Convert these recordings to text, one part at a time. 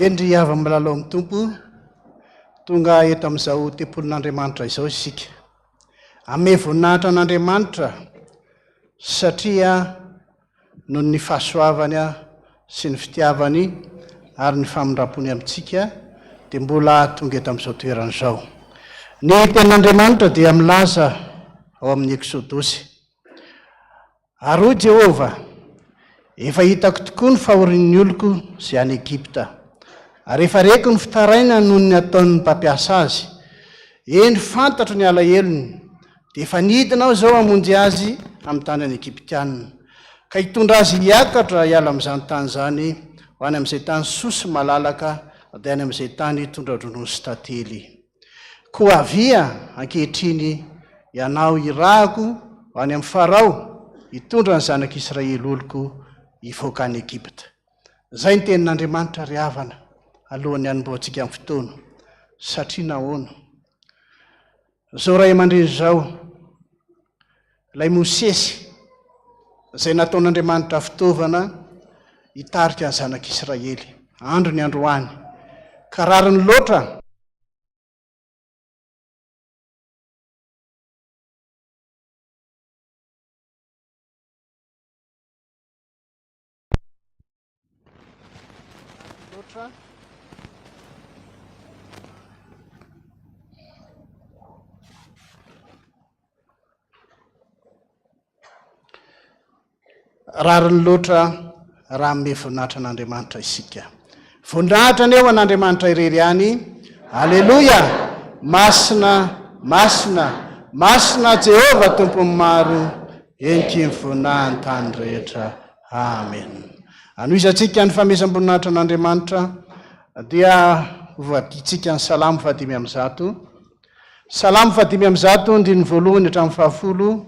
Endry avy milalao amin'ny tompo tonga eto amin'izao tempolin'Andriamanitra izao isika. Ame voninahitra an'Andriamanitra satria noho ny fahasoavany sy ny fitiavany ary ny famindrampony amintsika dia mbola tonga eto amin'izao toerana izao. Ny tenin'Andriamanitra dia milaza ao amin'ny Eksodosy. Ary hoy Jehovah, efa hitako tokoa ny fahorian'ny oloko izay any Egipta. Ary efa reko ny fitaraina noho ny ataon'ny mpampiasa azy. Eny fantatro ny alahelony, dia efa nidina aho zao hamonjy azy amin'ny tany any Egiptianina. Ka hitondra azy hiakatra hiala amin'izany tany zany, ho any amin'izay tany sosy malalaka, dia any amin'izay tany tondra-dronono sy tantely. Koa avia ankehitriny ianao irahako ho any amin'ny Farao, hitondra ny zanak'Israely oloko hivoaka any Egipta. Zay ny tenin'Andriamanitra ry havana alohan'ny hanomboantsika amin'ny fotoana. Satria nahoana? Zao ray aman-dreny zao, ilay Mosesy izay nataon'Andriamanitra fitaovana hitarika ny zanak'Israely. Andro ny androany, ka rariny loatra rariny loatra raha me voninahitra an'Andriamanitra isika. Voninahitra ny eo an'Andriamanitra irery ihany. Aleloia! Masina, masina, masina Jehova tompony maro, enky voninahiny tany rehetra. Amen. Anoizatsika ny famesam-boninahitra an'Andriamanitra dia hovaditsika ny salamo 500. Salamo 500 ndiny voalohany hatramin'ny 10.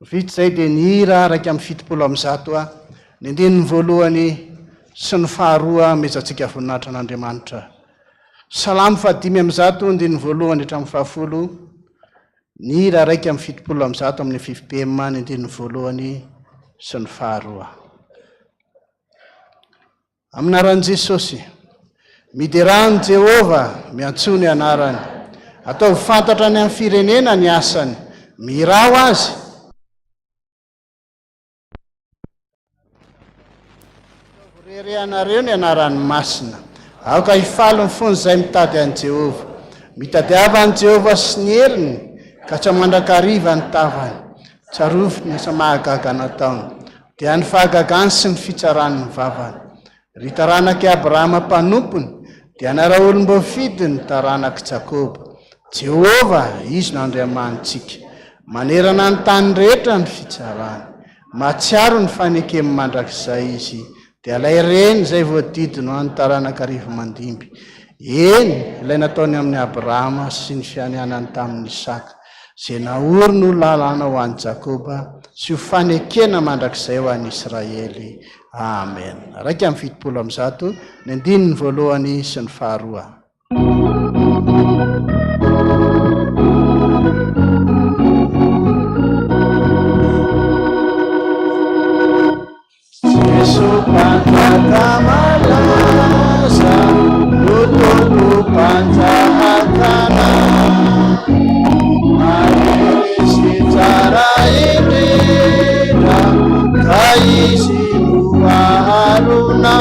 Vitsy zay dia ny hira 170 ny andininy voalohany sy ny 2 mezatsika voninahitra an'Andriamanitra. Salamo 500 ndiny voalohany hatramin'ny 10. Ny hira 170 amin'ny FPVM ny andininy voalohany sy ny 2. Aminaran'i Jesosy, miderany Jehova miantsony anarany, atao fantatra ny amin'ny firenena ny asany, mirao azy. Reanareo ny anarany masina, aoka hifalo ny fony izay mitady an'i Jehova. Mitadiava an'i Jehova sy ny heriny, ka tsy mandrakariva ny tavany. Tsarofiny sa mahagaga nataony, dia ny fahagagany sy ny fitsarany ny vavany. Ry taranaky Abrahama mpanompony, dia nara olom-boafidy ny taranaky Jakoba. Jehova izy no Andriamanitsika, manerana ny tany rehetra ny fitsarany. Matsiaro ny fanekemy mandrakizay izy, dia ilay reny izay voadidino any taranaka arivo mandimby. Eny, ilay nataony amin'ny Abrahama sy ny fianianany tamin'ny Isaka, izay naoriny ho lalàna ho an'i Jakoba sy ho fanekena mandrakizay ho an'i Israely. Amen. 170 ny andininy voalohany sy ny 2. Malaza nutuku panjahakana Marisi cara indira kaisi luaruna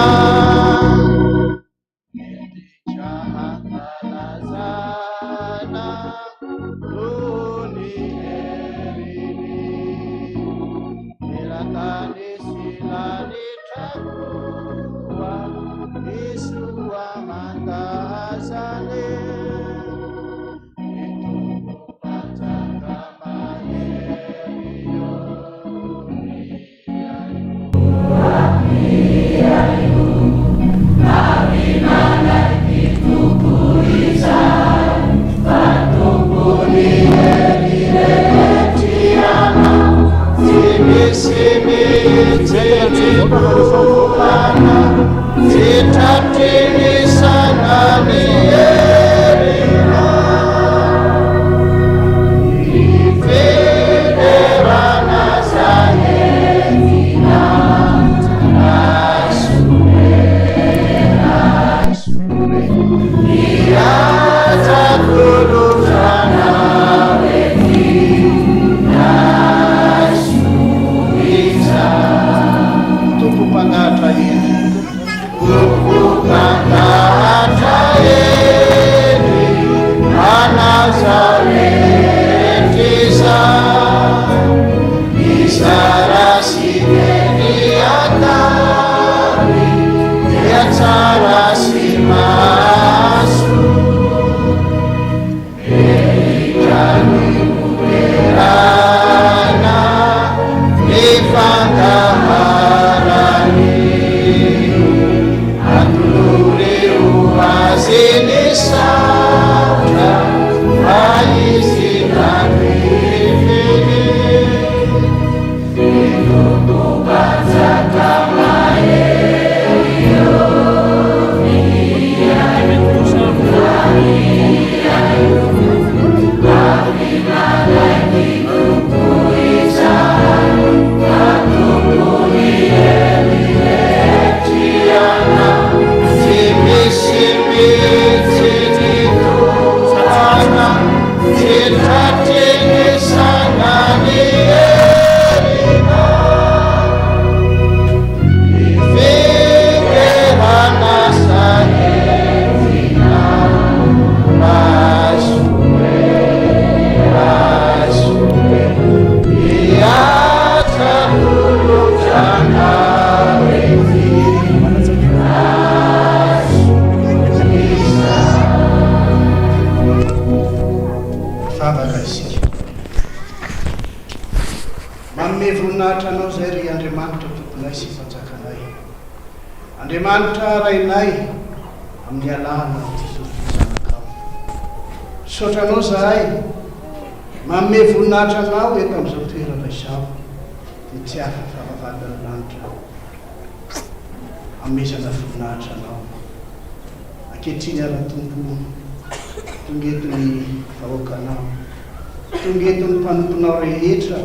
mivavaka isika. Manome voninahitra anao izay ry Andriamanitra tomponay sy fanjakanay. Andriamanitra rainay amin'ny alahana Jesosy zanakao. Misaotra anao zahay, manome voninahitra anao eto amin'izao toerana izao, dia tsy hafa fa vavadana lanitra amezana voninahitra anao. Ankehitriny ara-tompo, tongetony vahoakanao, tongetony mpanomponao rehetra,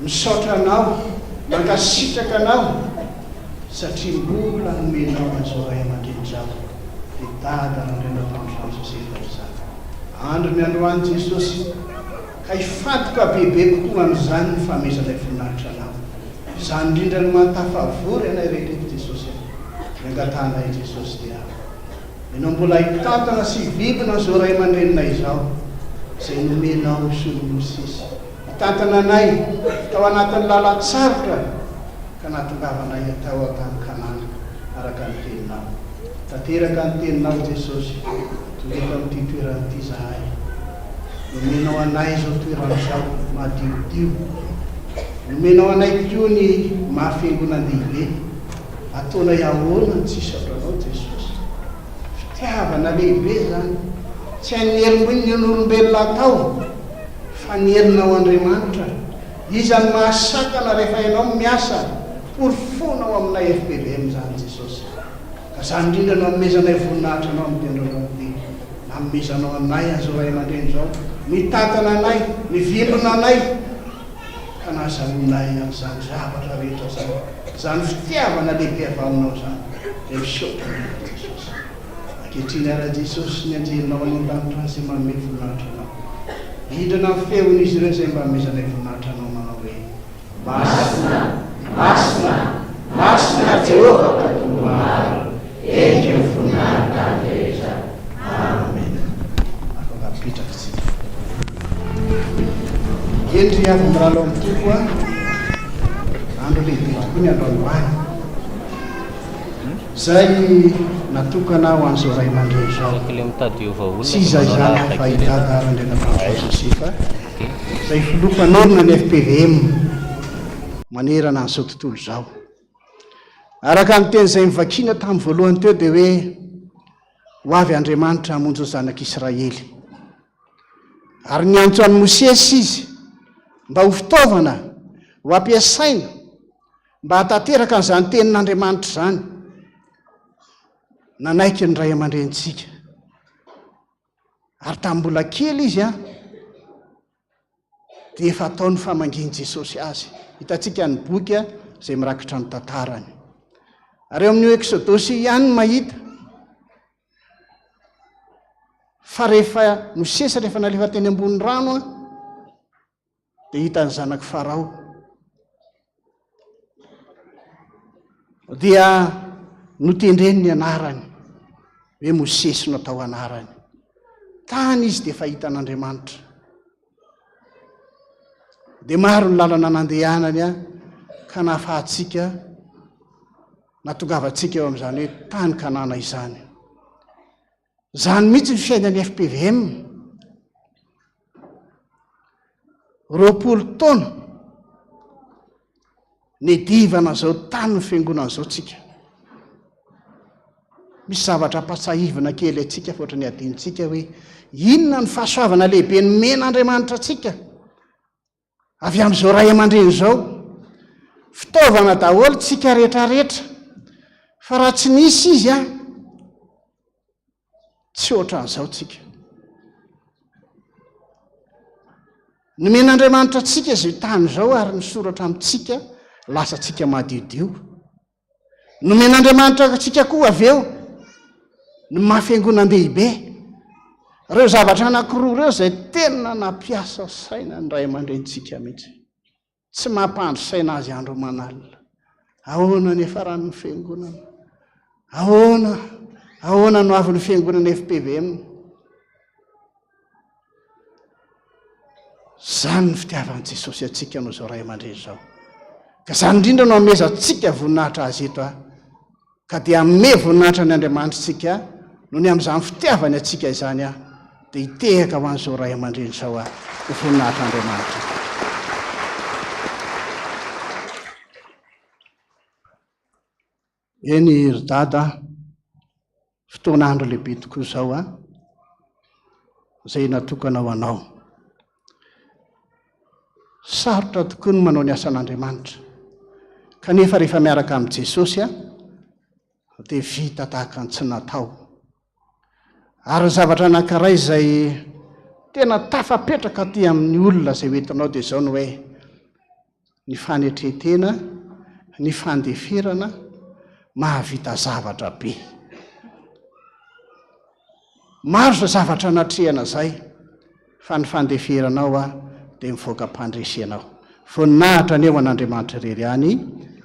misaotra anao, mankasitraka anao, satria mbola nomenao an'izao ray aman-dreny zao, dia dada Randranatoandro Jean Joseph zany. Andro ny androany Jesosy, ka hifantoka bebe kokoa amin'izany ny famezanay voninahitra anao. Izany indrindra no mantafavory anay rehetra Jesosy, miangatanay Jesosy dia ianao mbola hitantana sy vivina zao ray aman-dreninay izao, izay nomenao solomosisy. Hitantana anay tao anatin'ny lalan-tsarotra, ka nahatongavanay atao an-tany araka ny teninao. Tanteraka ny teninao Jesosy, tongeto amin'ity toeran'ity zahay. Nomenao anay zao toeran'izao madiodio. Nomenao anay koa ny mahafiangonandehibe. Ataonay ahoana ny tsisy atranao Jesosy. Fitiavana lehibe zany. Tsy hanierim-bony ny olombelona atao, fa nierinao Andriamanitra. Izany mahasakana rehefa ianao miasa, porofonao aminay FPVM zany Jesosy. Ka zany indrindra no amezanay voninahitra anao amin'ny tendron'ity. Namezanao anay an'izao ray aman-dreny zao, mitantana anay, mivimbina anay, ka nahazahoanay amin'izany zavatra rehetra zany. Zany fitiavana lehibe avy aminao zany, dia misaotra anao Jesosy. Ankehitriny ara Jesosy ny anjelinao any an-danitra izay manome voninahitra anao. Hidrina amin'ny feon'izy ireo izay mba amezanay voninahitra anao manao hoe: Masina, masina, masina Jehovah Katomaro, eka ny voninahitra rehetra. Amen. Afaka apetraka tsika. Endry avy miralo amin'ny toko andro lehibe tokoa ny andro androany. Zay natokana ho an'izao ray aman-dreny zao. Tsy izay zany fa hitata Randranatoandro Joseph zay filompanorona ny FPVM manerana an'izao tontolo zao. Araka ny teny izay mivakina tamin'ny voalohany teo dia hoe ho avy Andriamanitra hamonjy zanak'Israely. Ary niantso an'i Mosesy izy mba ho fitaovana ho ampiasaina mba hatateraka an'izany tenin'Andriamanitra zany. Nanaiky ny ray aman-drenitsika. Ary tamin'ny mbola kely izy dia efa ataony famanginy Jesosy azy. Hitantsika ny boky izay mirakitra ny tantarany. Ary eo amin'io Exodosy ihany mahita fa rehefa Mosesy rehefa nalefa teny ambony rano dia hita ny zanaky Farao. Dia notendreny ny anarany hoe Mosesy no atao anarany. Tany izy dia fahita an'Andriamanitra. Dia maro ny lalana nandehanany ka nahafahantsika, natongavantsika eo amin'izany hoe tany Kanana izany. Zany mihitsy ny fiainan'ny FPVM. 20 taona nedivana zao tany ny fiangonan'izao tsika. Misy zavatra ampatsahivana kely atsika fa ohatrany adinitsika hoe inona ny fahasoavana lehibe nomen'Andriamanitra atsika avy amin'izao ray aman-dreny zao. Fitaovana daholo tsika rehetrarehetra, fa raha tsy nisy izy tsy ohatran'izao tsika. Nomen'Andriamanitra atsika izay tany zao ary misoratra amintsika lasa tsika madiodio. Nomen'Andriamanitra atsika koa avy eo ny mahafiangonandehibe. Reo zavatra anankiroa reo izay tena nampiasa saina ny ray aman-drenitsika mihitsy. Tsy mampandry saina azy andro manalina. Ahoana ny efaran'ny fiangonana? Ahoana no avy ny fiangonana FPVM? Zany ny fitiavan'i Jesosy atsika no zao ray aman-dreny zao. Ka zany indrindra no amezantsika voninahitra azy eto ka dia ame voninahitra ny Andriamanitra tsika no ny amin'izany fitiavany atsika izany dia hitehaka ho an'izao ray aman-dreny zao ho voninahitr'Andriamanitra. Eny ry dada, fotoan'andro lehibe tokoa zao izay natokana ho anao. Sarotra tokoa no manao ny asan'Andriamanitra, kanefa rehefa miaraka amin'i Jesosy dia vita tahaka ny tsy natao. Ary ny zavatra anankiray izay tena tafapetraka aty amin'ny olona izay hoentinao dia izao no hoe ny fanetretena, ny fandeferana mahavita zavatra be. Maro izay zavatra anatrehana izay, fa ny fandeferanao dia mivoaka mpandresenao. Voninahitra ny eo an'Andriamanitra irery ihany.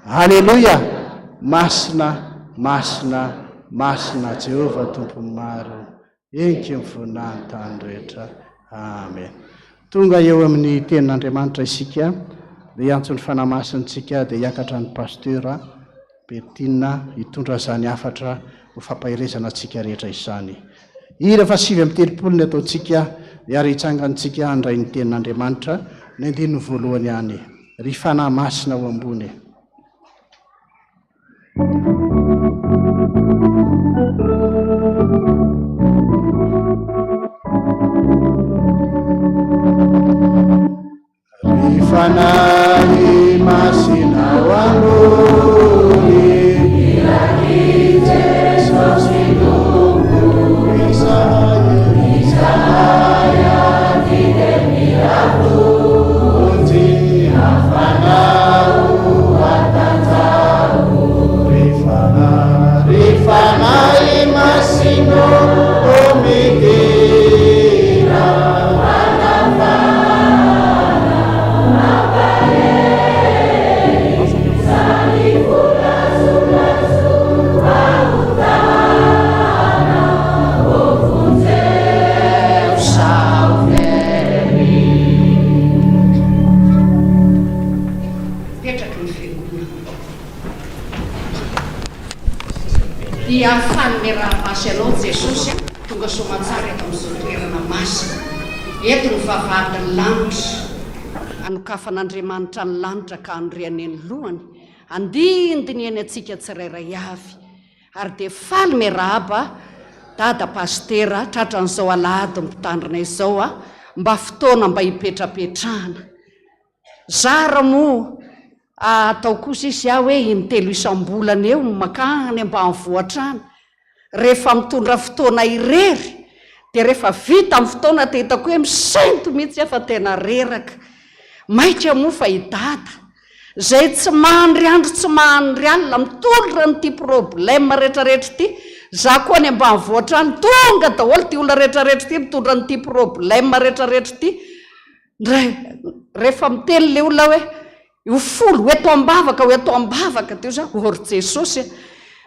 Haleloia! Masina, masina, masina Jehovah tompony maro, enky ny voninahitra tany rehetra. Amen. Tonga eo amin'ny tenin'Andriamanitra isika, dia antsony fanamasintsika dia hiakatra ny Pasteur Bertina hitondra izany hafatra ho fampahirezana antsika rehetra izany. Ira fa 7:30 ny ataontsika dia ary hitsangantsika handray ny tenin'Andriamanitra ny andininy voalohany ihany. Ry fanahy masina ao ambony. Ry fanahy masina ao ambony, ilany Jesosy Dombo, Isaya videmiravuti, afanau atatau, rifanai masino omikira, dia fanomeramasy anao Jesosy tonga soamantsara eto amin'izao toerana masina. Eto ny vavahadin'ny lanitra, anokafan'Andriamanitra ny lanitra ka andriany eny lohany, andindiny eny antsika tsirairay avy. Ary dia faly miarahaba dada Pasteur tratran'izao Alahady mpitandrina izao mba fotoana mba hipetrapetrahana. Zara moa atao kosa izy hoe intelo isam-bolana eo makany ambanivohitra any. Rehefa mitondra fotoana irery dia rehefa vita amin'ny fotoana dia hitako hoe misento mihitsy fa tena reraka. Maika moa fa hidada zay tsy mahandry andro tsy mahandry alina mitondra nyity problème rehetrarehetra ity. Za koa any ambanivohitra any tonga daholo ty olona rehetrarehetra ity mitondra nyity problème rehetrarehetra ity. Rehefa miteny le olona hoe io folo hoeto ambavaka teo za ory Jesosy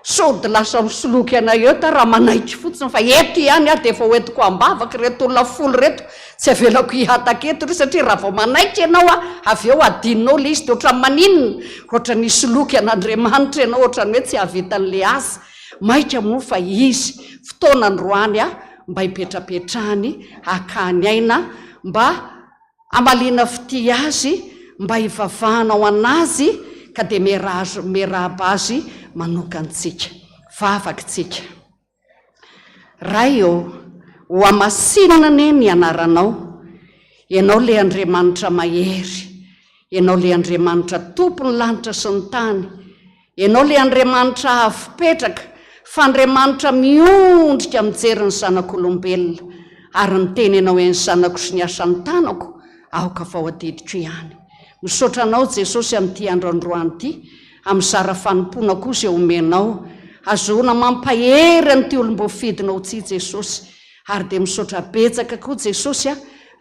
sody lasa misoloky ana eo ta raha manaitry fotsiny fa eto ihany dia efa hoetiko ambavaka reto olona folo reto tsy avelako hihataka eto ry satria raha vao manaitry ianao avy eo adinonao le izy dia oatra maninona oatra ny soloky an'Andriamanitra ianao oatrany hoe tsy havitan'le azy. Maika moa fa izy fotoana androany mba hipetrapetrahany akany aina mba amaliana fity azy mba hivavahana ao anazy ka dia miarahaba azy manokantsika vavakintsika. Ray ho amasinana ne ny anaranao, ianao le Andriamanitra mahery, ianao le Andriamanitra tompony lanitra sy ny tany, ianao le Andriamanitra avipetraka fa Andriamanitra miondrika mijery ny zanak'olombelona. Ary ny teny ianao hoe ny zanako sy ny asan'ny tanako aoka fa ho adiditro ihany. Misaotra anao Jesosy amin'ity andro androany ity, amin'ny zara fanompona kosa eo omenao, azoana mampahery an'ity olom-bofidinao tsy Jesosy. Ary dia misaotra betsaka koa Jesosy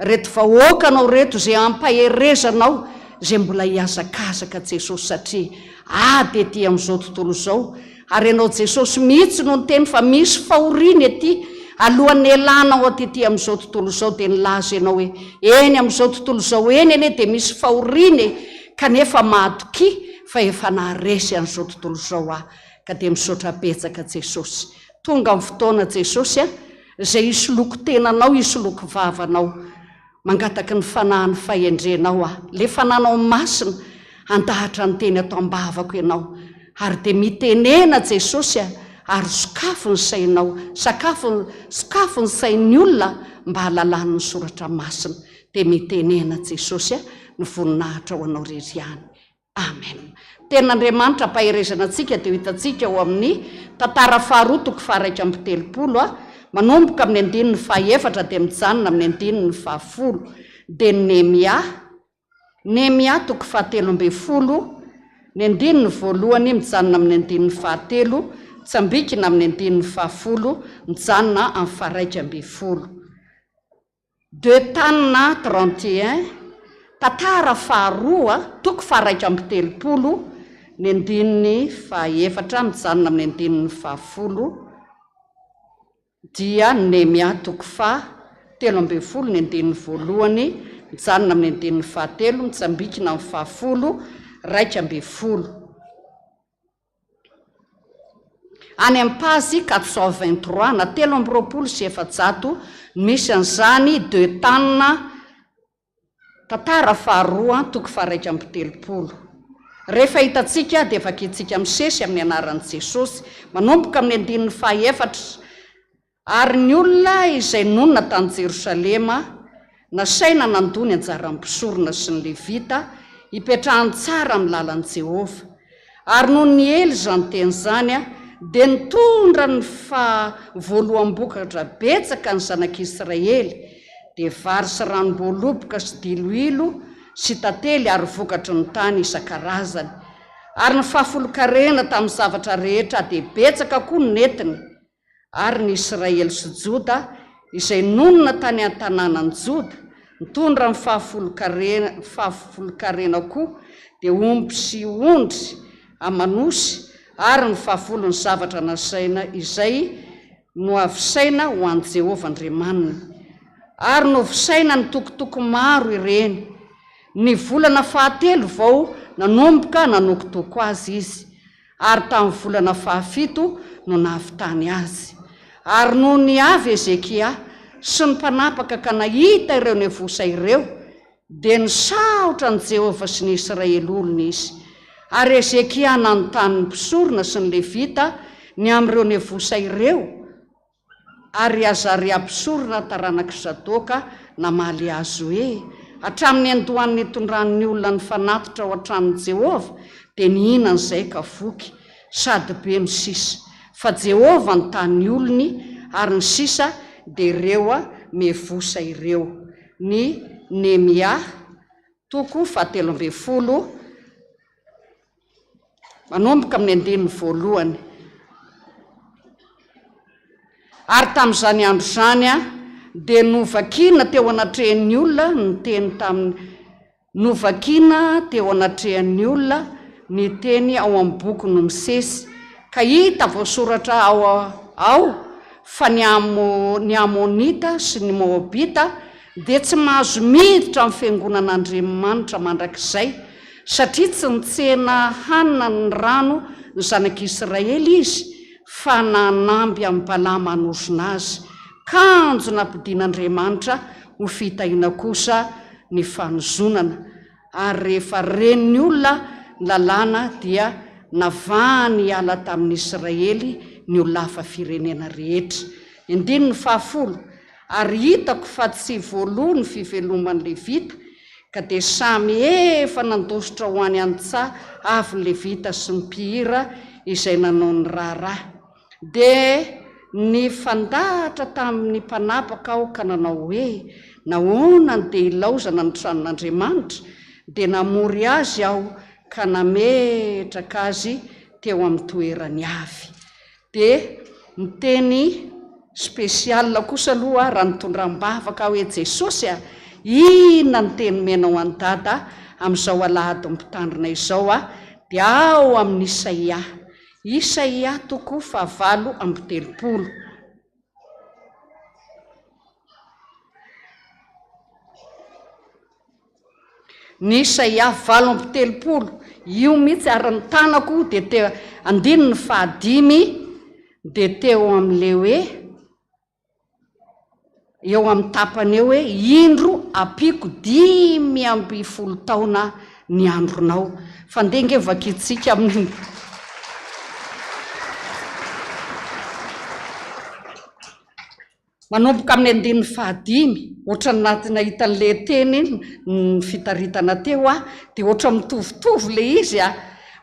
reto vahoakanao reto zay ampaherezanao zay mbola hiazakazaka Jesosy satria ady ety amin'izao tontolo izao. Ary ianao Jesosy mihitsy no nyteny fa misy fahoriana ety alohan'ny elanao aty amin'izao tontolo izao dia nilaza ianao hoe eny amin'izao tontolo izao eny ene dia misy fahoriana kanefa mahatoky fa efa naharesy an'izao tontolo izao ka dia misaotra betsaka Jesosy. Tonga amin'ny fotoana Jesosy zay isoloko tenanao isoloko vavanao mangataka ny fanahany fahendrenao le fananao masina andahatra ny teny ato ambavako ianao ary dia mitenena Jesosy ary sokafo ny sainao sokafo ny sain'ny olona mba halalan'ny soratra masina dia mitenena Jesosy ny voninahitra ho anao rery-any. Amen. Ten'Andriamanitra ampaherezana antsika dia hitantsika ao amin'ny tantara faharoa toko faha 1:30 manomboka amin'ny andininy faha 4 dia mijanona amin'ny andininy faha 10 dia Nehemia toko faha 13 ny andininy voalohany mijanona amin'ny andininy faha 3 tsambikina amin'ny andininy faha 10 mijanona amin'ny faha 2:10. Deux Tanina 31 tantara faharoa toko faha 1:30 ny andininy faha 4 mijanona amin'ny andininy faha 10 dia Nehemia toko faha 13 ny andininy voalohany mijanona amin'ny andininy faha 3 mitsambikina amin'ny faha 10 2:10. Any Ampazy 423 na 320 misy an'izany Deux Tanina tantara faharoa toko faha 1:30. Rehefa hitantsika dia vakintsika misesy amin'ny anaran'i Jesosy manomboka amin'ny andininy faha 4. Ary ny olona izay nonina tany Jerosalema nasaina nandony anjaram-pisorona sy ny Levita hipetrahany tsara amin'ny lalan'i Jehova. Ary noho ny ely izany teny izany dia nitondra ny voaloam-bokatra betsaka ny zanak'Israely dia vary sy ranom-boaloboka sy diloilo sy tantely ary vokatry ny tany isan-karazany. Ary ny fahafolo-karena tamin'ny zavatra rehetra dia betsaka koa ny netiny. Ary ny Israely sy Joda izay nonina tany an-tanànan'i Joda nitondra ny fahafolo-karena koa dia omby sy ondry amanosy ary ny fahafolony zavatra nasaina izay no avisaina ho an'i Jehovah Andriamanina. Ary no visaina ny tokotoko maro ireny. Ny volana faha 3 vao nanomboka nanokotoko azy izy. Ary tamin'ny volana faha 7 no nahavitany azy. Ary noho ny avy Ezekia sy ny mpanapaka ka nahita ireo nevosa ireo dia nisaotra ny Jehovah sy ny Israely olona izy. Ary Ezekia nanontany ny mpisorona sy ny Levita ny amin'ireo nevosa ireo. Ary Azaria mpisorona taranak'i Sadoka namaly azy hoe hatramin'ny andohan'ny hitondran'ny olona ny fanatitra ao an-tranon'i Jehovah dia nihinana izay ka voky sady be misisa. Fa Jehovah ny tany olony ary ny sisa dia ireo mevosa ireo. Ny Nehemia toko faha 13 manomboka amin'ny andininy voalohany. Ary tamin'izany andro izany dia novakina teo anatrehan'ny olona ny teny novakina teo anatrehan'ny olona ny teny ao amin'ny boky no misesy ka hita voasoratra ao fa ny Amonita sy ny Moabita dia tsy mahazo miditra amin'ny fiangonan'Andriamanitra mandrakizay satria tsy nitsena hanina ny rano ny zanak'Israely izy fa nanamby amin'ny Balama hanosina azy. Kanjo nampidian'Andriamanitra ho fitahiana kosa ny fanozonana. Ary rehefa ren'ny olona lalàna dia navahany hiala tamin'ny Israely ny olona hafa firenena rehetra. Andininy faha 10. Ary hitako fa tsy voaloha ny fiveloman'ny Levita ka dia samy efa nandositra ho any an-tsaha avy ny Levita sy ny mpihira izay nanao ny raharaha. Dia ny fandahatra tamin'ny mpanapaka aho ka nanao hoe nahoana ny dia ilaozana ny tranon'Andriamanitra dia namory azy aho ka nametraka azy teo amin'ny toerany avy. Dia ny teny spesiala kosa aloha raha nitondram-bavaka hoe Jesosy inona ny teny menao an-dada amin'izao alahady mpitandrina izao dia ao amin'ny Isaia toko faha 8:30. Ny Isaia 8:30 io mihitsy ary ny tanako dia teo andininy faha 5 dia teo amin'le hoe eo amin'ny tapany eo hoe indro apiko 5 taona ny andronao fa ndenge vakitsika amin'ny manomboka amin'ny 5 ohatra natina hitan'le teny ny fitaritana teo dia ohatra mitovitovy le izy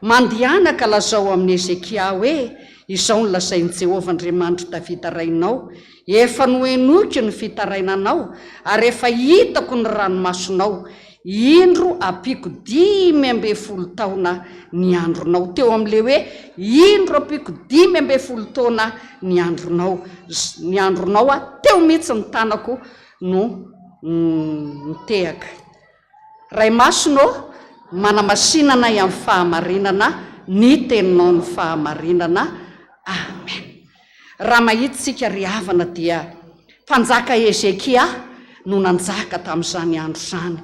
mandianaka lazao amin'ny Ezekia hoe izao ny lazain'i Jehovah Andriamanitra Davida rainao efa noenoky ny fitarainanao ary efa hitako ny ranomasonao indro apiko 5 taona ny andronao teo amin'le hoe indro apiko 5 taona ny andronao teo mihitsy ny tanako no nitehaka ray masonao manamasinana amin'ny fahamarinana ny teninao ny fahamarinana amen raha mahitsika ry havana dia mpanjaka Ezekia no nanjaka tamin'izany andro zany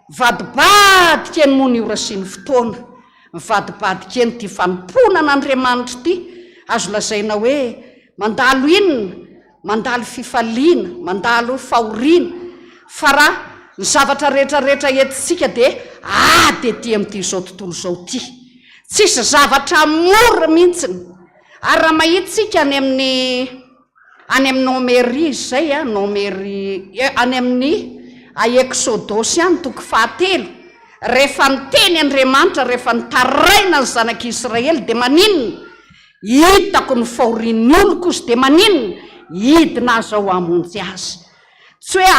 vadibadika eny moa ny ora sy ny fotoana vadibadika eny ty fanompoana n'Andriamanitra ty azo lazaina hoe mandalo inona mandalo fifaliana mandalo fahoriana fa raha ny zavatra rehetrarehetra entsika dia dia ty amin'ity zao tontolo zao ty tsisy zavatra mora mihitsiny ary raha mahitsika any amin'ny nomery zay nomery any amin'ny Exodosy any 7 rehefa niteny Andriamanitra rehefa nitaraina ny zanak'Israely dia maninona hitako ny fahorian'ny oloko izy dia maninona hidina azy ao hamonjy azy tsy hoe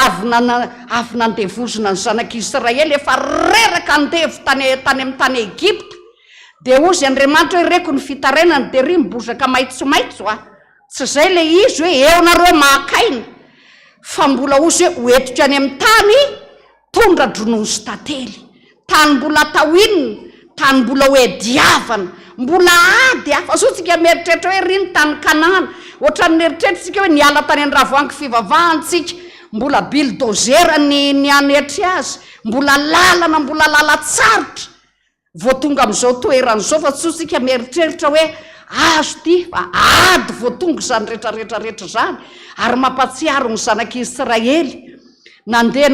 avy nandevozona ny zanak'Israely efa reraka andevo tany amin'ny tany Egypta dia ozy Andriamanitra hoe reko ny fitarainany dia ry mibozaka maitsomaitso tsy zay le izy hoe eo nareo mahakaina fa mbola ozy hoe hoetitra any amin'ny tany tondra dronono sy tantely tany mbola atao inona tany mbola hoe diavana mbola ady fa sotsika mieritreritra hoe ry ny tany Kanana ohatra ny eritretritsika hoe niala tany an-dravoangy fivavahantsika mbola bulldozer ny anetry azy mbola lala tsarotra vao tonga amin'izao toeran'izao fa sotsika mieritreritra hoe azo ty fa ady vao tonga zany rehetrarehetra zany ary mampatsiaro ny zanak'Israely nandeha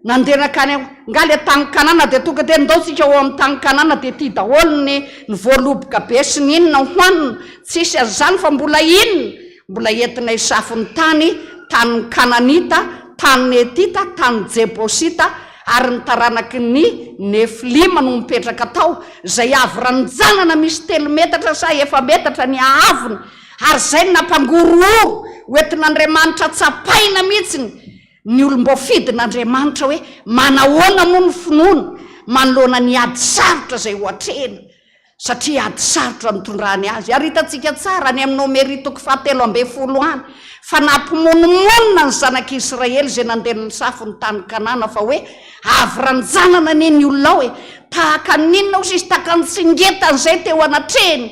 nandeha nakany ngale tany Kanana dia tonga dia ndaotsika ao amin'ny tany Kanana dia ty daholo ny voaloboka be sy ny inona hoanina tsisy azany fa mbola inona mbola entina hisafo ny tany Kananita tany Etita tany Jebosita ary ny taranaky ny Nefilima no mipetraka tao zay avy ranjanana misy 3 metatra sa 1 metatra ny ahavony ary zay nampangorooro hoentin'Andriamanitra tsapaina mihitsiny ny olombofidin'Andriamanitra hoe manahoana moa ny finoana manoloana ny ady sarotra zay hoatrena satria ady sarotra nitondrany azy ary hitantsika tsara ny amin'ny nomery 7 any fa nampimonomonina ny zanak'Israely zay nandeha ny safo ny tany Kanana fa hoe avy ranjanana ny olona hoe tahaka ninona ozy izy tahaka ny tsingetan'izay teo anatreny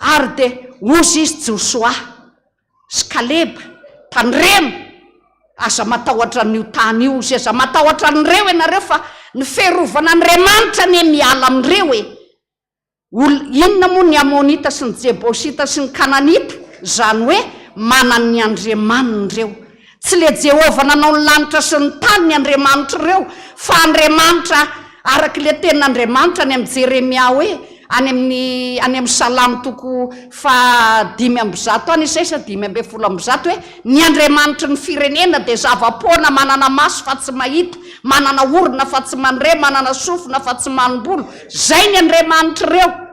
ary dia ozy izy Josua sy Kaleba Tandremo aza matahotra n'io tany io izy aza matahotra an'ireo ianareo fa ny fiarovan'Andriamanitra ny miala amin'ireo inona moa ny Amonita sy ny Jebosita sy ny Kananita zany hoe manany Andriamanitra ireo tsy le Jehovah nanao ny lanitra sy ny tany ny Andriamanitra ireo fa Andriamanitra araka le tenin'Andriamanitra any amin'ny Jeremia hoe any amin'ny Salamo 5:10 any izay sa 5:10 hoe ny Andriamanitra ny firenena dia zava-poana manana maso fa tsy mahita manana orona fa tsy mandre manana sofina fa tsy manom-bolo zay ny Andriamanitra ireo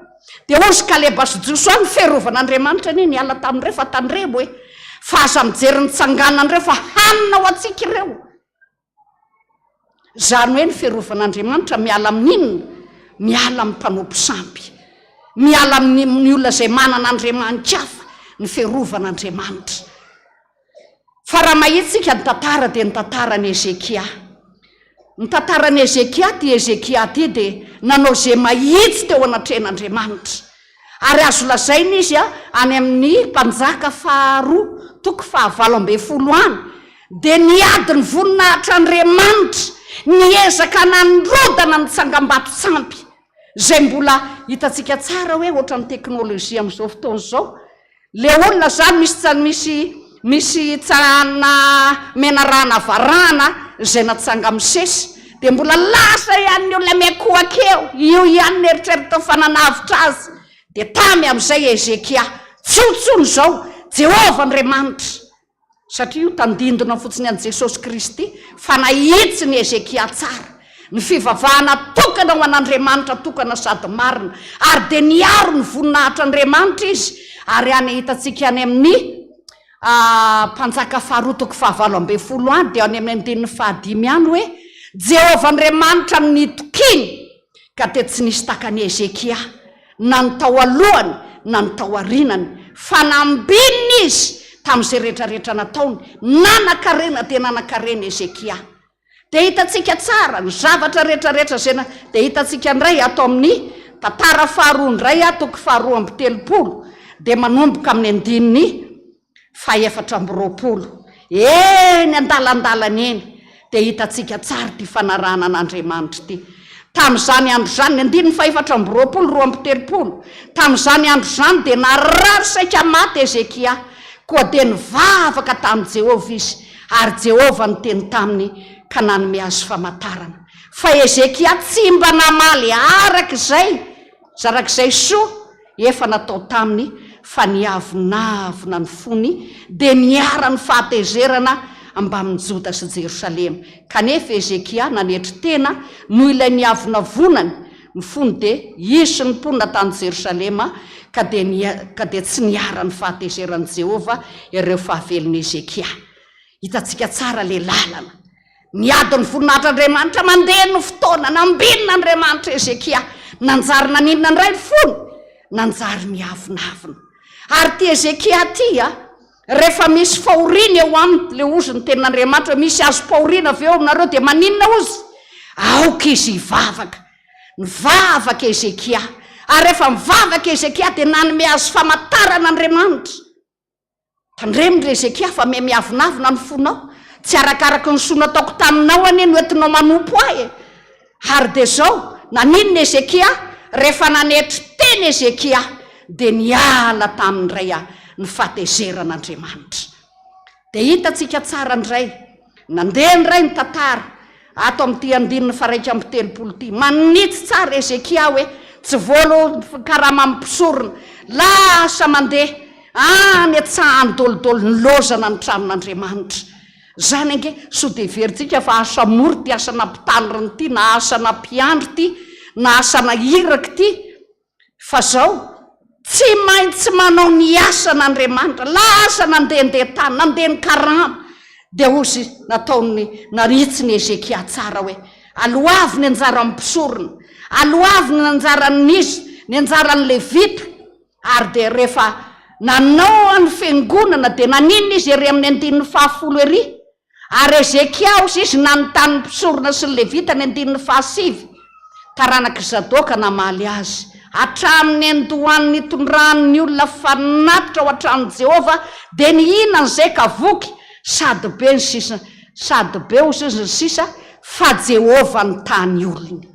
dia ozy Kaleba sy Josua ny fiarovana-Andriamanitra ny niala tamin'ireo fa Tandremo hoe fa aza mijery ny tsanganan'ireo fa hanina ho atsika ireo zany hoe ny fiarovana-Andriamanitra miala amin'inona miala amin'ny mpanompo sampy miala amin'ny olona zay manana Andriamanitra hafa ny fiarovana-Andriamanitra fa raha mahitsika ny tantara dia ny tantarany Ezekia ny tantarany Ezekia ty Ezekia ty dia nanao zay mahitsy teo anatren'Andriamanitra ary azo lazaina izy any amin'ny mpanjaka Faha2 7 any dia niady ny voninahitr'Andriamanitra niezaka nandrodana ny tsangam-bato sampy zay mbola hitantsika tsara hoe ohatra ny teknôlôjia amin'izao fotoana izao le olona zany misy misy tsana menarana varana zay natsanga misesy de mbola lasa ihany ny olona miakoakeo io ihany ny eritreritra fananavitra azy de tamy am'izay Ezekia tsotsony zao Jehova Andriamanitra satria io tandindona fotsiny an Jesosy Kristy fa nahitsy ny Ezekia tsara ny fivavahana tokana ho an'Andriamanitra tokana sady marina ary de niaro ny voninahitra Andriamanitra izy ary any hitantsika any amin'ny mpanjaka faharotoko 7 any de any amin'ny 15 any hoe Jehova Andriamanitra nitokiny ka te tsy nisy takany Ezekia na ny tao alohany na ny tao arinany fa nambininy izy tamin'izay rehetrarehetra nataony nanakarena de nanakarena Ezekia de hitantsika tsara ny zavatra rehetrarehetra zay de hitantsika ndray ato amin'ny tantara faharoa ndray toko 2:30 de manomboka amin'ny 9:420 ny andalandalany eny de hitantsika tsara ty fanarahana an'Andriamanitra ty tam'izany andro zany 9:420 tam'izany andro zany de narary saika maty Ezekia koa de nivavaka tamin'i Jehova izy ary Jehova niteny taminy ka nanome azy famatarana fa Ezekia tsy mba namaly arak'izay soa efa natao taminy fa niavonavona ny fony de niara ny fahatezerana ambamin'ny Jota sy Jerosalema kanefa Ezekia nanetry tena noho ilay niavonavonany ny fony de isy ny mponina tany Jerosalema ka de tsy niara ny fahatezeran'i Jehova ireo fahavelon'i Ezekia hitantsika tsara le lalana niady ny voninahitran'Andriamanitra mandeha ny fotoana nambinina Andriamanitra Ezekia nanjary naninona ndray ny fony nanjary miavonavona ary ty Ezekia ty rehefa misy fahoriana eo aminy le ozy ny tenin'Andriamanitra misy azo fahoriana avy eo nareo de maninona ozy aoka izy nivavaka Ezekia ary rehefa mivavaka Ezekia de nanome azo famatarana Andriamanitra tandremindre Ezekia fa miavonavona ny fonao tsy arakaraky ny soa nataoko taminao anie no entinao manompo ahy ary de zao naninona Ezekia rehefa nanetry teny Ezekia de niala tamindray ny fahatezeran'Andriamanitra de hitantsika tsara ndray nandeha ndray ny tantara ato amin'ty 1:30 ty manitsy tsara Ezekia hoe tsy volo karaha mampisorona lasa mandeha any atsahany dolodolo ny lozana ny tranon'Andriamanitra zany ange so de veritsika fa asa mory ty asana mpitandrina ty na asana mpiandry ty na asana iraky ty fa zao tsy maintsy manao ny asan'Andriamanitra lasa nandehandeha tany nandeha ny karama de ozy nataony naritsy ny Ezekia tsara hoe aloavy ny anjara mpisorona aloavy ny anjaran'izy ny anjaran'ny Levita ary de rehefa nanao any fiangonana de naninona izy ery amin'ny 10:10 ery ary Ezekia ozy izy nanontany mpisorona sy ny Levita ny 10:7 taranaky Zadoka namaly azy hatramin'ny andohan'ny itondrany olona fanatitra ao hatramin'ny Jehova de ny inany zay kavoky sady be ny sisa sady be ozy ny sisa fa Jehova ny tany olony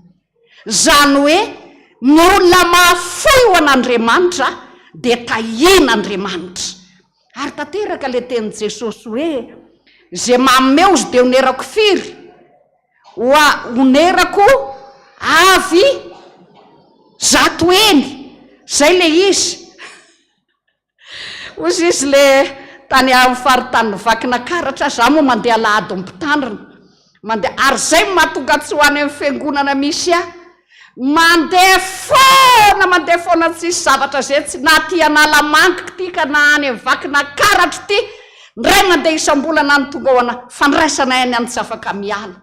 zany hoe ny olona mahafoy ho an'Andriamanitra de tahian'Andriamanitra ary tanteraka le tenin'i Jesosy hoe zay manome ozy de onerako firy onerako avy zato eny zay le izy ozy izy le tany amin'ny faritany vakina karatra za moa mandeha Alahady mpitandrina mandeha ary zay mahatonga tsy ho any amin'ny fiangonana misy mandeha foana tsisy zavatra zay tsy na ty anala mangiky ty ka na any amin'ny vakina karatra ty ndray mandeha isam-bolana ny tonga hoana fandraisana any any tsy afaka miala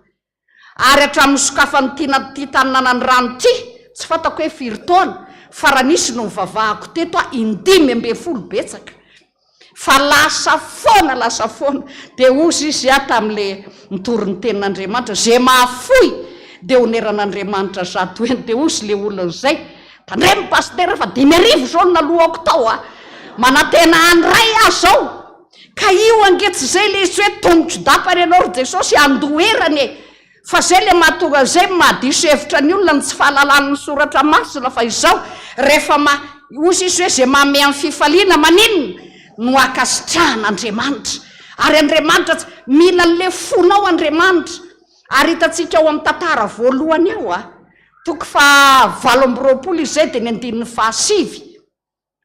ary hatramin'ny sokafany ty Taninanandrano ty tsy fatako hoe firy taona fa raha nisy no mivavahako teto 5 betsaka fa lasa foana de ozy izy tam'le mitoriny tenin'Andriamanitra zay mahafoy de oneran'Andriamanitra zato eny de ozy le olona zay tandremy pasteur fa 5 zao nalohako tao manatena andray zao ka io angetsy zay le izy hoe tombotry dapany anao Jesosy andoerany fa zay le mahatonga zay mahadiso hevitra ny olona ny tsy fahalalan'ny soratra masina fa izao rehefa ozy izy hoe zay mahame amin'ny fifaliana maninona no akasitrahan'Andriamanitra. Ary Andriamanitra mila n'le fonao Andriamanitra. Ary hitantsika ao amin'ny tantara voalohany ao toko fa 7 izay dia ny 9:7.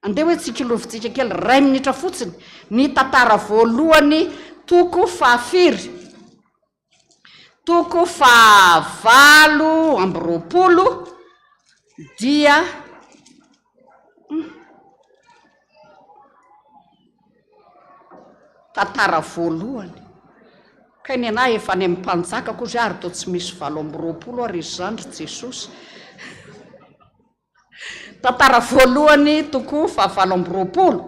Andeha hoe tsikilovintsika kely 2 minitra fotsiny ny tantara voalohany toko 7 toko 8 dia tantara voalohany. Ka ny anahy efa any amin'ny mpanjaka koa zay ary toa tsy misy 7 ary zandry Jesosy. Tantara voalohany toko 7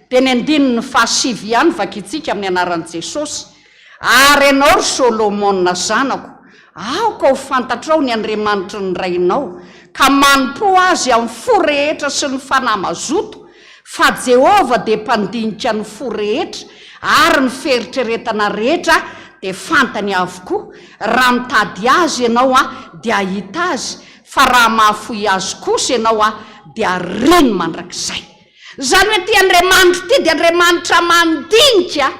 dia ny 9:7 ihany vakitsika amin'ny anaran'i Jesosy. Ary ianao ry Solomona zanako, aoka ho fantatrao ny Andriamanitra ny rainao, ka manompo azy amin'ny fo rehetra sy ny fanahy mazoto, fa Jehova dia mpandinika ny fo rehetra ary ny feritreretana rehetra dia fantany avokoa. Raha mitady azy ianao dia ahita azy, fa raha mahafoy azy kosa ianao dia reny mandrakizay. Zany hoe ty Andriamanitra ty dia Andriamanitra mandinika,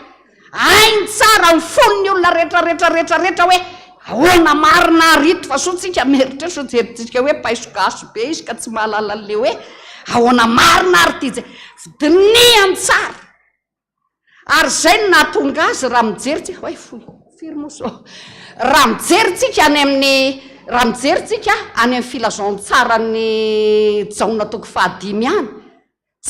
ainy tsara ny fon'ny olona rehetra hoe ahoana marina rito, fa sotsika meritra so jeritsika hoe paisogaso be izy ka tsy mahalala le hoe ahoana marina ary ty zay vidiniany tsara. Ary zay no nahatonga azy raha mijeritsika hoe firy moso raha mijeritsika any amin'ny filazon-tsara ny jaona toko 5 any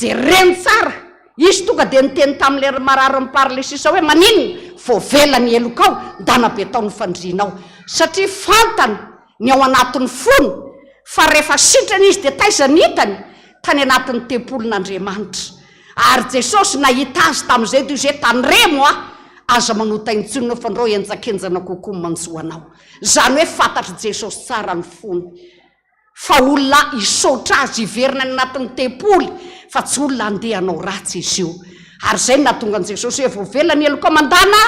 jereny tsara izy tonga dia niteny tamin'le marary miparle sisa hoe maninona voavelany elokao ndana be taony fandrinao, satria fantany ny ao anatin'ny fony fa rehefa sitrany izy dia taizany hitany tany anatin'ny tempolin'Andriamanitra. Ary Jesosy nahita azy tamin'izay toy izay tanyremo aza manota intsonina fa ndreo enjakenjana kokoa manjoanao. Zany hoe fantatra Jesosy tsara ny fony, fa olona isotra azy iverina ny anatin'ny tempoly, fa tsy olona andeha hanao ratsy izy io. Ary zay nahatonga an'i Jesosy hoe voavelany eloko mandana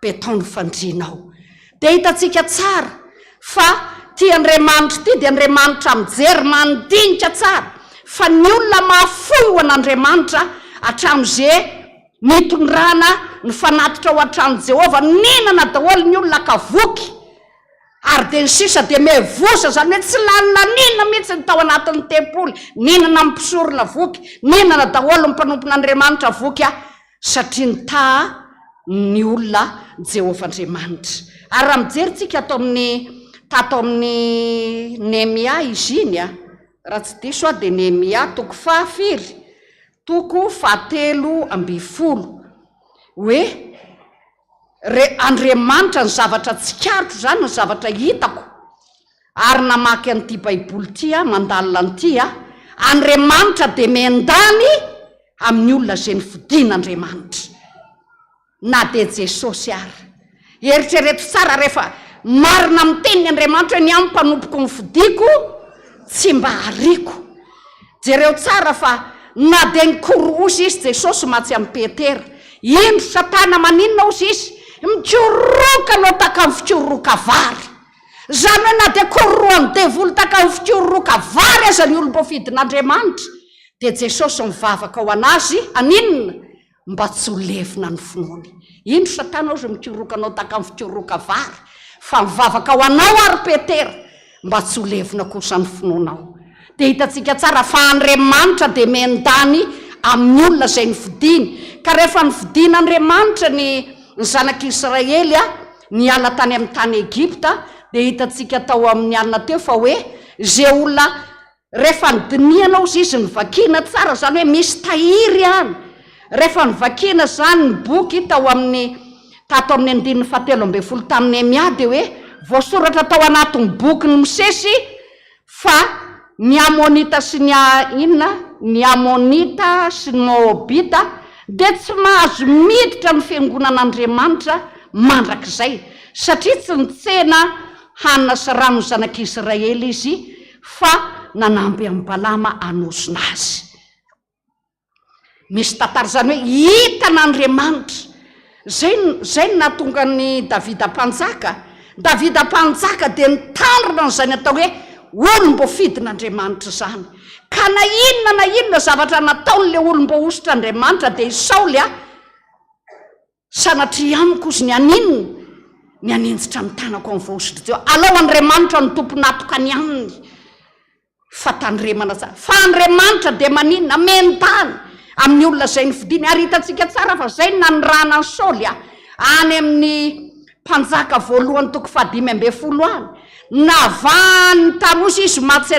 be taony fandrinao. Dia hitantsika tsara fa ty Andriamanitra ty dia Andriamanitra mijery mandinika tsara, fa ny olona mahafoy ho an'Andriamanitra hatramin'izay nitondrana ny fanatitra ao an-trano Jehova, ninana daholo ny olona ka voky. Ary dia ny sisa dia mevosa, zany hoe tsy laninanina mihitsy ny tao anatin'ny tempoly, ninana mpisorona voky, ninana daholo ny mpanompon'Andriamanitra voky satria nitaha ny olona Jehova Andriamanitra. Ary raha mijeritsika tato amin'ny Nehemia izy iny raha tsy diso dia Nehemia toko 7 toko 7:20 hoe Andriamanitra ny zavatra tsikarotro zany ny zavatra hitako. Ary namaky an'ity baiboly ty mandalina an'ity Andriamanitra dia mendany amin'ny olona zay nifidian'Andriamanitra na dia Jesosy ary. Eritrereto tsara rehefa marina miteny Andriamanitra hoe ny amy mpanompoko ny fidiko tsy mba hariko. Jereo tsara fa na dia nikorosy izy Jesosy matsy amin'ny Petera, indro Satana maninona ozy izy mikoroka anao taka amin'ny fikoroka vary. Zany hoe na dia kororoan'ny devoly taka amin'ny fikoroka vary aza ny olom-bo fidin'Andriamanitra, dia Jesosy mivavaka ao anazy aninona mba tsy ho levina ny finoany. Indro Satana ozy mikoroka anao taka amin'ny fikoroka vary, fa mivavaka ao anao ary Petera mba tsy ho levina kosa ny finoanao. Dia hitantsika tsara fa Andriamanitra dia mendany amin'ny olona izay nifidiny. Ka rehefa nifidin'Andriamanitra ny zanak'Israely niala tany amin'ny tany Egipta, dia hitantsika tao amin'ny alina teo fa hoe zay olona rehefa nidiniana ozy izy nivakina tsara, zany hoe misy tahiry any. Rehefa nivakina zany ny boky tato amin'ny 7:20 tamin'ny Nehemia dia hoe voasoratra tao anatin'ny boky ny Mosesy fa ny Amonita sy ny Moabita dia tsy mahazo miditra ny fiangonan'Andriamanitra mandrakizay, satria tsy nitsena hanina sy rano ny zanak'Israely izy fa nanamby amin'ny Balama anosona azy. Misy tantara zany hoe hitan'Andriamanitra. Zay nahatonga ny Davida mpanjaka dia nitandrina n'izany atao hoe olombofidin'Andriamanitra zany ka na inona zavatra nataon'le olombo ositra Andriamanitra dia Saoly sanatria amiko izy ny aninjitra ny tanako amin'ny voositra teo alao Andriamanitra ny tompo natokany aminy fa tandremana tsara fa Andriamanitra dia maninona mentany amin'ny olona zay ny fidiny ary hitantsika tsara fa zay nanirana ny Saoly any amin'ny mpanjaka voalohany toko 5 any navany tarozy izy matsy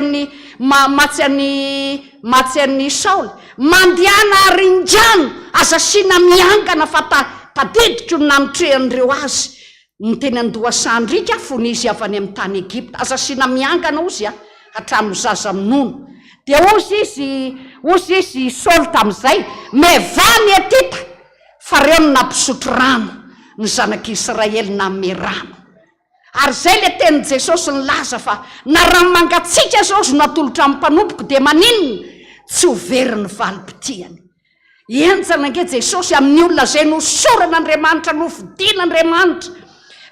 an'ny Saoly mandiana arinjano azasina miangana fa tadiditro ny nanotrehan'ireo azy ny teny Andohasandrika fony izy avy any amin'ny tany Egypta azasina miangana ozy hatramin'ny zaza minono dia ozy izy Saoly tamin'izay mevany etita fa reo no nampisotro rano ny zanak'Israely namme rano ary zay le tenin'i Jesosy ny laza fa na raha mangatsika zao zo natolotra amin'ny mpanompoko dia maninona tsy overiny valipitiany enjana ange Jesosy amin'ny olona zay nosoran'Andriamanitra nofidian'Andriamanitra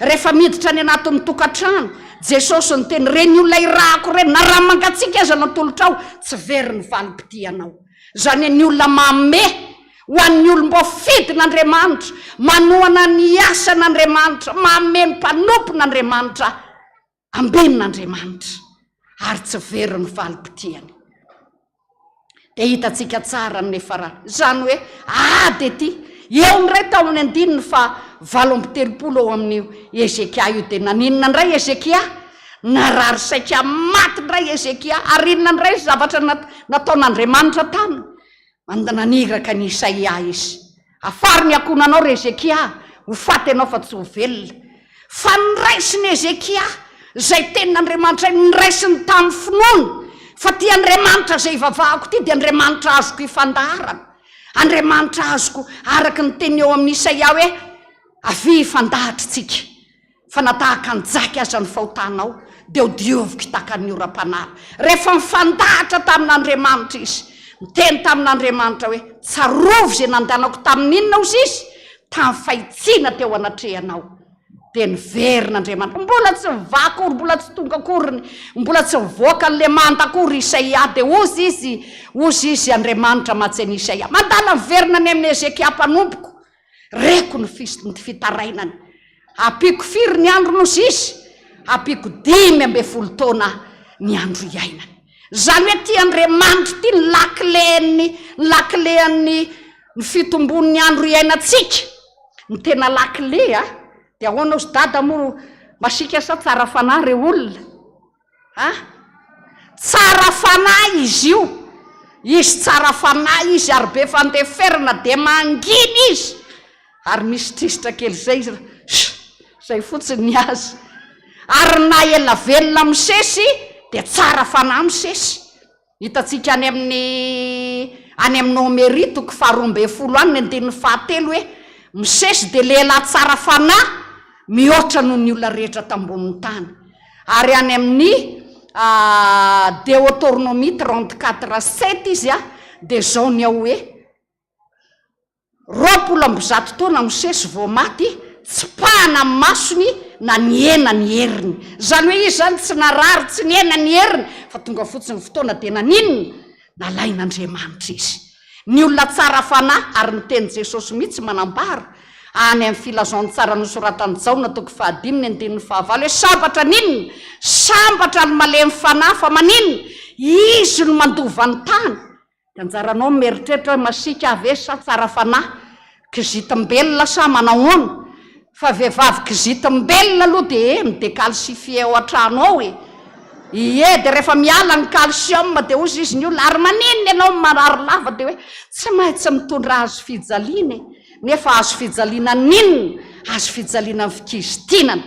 rehefa miditra any anatin'ny tokantrano Jesosy ny teny reny olona irahako reny na raha mangatsika aza natolotra ao tsy veriny valipitianao zany ny olona mame ho an'ny olombofidin'Andriamanitra manohana ny asan'Andriamanitra mame ny mpanompon'Andriamanitra ambenin'Andriamanitra ary tsy veriny valipitiany dia hitantsika tsara amin'ny farany zany hoe ady ety eo nyray tao amin'ny andininy fa 7 ao amin'ny Ezekia io dia naninona ndray Ezekia narary saika maty ndray Ezekia ary inona ndray zavatra nataon'Andriamanitra taminy naniraka ny Isaia izy afary ny akonanao ry Ezekia ho faty ianao fa tsy ho velona fa niraisiny Ezekia zay tenin'Andriamanitra niraisiny tamin'ny finoana fa ty Andriamanitra zay ivavahako ty dia Andriamanitra azoko ifandaharana Andriamanitra azoko araka ny teny eo amin'ny Isaia hoe avy ifandahatritsika fa natahaka ny jaky aza ny fahotanao dia hodioviko hitaka ny oram-panala rehefa mifandahatra tamin'Andriamanitra izy miteny tamin'Andriamanitra hoe tsarovy zay nandanako tamin'inona ozy izy tamin'ny fahitsiana teo anatrehanao dia niverin'Andriamanitra mbola tsy mivakory mbola tsy tonga akoriny mbola tsy mivoaka n'le mantakory Isaia dia ozy izy Andriamanitra matsy any Isaia mandala miverina any amin'ny Ezekia mpanompoko reko ny fitarainany apiko firy ny andro nozy izy apiko 15 taona ny andro iainany zany hoe ty Andriamanitra ty ny laklean'ny fitombon'ny andro iainatsika ny tena lakle dia ahoana ozy dada mo masika sa tsara fanahy re olona tsara fanahy izy io izy tsara fanahy izy ary be fandeferina dia manginy izy ary misy trisitra kely zay fotsiny ny azy ary na ela velona misesy dia tsara fanahy misesy hitantsika any amin'ny Nomery toko 12 any ny andininy 7 hoe misesy dia lehilahy tsara fanahy mihoatra noho ny olona rehetra tambonin'ny tany ary any amin'ny Deutéronomie 34:7 izy dia zao ny ao hoe 20 taona misesy vao maty tsy pahana amin'ny masony na niena ny heriny zany hoe izy zany tsy narary tsy niena ny heriny fa tonga fotsiny fotoana dia naninona nalain'Andriamanitra izy ny olona tsara fanahy ary ny teny Jesosy mihitsy manambara any amin'ny filazony tsara nosoratany Jaona toko 5:15 hoe sambatra ninona sambatra ny malemy fanahy fa maninona izy no mandova ny tany dia anjaranao mieritreritra hoe masika ave sa tsara fanahy kizitimbelona sa manahoana fa vehivavy kizitimbelona aloha dia midea calcifie ao an-trano ao dia rehefa miala ny calcium dia ozy izy ny olona ary maninona ianao marary lava dia hoe tsy maintsy mitondra azo fijaliana nefa azo fijaliana ninona azo fijaliana ny fikizitinana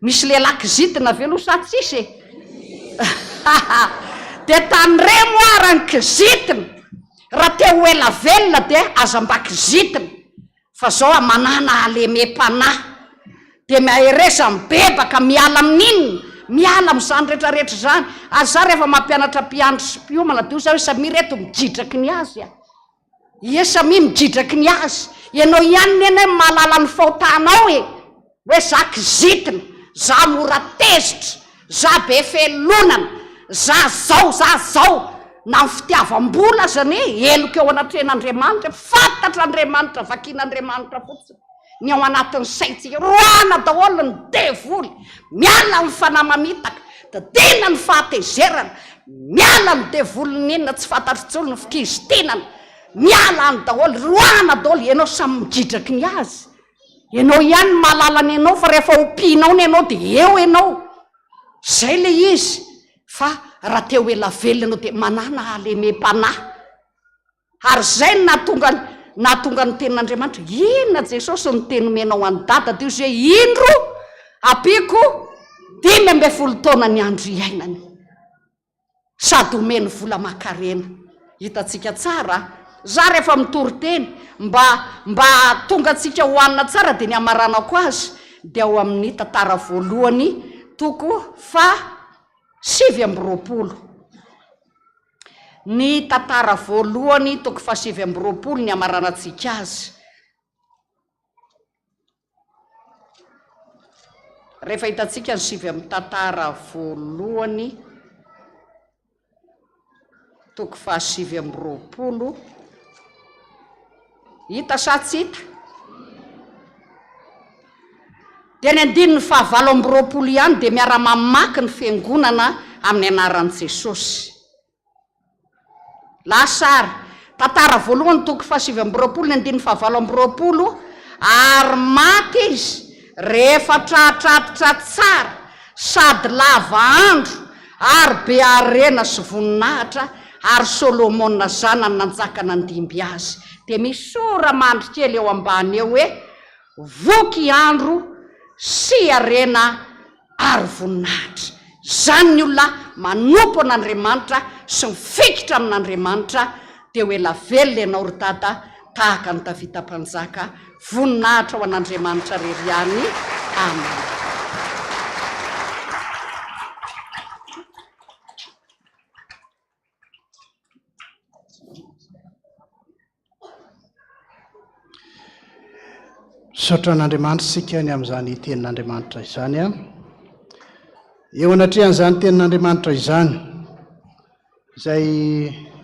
misy lehilahy kizitina velo sa tsisy dia tanyremo ara ny kizitina raha te ho ela velona dia aza mba kizitina fa zao manana alemem-panahy dia mahereza mibebaka miala amin'inona miala amin'izany rehetrarehetra zany ary za rehefa mampianatra mpianatra sy mpiomana dia za hoe samy reto mijidraky ny azy samy mijidraky ny azy ianao ihany neny mahalala ny fahotanao hoe za kizitina za mora tezitra za be felonana zao na ny fitiavam-bola zany eloko eo anatren'Andriamanitra, fantatra Andriamanitra, vakian'Andriamanitra fotsiny ny ao anatin'ny saintsika. Roana daholo ny devoly, miala ny fanamamitaka, da tena ny fahatezerana, miala ny devolin'inona tsy fantatrintsolo ny fikizitinana, miala ny daholo, roana daholo. Ianao samy migidraky ny azy, ianao ihany mahalalany ianao, fa rehefa ompianao ny ianao dia eo ianao. Zay le izy. Fa raha teo ela velona ianao dia manana alemem-panahy. Ary zay nahatonga ny tenin'Andriamanitra, inona Jesosy ny teny menao any dada teo zay indro apiko 15 taona ny andro iainany, sady omeny vola makarena. Hitatsika tsara, za rehefa mitory-teny mba tonga atsika hoanina tsara dia ny amaranako azy dia ao amin'ny tantara voalohany toko fa 720. Ny tantara voalohany toko fa 720 ny amaranantsika azy. Rehefa hitatsika ny 7 tantara voalohany toko fa 720, hita sa tsy hita? Dia ny 720 ihany dia miara-mamaky ny fiangonana amin'ny anaran'i Jesosy. Lasary, tantara voalohany toko fa 720 ny 720, ary maty izy rehefa tratratra tsara sady lava andro ary be arena sy voninahitra, ary Solomona zanany nanjakana andimby azy. Dia misy sora-mandry kely eo ambany eo hoe voky andro sy arena ary voninahitra. Zany ny olona manompo an'Andriamanitra sy mifikitra amin'Andriamanitra dia ho ela velona ianao ry dada, tahaka ny Davita mpanjaka, voninahitra ho an'Andriamanitra rery ihany. Amen. Saotra an'Andriamanitra sika ny amin'izany tenin'Andriamanitra izany a. Eo anatrehan'izany tenin'Andriamanitra izany izay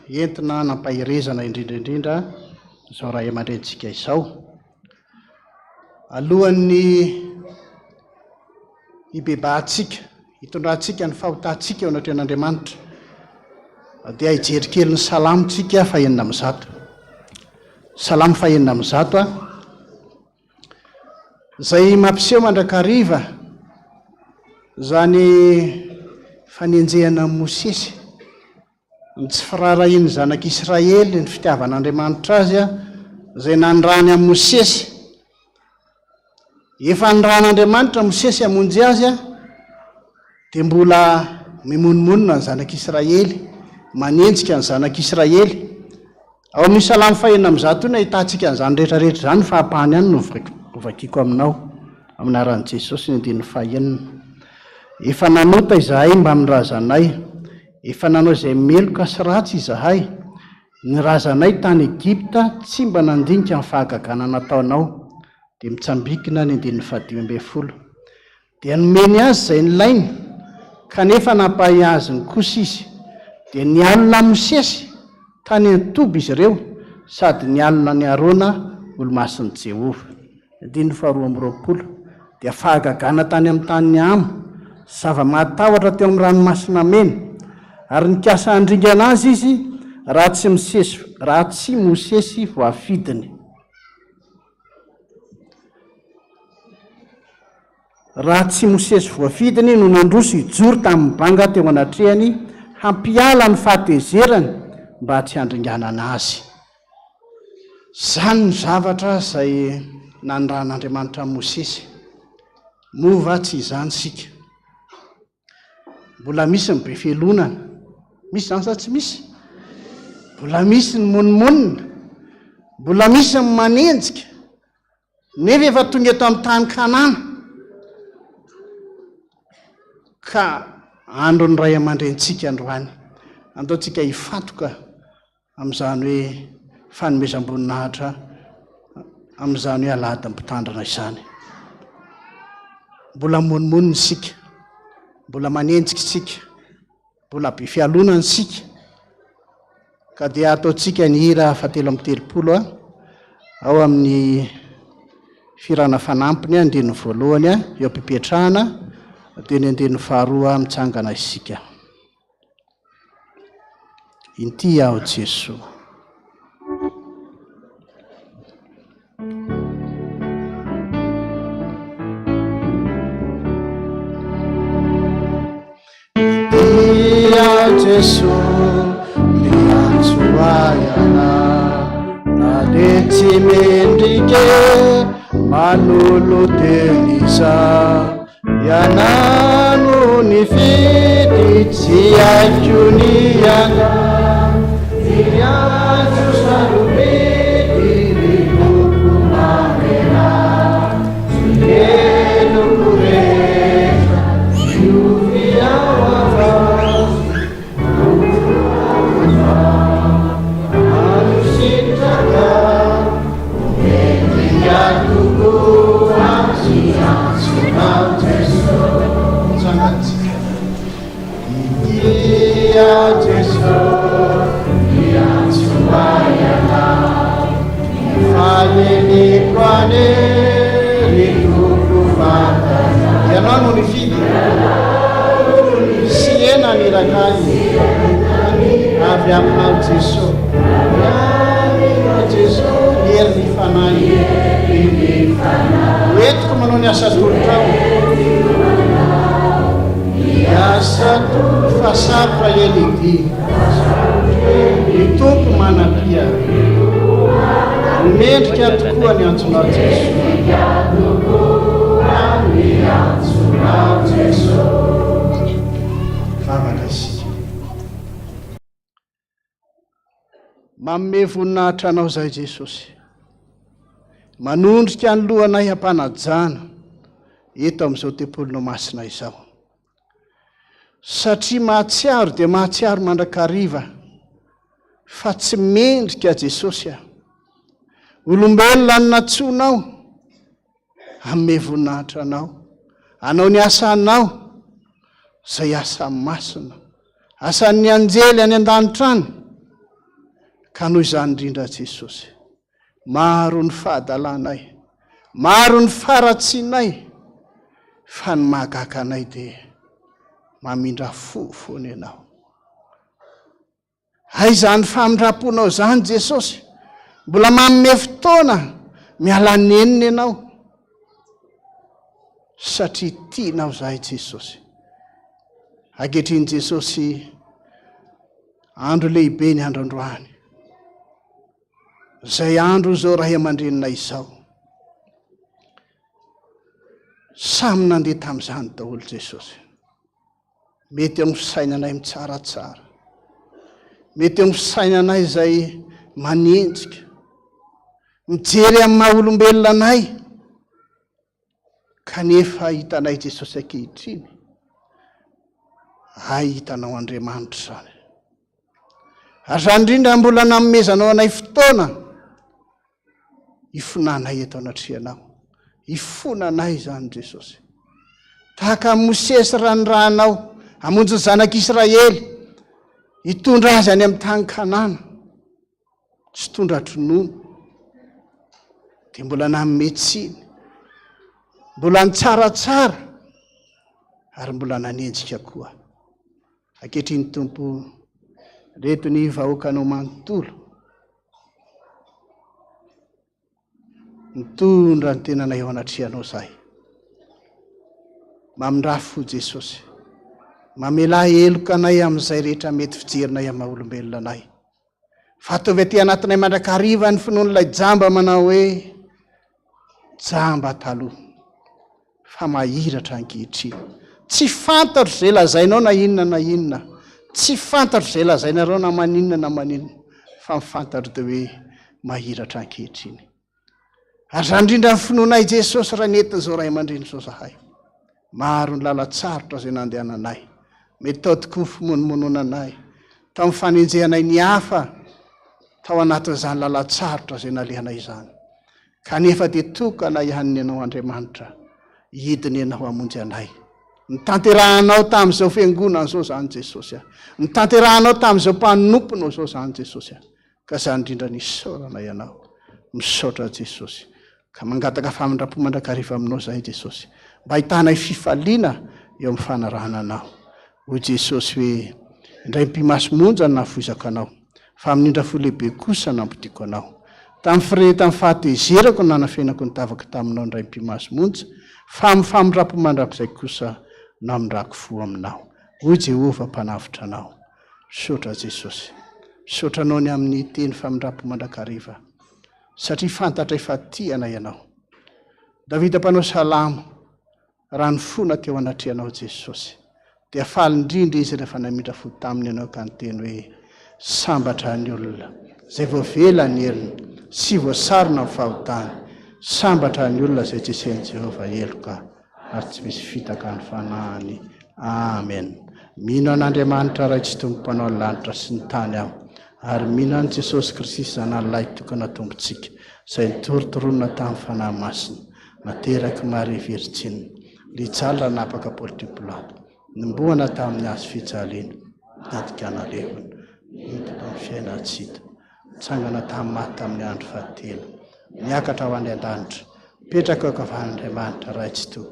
entina nampahirezana indrindraindrindra izao raha aman-drentsika izao. Alohan'ny hibebahantsika, hitondrantsika ny fahotantsika eo anatrehan'Andriamanitra dia hijery kely ny salamitsika fa 900. Salamo fa 900 a, izay mampiseho mandrakariva zany fanenjehana Mosesy ny tsy firarahiny zanak'Israely ny fitiavan'Andriamanitra azy a, izay nandrany amin'ny Mosesy. Efa nran'Andriamanitra Mosesy hamonjy azy a, dia mbola mimonmonina ny zanak'Israely, manenjika ny zanak'Israely. Ao amin'ny salamo fa 900 ny ahitantsika an'izany rehetrarehetra zany, fahapahany ihany no vakiako aminao amin'ny aran'i Jesosy ny 9. Efa nanota izahay mba amin'ny razanay, efa nanao izay meloka sy ratsy izahay, ny razanay tany Egypta tsy mba nandinika ny fahagagana nataonao. Dia mitsambikina ny 15. Dia nomeny azy izay nylainy, kanefa nampahay azy ny kosa izy. Dia nialina Mosesy tany Antoby izy ireo, sady nialina ny Arona olo-mason'i Jehova. 12. Dia fahagagana tany amin'ny tany amo, zava-matahotra teo amin'ny ranomasina mena, ary nikasa handringana azy izy raha tsy Mosesy voafidiny. Raha tsy Mosesy voafidiny no nandroso hijoro tamin'ny banga teo anatrehany, hampiala ny fahatezerany mba tsy handringanana azy. Zany ny zavatra izay nandran'Andriamanitra Mosesy. Mova tsy izany sika. Mbola misy ny be fielonana, misy zany sa tsy misy? Mbola misy ny monimonina, mbola misy ny manenjika, nefa efa tonga eto amin'ny tany Kanana. Ka andro ny ray aman-drentsika androany, andaontsika hifatoka amin'izany hoe fanomezam-boninahitra, amin'izany hoe alahady mpitandrina izany. Mbola monimonina isika, mbola manenjika isika, mbola be fialonany sika ka dia ataontsika ny hira 7:30 ao amin'ny firana fanampiny andiny voalohany eo ampipetrahana dia ny andiny faharoa mitsangana isika. Inty aho Jesoa. Jesu liansuayana nadeti mendike manulu delisa yananu nifidi siajuniana siaju salubidi likukumamena sielukuresa yufiawafa Ianao no nifidy siena nirakany avy aminao Jesosy Jesosy hery ny fanahy hoentiko manao ny asa tolotrao asa tolo fasafa elidi ny tompo manapia mendrika tokoa ny antsonao Jesosy vavaka isika manome voninahitra anao zay Jesosy manondrika ny lohanay hampanajana eto amin'izao tempolinao masina izao satria mahatsiaro dia mahatsiaro mandrakariva fa tsy mendrika Jesosy olombelona ny natsonao hanome voninahitra anao ny asanao zay asa masina asan'ny anjely any an-danitrany ka noho izany indrindra Jesosy maro ny fahadalanay maro ny faratsinay fa ny mahagaga anay dia mamindra fo foana ianao aizany famindraponao zany Jesosy mbola manome fotoana miala nenina ianao satria tianao zahay Jesosy ankehitriny Jesosy andro lehibe ny andro androany zay andro zao raha aman-drenina izao samy nandeha tamin'izany daholo Jesosy mety amin'ny fisainanay mitsaratsara mety amin'ny fisainanay zay manenjika mijery amin'ny maha olombelona anay kanefa hitanay Jesosy ankehitriny hitanao Andriamanitra zany ary zany indrindra mbola namomezanao anay fotoana ifonanay eto anatrianao ifonanay zany Jesosy tahaka Mosesy ranoranao hamonjy ny zanak'Israely hitondra azy any amin'ny tany Kanana tsy tondra dronono dia mbola namometsiny mbola nitsaratsara ary mbola nanenjika koa ankehitriny Tompo reto ny vahoakanao manontolo mitondra ny tenanay ao anatrianao zahay mamindrafo Jesosy mamela heloka anay amin'izay rehetra mety fijerinay amin'ny maha olombelona anay fa ataovy aty anatinay mandrakariva ny finoan'ilay jamba manao hoe jamba taloha fa mahiratra ankehitriny tsy fantatro zay lazainao na inona tsy fantatro zay lazainareo na maninona fa mifantatro dia hoe mahiratra ankehitriny ary zany indrindra ny finoanay Jesosy raha nentin'izao ray aman-dreny zao zahay maro ny lalatsarotra zay nandehananay mety tao tokoa ny fimonomonoana anay tao amin'ny fanenjehanay ny hafa tao anatin'izany lalatsarotra zay nalehanay izany kanefa dia tokana ihany ianao Andriamanitra hidiny ianao hamonjy anay Nitanterahanao tamin'izao fiangonana zao zany Jesosy. Nitanterahanao tamin'izao mpanomponao zao zany Jesosy. Ka zany indrindra nisaorana ianao. Misaotra Jesosy. Ka mangataka famindram-po mandrakariva aminao zay Jesosy. Mba hitanay fifaliana eo amin'ny fanarahana anao. Hoy Jesosy hoe indray mpimasomonja no navoizako anao. Fa amin'indra fo lehibe kosa nampidiko anao. Tamin'ny tamin'ny fahatezerako nanafenako nitavaka taminao indray mpimasomonja. Fa amin'ny famindram-po mandrakizay kosa namindrako fo aminao. Hoy Jehova mpanavitra anao. Misaotra Jesosy. Misaotra anao ny amin'ny teny famindram-po mandrakariva. Satria fantatra efa tiana ianao. Davida mpanao salamo raha ny fona teo anatrehanao Jesosy. Dia faly indrindra izy rehefa namindra fo taminy ianao ka nyteny hoe sambatra ny olona zay voavela ny elony sy voasarona amin'ny fahotany. Sambatra ny olona zay tsy sain'i Jehova eloka ary tsy misy fitaka ny fanahiny. Amen. Mino an'Andriamanitra ray tsy tompo-panao ny lanitra sy ny tany aho. Ary mino an' Jesosy Kristy zanahalahy tokana tompontsika izay nitorotoronina tamin'ny fanahy masina nateraky Maria Virgine lijala napaka Porte Pilato nimboana tamin'ny hazo fijaliana natikana levona nidina amin'ny fiainatsita mitsangana tamin'ny maty tamin'ny andro fahatelo niakatra ho any an-danitra petraka eo kavan'Andriamanitra ray tsy to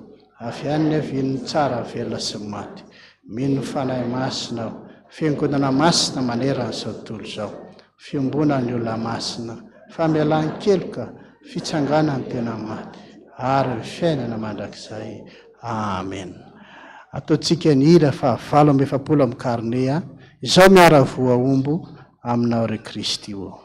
avy any ny avian'ny tsara velona sy maty mino fanahy masina aho fiangonana masina manerana izao tontolo izao fiombona ny olona masina famelan-keloka fitsanganany tena maty ary ny fiainana mandrakizay. Amen. Ataontsika ny hira fa 7 amin'ny karnea izao miara voaombo aminao ry Kristy o.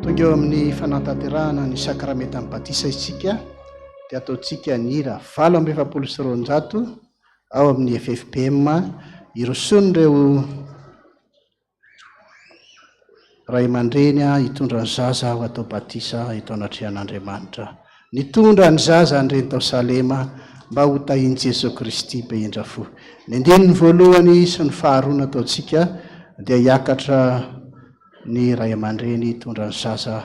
Tonga eo amin'ny fanantanterahana ny sakramentan'ny batisa isika dia ataontsika ny hira 720 ao amin'ny FPVM irosony ireo ray aman-dreny hitondra ny zaza ho atao batisa hitao anatrehan'Andriamanitra nitondra ny zaza andreny tao Salema mba ho tahiany Jesosy Kristy be indra fo. Ny andinin'ny voalohany sy ny faharoa ataontsika dia hiakatra ny ray aman-dreny hitondra ny zaza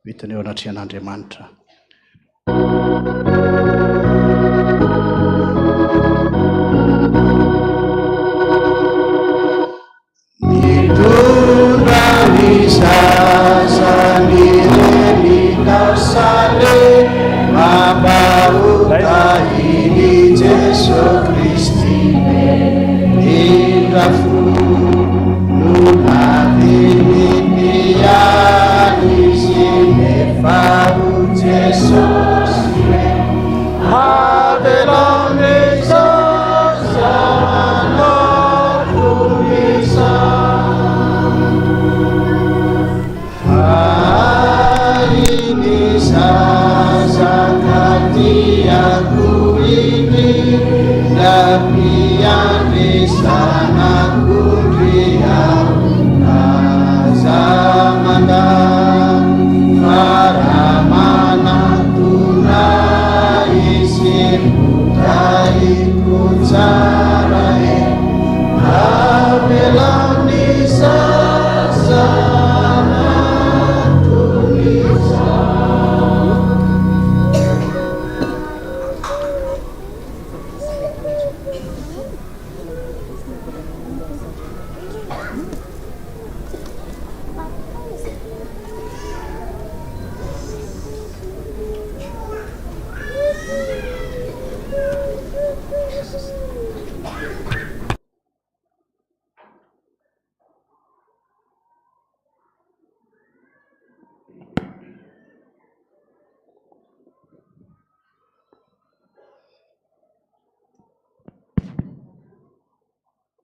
vitany eo anatrehan'Andriamanitra. Nitondra ny zaza ny reny tao Salema mba ho tahiny Jesosy Kristy.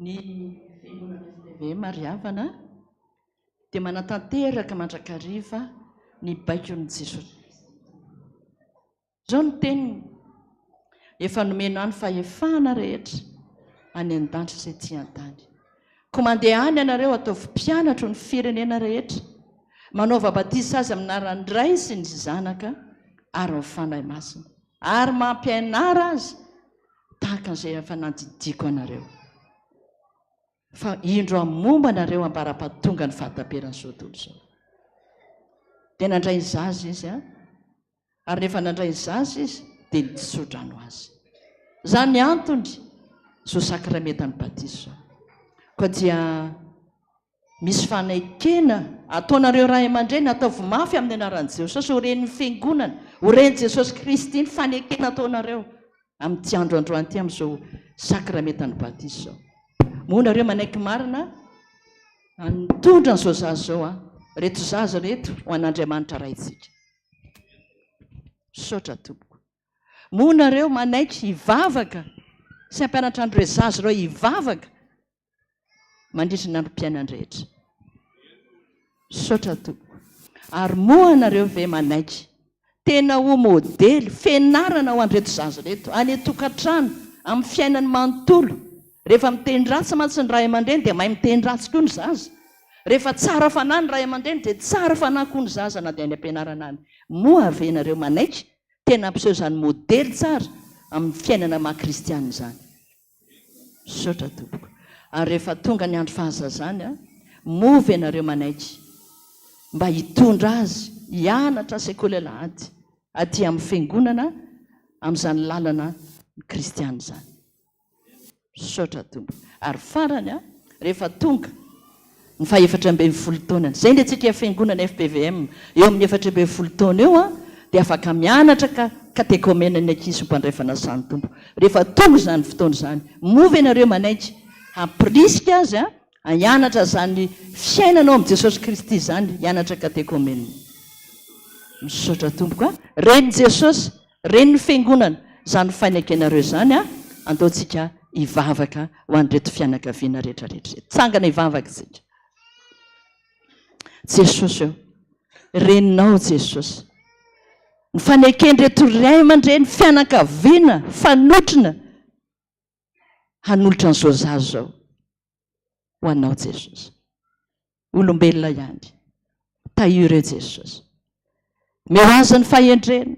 Ny fiangonana FPVM mariavana dia manatanteraka mandrakariva ny baikon'i Jesosy. Izao no teniny efa nomena any fahefana rehetra any an-danitra izay ty an-tany. Ko mandeha any ianareo ataovy mpianatro ny firenena rehetra, manaova batisa azy amin'anaran'ny Ray sy ny Zanaka ary ny Fanahy Masina, ary mampianara azy tahaka an'izay efa nandidiko anareo. Fa indro amomba anareo ambara-pahatonga ny fahataperan'izao tontolo izao. Dia nandray ny zaza izy ary rehefa nandray ny zaza izy dia nitsodrano azy. Zany antony zao sakramentany batiso zao. Koa dia misy fanaikena ataonareo ray aman-dreny ataovy mafy amin'ny anaran'i Jesosy, ho ren'ny fiangonana, ho ren'i Jesosy Kristy ny fanaikena ataonareo amin'ity andro androany ity amin'izao sakramentany batiso zao. Moa nareo manaiky marina mitondra n'izao zaza zao reto zaza reto ho an'Andriamanitra raitsika. Saotra tompoko. Moa nareo manaiky hivavaka sy hampianatra andreo zaza reo hivavaka mandritra ny androm-piainana-drehetra. Saotra tompoko. Ary moa nareo ve manaiky tena ho modely fianarana ho andreto zaza reto any tokantrano amin'ny fiainany manontolo. Rehefa miteny ratsy mantsy ny ray aman-dreny dia mahay miteny ratsy koa ny zaza. Rehefa tsara fanahy ny ray aman-dreny dia tsara fanahy koa ny zaza na dia any ampianarana any. Moa avenareo manaiky tena ampiseho izany modely tsara amin'ny fiainana maha-kristiana izany. Saotra tompoko. Ary rehefa tonga ny andro fahazazany moa venareo manaiky mba hitondra azy hianatra sekoly alahady aty amin'ny fiangonana amin'izany lalana kristiana izany. Saotra tompoko. Ary farany rehefa tonga ny faha-efatra ambin'ny folo taona, izay ndia tsika fiangonana FPVM eo amin'ny 4 taona eo dia afaka mianatra katekomena ny ankizy mpandraifana izany tompo. Rehefa tonga izany fotoana izany, mova ianareo manaiky hampirisika azy hianatra izany fiainanao amin'ny Jesosy Kristy izany, hianatra katekomena. Misaotra tompoko. Reny Jesosy, reny ny fiangonana, izany fainakenareo izany andaontsika hivavaka ho an'reto fianakaviana rehetrarehetra. Tsangana hivavaka isika. Jesosy eo, reninao Jesosy. Ny fanekendreto ray aman-dreny fianakaviana fanotrina hanolotra an'izao zaza zao ho anao Jesosy. Olombelona ihany tahireo Jesosy. Meo azy ny fahendrena,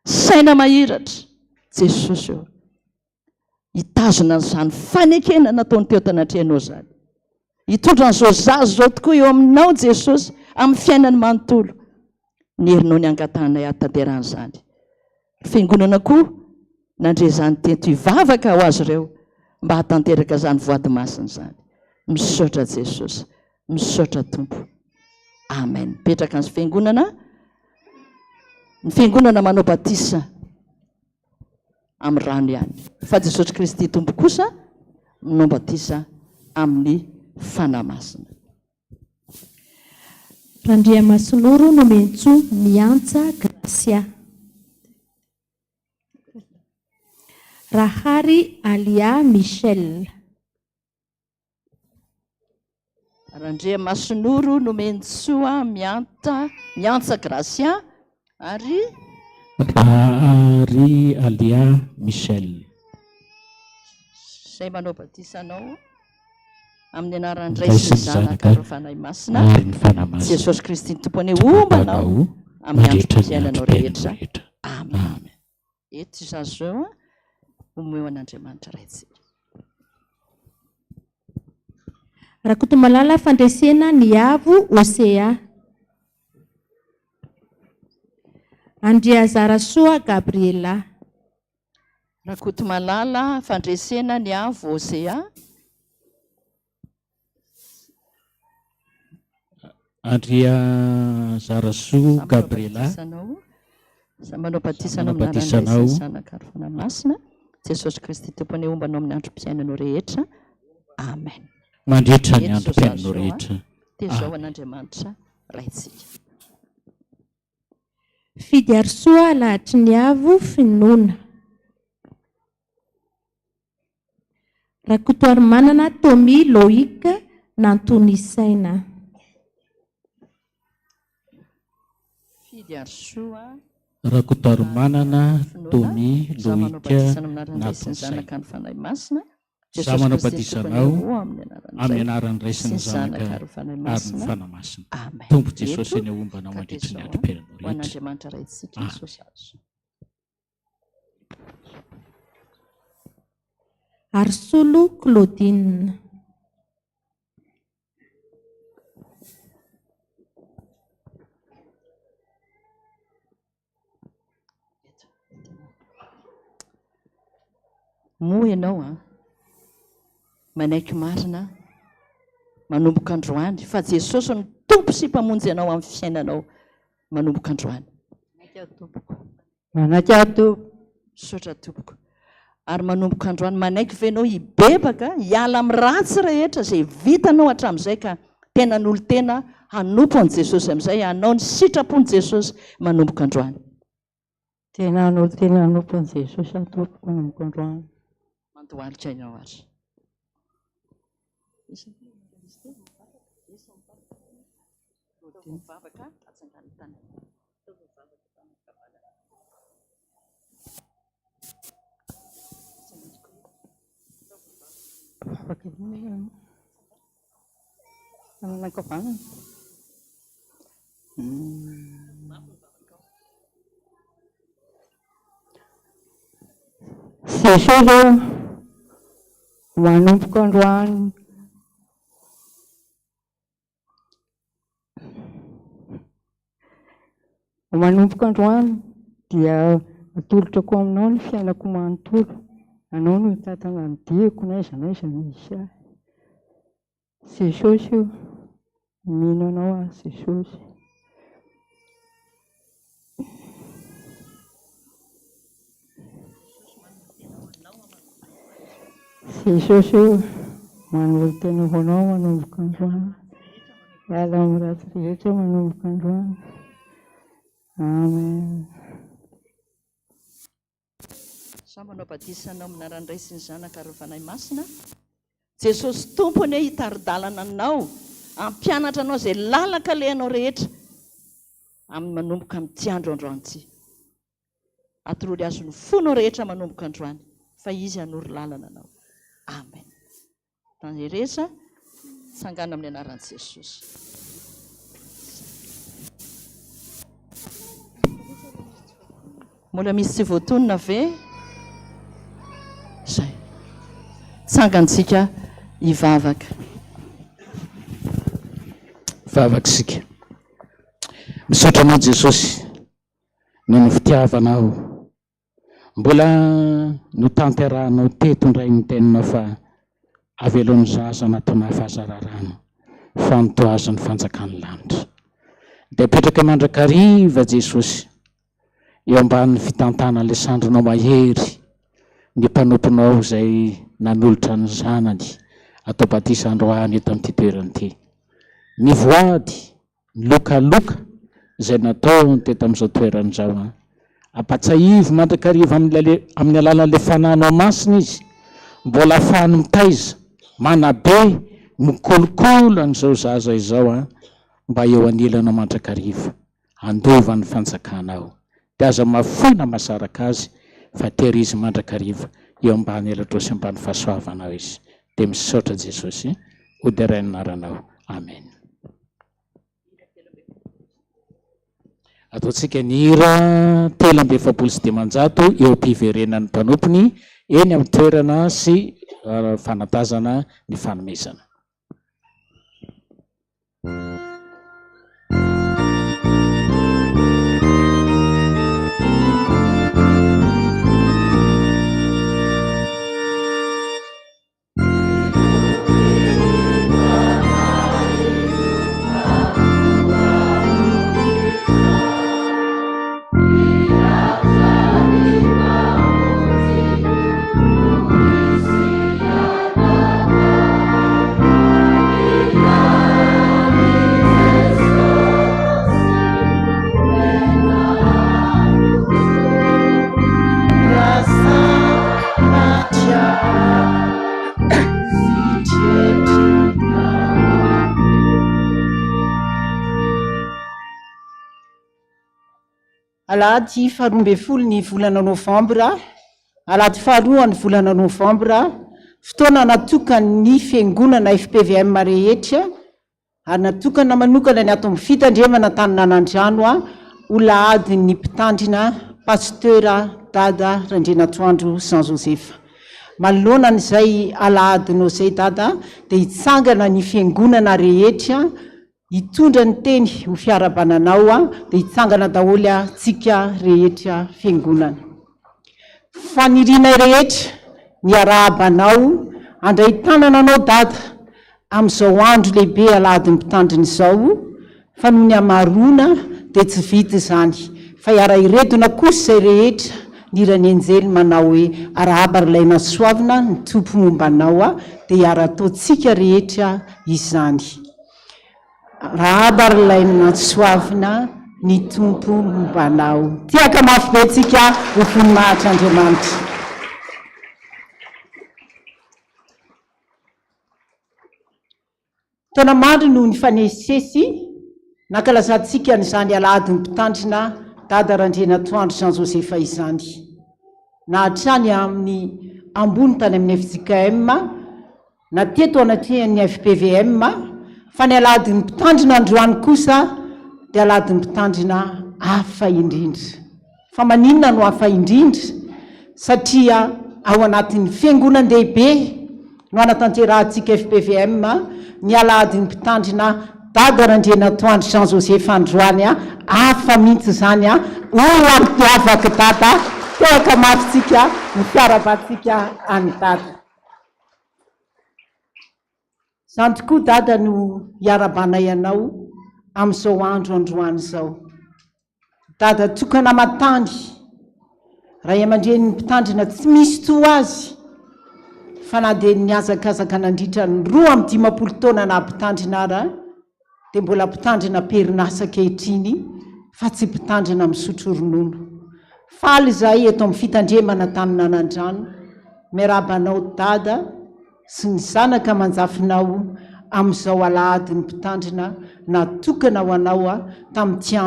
saina mahiratra Jesosy eo. Hitazona n'izany fanekena nataony teo tanatrehanao zany. Hitondra n'izao zaza zao tokoa eo aminao Jesosy amin'ny fiainany manontolo. Ny herinao ny angatanay atanteran'izany. Fiangonana koa nandre izany tento hivavaka ho azy ireo mba hatanteraka izany voady masina izany. Misaotra Jesosy, misaotra Tompo. Amen. Petraka ny fiangonana. Ny fiangonana manao batisa amin'ny rano ihany. Fa Jesosy Kristy Tompo kosa manao batisa amin'ny fanahy masina. Randriamasinoro no mentso miantsa gracia. Rahary Alia Michel. Randriamasinoro no mentsoa miantsa gracia ary Rahary Alia Michel. Izay manao batisa anao amin'ny anaran'ny Ray sy ny Zanaka ary ny Fanahy Masina. Jesosy Kristy ny Tompony ombanao amin'ny andro fiainanao rehetra. Amen. Eto zaza zao omeo an'Andriamanitra raitsika. Rakotomalala fandresena ny avo Osea. Andriazarasoa Gabriela. Rakotomalala fandresena ny avo Osea. Andriazarasoa Gabriela. Manao batisanao amin'ny anaran'ny Zanaka ary Fanahy Masina. Jesosy Kristy Tompony ombanao amin'ny androm-piainanao rehetra. Amen. Mandritra ny androm-piainanao rehetra. Dia zao an'Andriamanitra raitsika. Fidiarsoa lahatry ny avo finoana. Rakotoary manana Tomi Loïka n'Antony Saina. Fidy Arsoa Rakotoary manana Tomi za manao Loïka batisana amin'arany raisiny zanaka ny fanahy masina za manao batisanao amin'ny anaran'ny raisiny zanaka ary ny fanahy masina. Tompo Jesosy eny aombanao mandritra ny androm-piainanao rehetra. Hoan'Andriamanitra raitsika Jesosy azo. Arsolo Claudine. Moa ianao manaiky marina manomboka androany fa Jesosy ny tompo sy mpamonjy ianao amin'ny fiainanao manomboka androany. Manaiky aho tompo. Sotra tompoko. Ary manomboka androany manaiky venao hibebaka hiala amin'ny ratsy rehetra izay vitanao hatramin'izay ka tena n'olo tena hanompo an' Jesosy amin'izay hanao ny sitrapon'i Jesosy manomboka androany. Tena n'olo tena hanompo an' Jesosy tompoko manomboka androany. Mandohalika ianao azy. Jesosy manomboka androany. Manomboka androany dia atolotrako aminao ny fiainako manontolo. Anao no hitatana ny diako n'aiza n'aiza misy ahy. Jesosy mino anao aho Jesosy. Jesosy manolo tena ho anao manomboka androany. Hiala amin'ny ratsy rehetra manomboka androany. Amen. Manao batisanao amin'anaran'ny raisiny zanaka ary ny fanahy masina. Jesosy tompony hitaridalana anao, ampianatra anao izay lalaka alehanao rehetra amin'ny manomboka amin'ity andro androany. Atoroly azo ny fonao rehetra manomboka androany fa izy hanoro lalana anao. Amen. Tanjeresa sangana amin'ny anaran'i Jesosy. Mbola misy tsy voatonona ve? Zay. Sangantsika hivavaka. Vavaka isika. Misaotra anao Jesosy noho ny fitiavanao. Mbola notanterahanao teto indray ny teninao fa avelon'ny zaza nataonao fahazararano fa nitoazan'ny fanjakan'ny lanitra. Dia petraka mandrakariva Jesosy eo ambanin'ny fitantana Alessandronao mahery ny mpanomponao izay nanolotra ny zanany atao batisa androany eto amin'ity toerana ity. Ny voady, ny lokaloka izay natao teto amin'izao toerana izao. Ampatsahivy mandrakariva amin'ny alalan'ilay fananao masina izy. Mbola ahafahany mitaiza, manabe, mikolokolo an'izao zaza izao mba eo anilana mandrakariva, andova ny fanjakanao. Dia aza mafoina masaraka azy fa tehirizy mandrakariva eo ambany elatra sy ambany fahasoavanao izy. Dia misaotra Jesosy ho derain'ny anaranao. Amen. Ataontsika ny hira 350 eo am-piverenan'ny mpanompony eny amin'ny toerana sy fanatazana ny fanomezana. Amen. Alahady 12 ny volana Novambra, Alahady 2 ny volana Novambra, fotoana natokana ny Fiangonana FPVM rehetra, ary natokana manokana ny ato amin'ny fitandremana Taninanandrano ho lahadin'ny mpitandrina Pasteur Dada RANDRIANATOANDRO Jean Joseph. Manoloana n'izay alahadinao zay dada dia hitsangana ny fiangonana rehetra, hitondra ny teny ho fiarabananao dia hitsangana daholo tsika rehetra fiangonana. Faniriana rehetra ny arabanao, andray tanana anao dada amin'izao andro lehibe alahadin'ny mpitandrina izao, fa noho ny amarona dia tsy vita izany, fa hiara iredona kosa izay rehetra nirany anjely manao hoe arahaba rylaina soavina ny tompo mombanao dia hiara ataontsika rehetra izany. Arahaba rylaina soavina ny tompo mombanao. Tiaka mafy be tsika ho voninahitra Andriamanitra. Taona mandry noho ny fanesesy nankalazatsika n'izany alahadin'ny mpitandrina Dada RANDRIANATOANDRO Jean Joseph izany. Nahatrany amin'ny ambony tany amin'ny FPVM, na teto anatrehany FPVM, fa ny alahadin'ny mpitandrina androany kosa dia alahadin'ny mpitandrina hafa indrindra. Fa maninona no hafa indrindra? Satria ao anatin'ny fiangonan-dehibe no anatanterahitsika FPVM ny alahadin'ny mpitandrina Dada RANDRIANATOANDRO Jean Joseph androany hafa mihitsy izany ampiavaka dada, teaka mafitsika ny fiarabantsika any dada. Izany tokoa dada no hiarabanay ianao amin'izao andro androany izao. Dada tokana matany, raha aman-dren'ny mpitandrina tsy misy to azy, fa na dia niazakazaka nandritra ny 20 taona na mpitandrina ara, dia mbola mpitandrina perinasa ankehitriny, fa tsy mpitandrina misotro ronono. Faly izahay eto amin'ny fitandremana Taninanandrano, miarabanao dada sy ny zanaka manjafinao amin'izao alahadin'ny mpitandrina natokana ho anao tamin'ity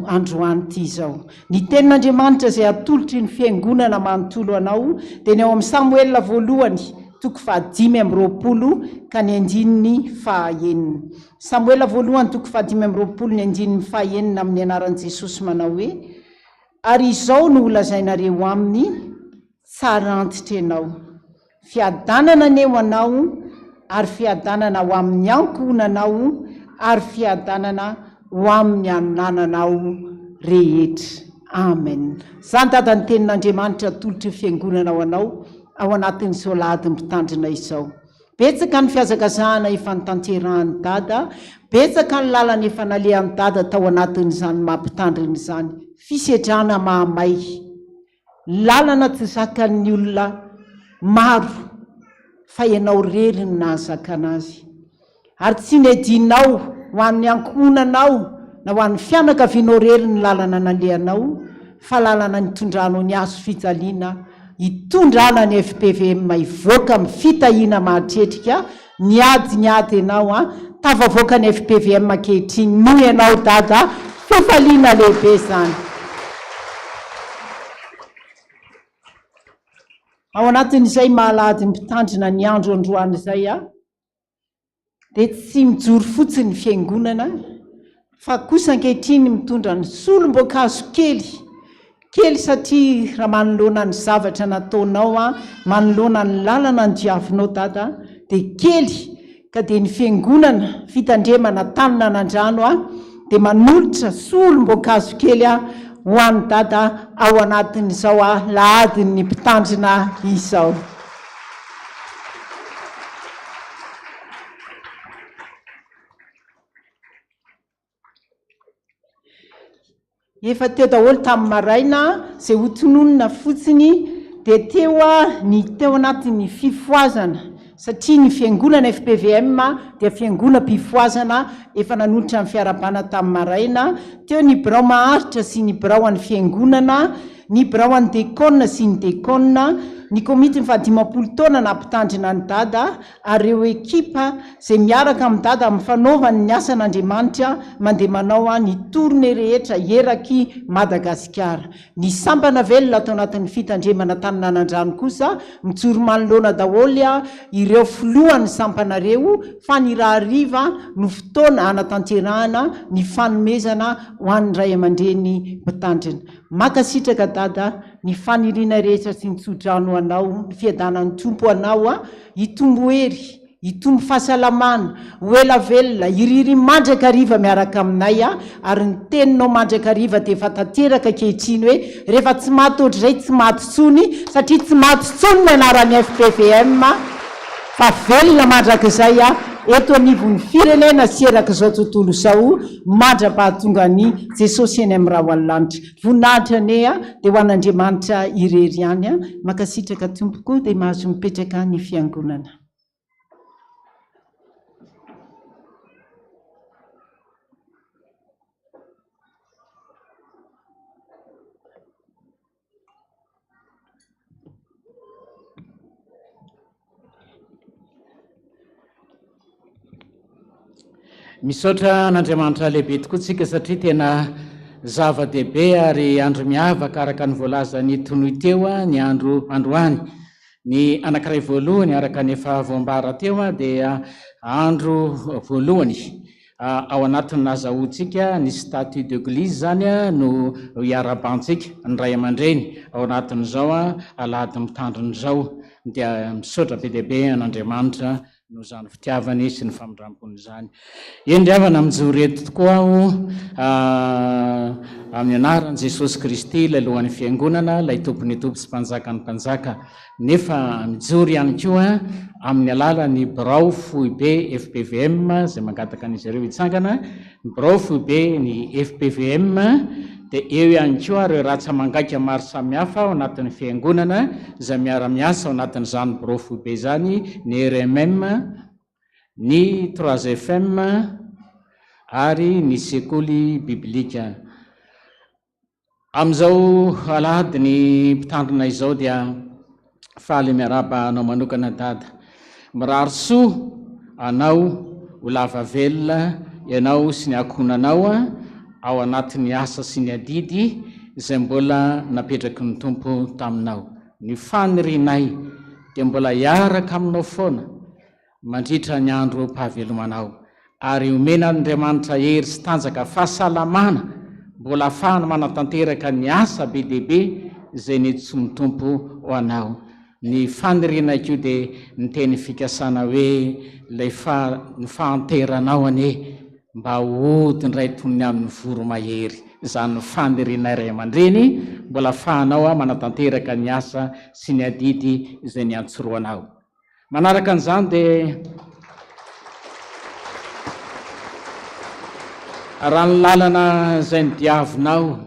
androany ity izao. Ny tenin'Andriamanitra izay atolotry ny fiangonana manontolo anao dia ny ao amin'ny Samuel voalohany 5:20 ka ny 9:9. Samuel voalohany 5:20 ny 9:9 amin'ny anaran'i Jesosy manao hoe: ary izao no holazainareo aminy, tsara antitra ianao, fiadanana aneo anao, ary fiadanana ho amin'ny ankohonanao, ary fiadanana ho amin'ny anananao rehetra. Amen. Izany dada ny tenin'Andriamanitra atolotry ny fiangonana ho anao ao anatin'izao alahadin'ny mpitandrina izao. Betsaka ny fiazakazahana efa nitanterahany dada, betsaka ny lalana efa nalehan'ny dada tao anatin'izany mampitandrina izany. Fisedrana mahamay, lalana tsy zakan'ny olona maro, fa ianao rery ny nahazaka anazy. Ary tsy nedinao ho an'ny ankohonanao na ho an'ny fianakavianao rery ny lalana nalehanao, fa lalana nitondranao ny azo fijaliana, hitondrana ny FPVM hivoaka amin'ny fitahiana mahatretrika, niady ianao tafavoaka ny FPVM ankehitriny noho ianao dada, fifaliana lehibe izany. Ao anatin'izay mahalahadin'ny mpitandrina ny andro androany izay dia tsy mijoro fotsiny ny fiangonana, fa kosa ankehitriny mitondra ny solom-boankazo kely satria raha manoloana ny zavatra nataonao, manoloana ny lalana ny diavinao dada, dia kely ka dia ny fiangonana fitandremana Taninanandrano dia manolotra solom-boankazo kely ho an'ny dada ao anatin'izao alahadin'ny mpitandrina izao. Efa teo daholo tamin'ny maraina izay hotononona fotsiny dia teo anatin'ny fifoazana, satria ny fiangonana FPVM dia fiangonam-pifoazana efa nanolotra ny fiarabana tamin'ny maraina, teo ny birao maharitra sy ny birao an'ny fiangonana ny birao any dekona sy ny dekona, ny komity ny fahadimapolo taona na mpitandrina ny dada ary ireo ekipa zay miaraka amin'ny dada amin'ny fanaovany ny asan'Andriamanitra mandeha manao ny torne rehetra eraky Madagasikara. Ny sampana velona atao anatin'ny fitandremana Taninanandrano kosa mijoro manoloana daholy ireo filohan'ny sampanareo fa ny raha riva no fotoana anatanterahana ny fanomezana ho an'ny ray aman-dreny mpitandrina. Makasitraka dada ny faniriana rehetra sy ny tsodrano anao, ny fiadanan'ny tompo anao hitombo hery, hitombo fahasalamana, ho ela velona, iriry mandraka riva miaraka aminay ary ny teninao mandraka riva dia efa tanteraka kehitriny hoe rehefa tsy maty ohatr'izay tsy maty tsony, satria tsy maty tsony ny anaran'ny FPVM fa velona mandrak'izay eto anivon'ny firenena sy erak'izao tontolo izao mandra-pahatonga ny Jesosy eny amin'ny raha hoalanitra. Voninahitra ane dia ho an'Andriamanitra irery ihany. Makasitraka tompoko dia mahazo mipetraka ny fiangonana. Misaotra n'Andriamanitra lehibe tokoa tsika satria tena zava-dehibe ary andro miavaka araka ny voalazany tonoy teo ny androany. Ny anankiray voalohany araka ny efa voambara teo dia andro voalohany ao anatin'ny nazahoantsika ny statut d'église zany no iarabantsika ny ray aman-dreny ao anatin'izao alahady mitandrina izao. Dia misaotra be dehibe n'Andriamanitra no zany fitiavany sy ny famindram-pony zany. Endriavana mijoro eto tokoa aho amin'ny anaran'i Jesosy Kristy ilay lohan'ny fiangonana, ilay tompony tompo sy mpanjaka ny mpanjaka, nefa mijoro ihany koa amin'ny alalan'ny birao foibe FPVM zay mangataka an'izy ireo hitsangana, ny birao foibe ny FPVM dia eo ihany koa ireo ratsa-mangaika maro samihafa ao anatin'ny fiangonana izay miara-miasa ao anatin'izany birao foibe zany, ny RMM, ny 3FM ary ny sekoly biblika. Amin'izao alahady ny mpitandrina izao dia faly miaraba anao manokana dada. Mirary soa anao ho lava velona ianao sy ny akonanao ao anatin'ny asa sy ny adidy izay mbola napetraky ny tompo taminao. Ny fanirinay dia mbola hiaraka aminao foana mandritra ny andro mpahavelomanao ary omena Andriamanitra hery sy tanjaka fahasalamana mbola ahafahana manatanteraka ny asa be dehibe izay nentsomy tompo ho anao. Ny fanirinay koa dia ny teny fikasana hoe ilay ny fahanteranao ane mba hodindray tonony amin'ny voro mahery. Izany fanirinay ray aman-dreny mbola ahafahanao manatanteraka ny asa sy ny adidy izay niantsoroanao. Manaraka an'izany dia raha ny lalana izay nidiavinao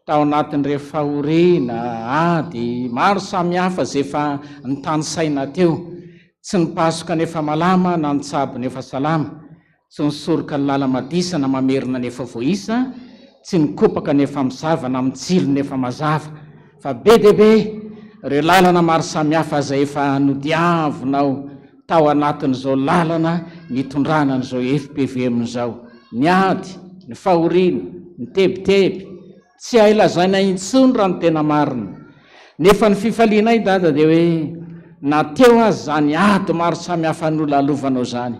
tao anatin'ireo fahoriana ady maro samihafa zay efa nitany saina teo, tsy nipasoka nefa malama na nitsabo nefa salama, tsy nisoroka ny lala madisana mamerina nefa voisa, tsy nikopaka nefa mizava na mitsilo nefa mazava, fa be dehibe ireo lalana maro samihafa zay efa nodiavinao tao anatin'izao lalana nitondrana n'izao FPVM zao. Ny ady, ny fahoriana, ny tebiteby, tsy hay lazaina intsony raha ny tena marina. Nefa ny fifalianay dada dia hoe na teo azy zany ady maro samihafa nolalovanao zany,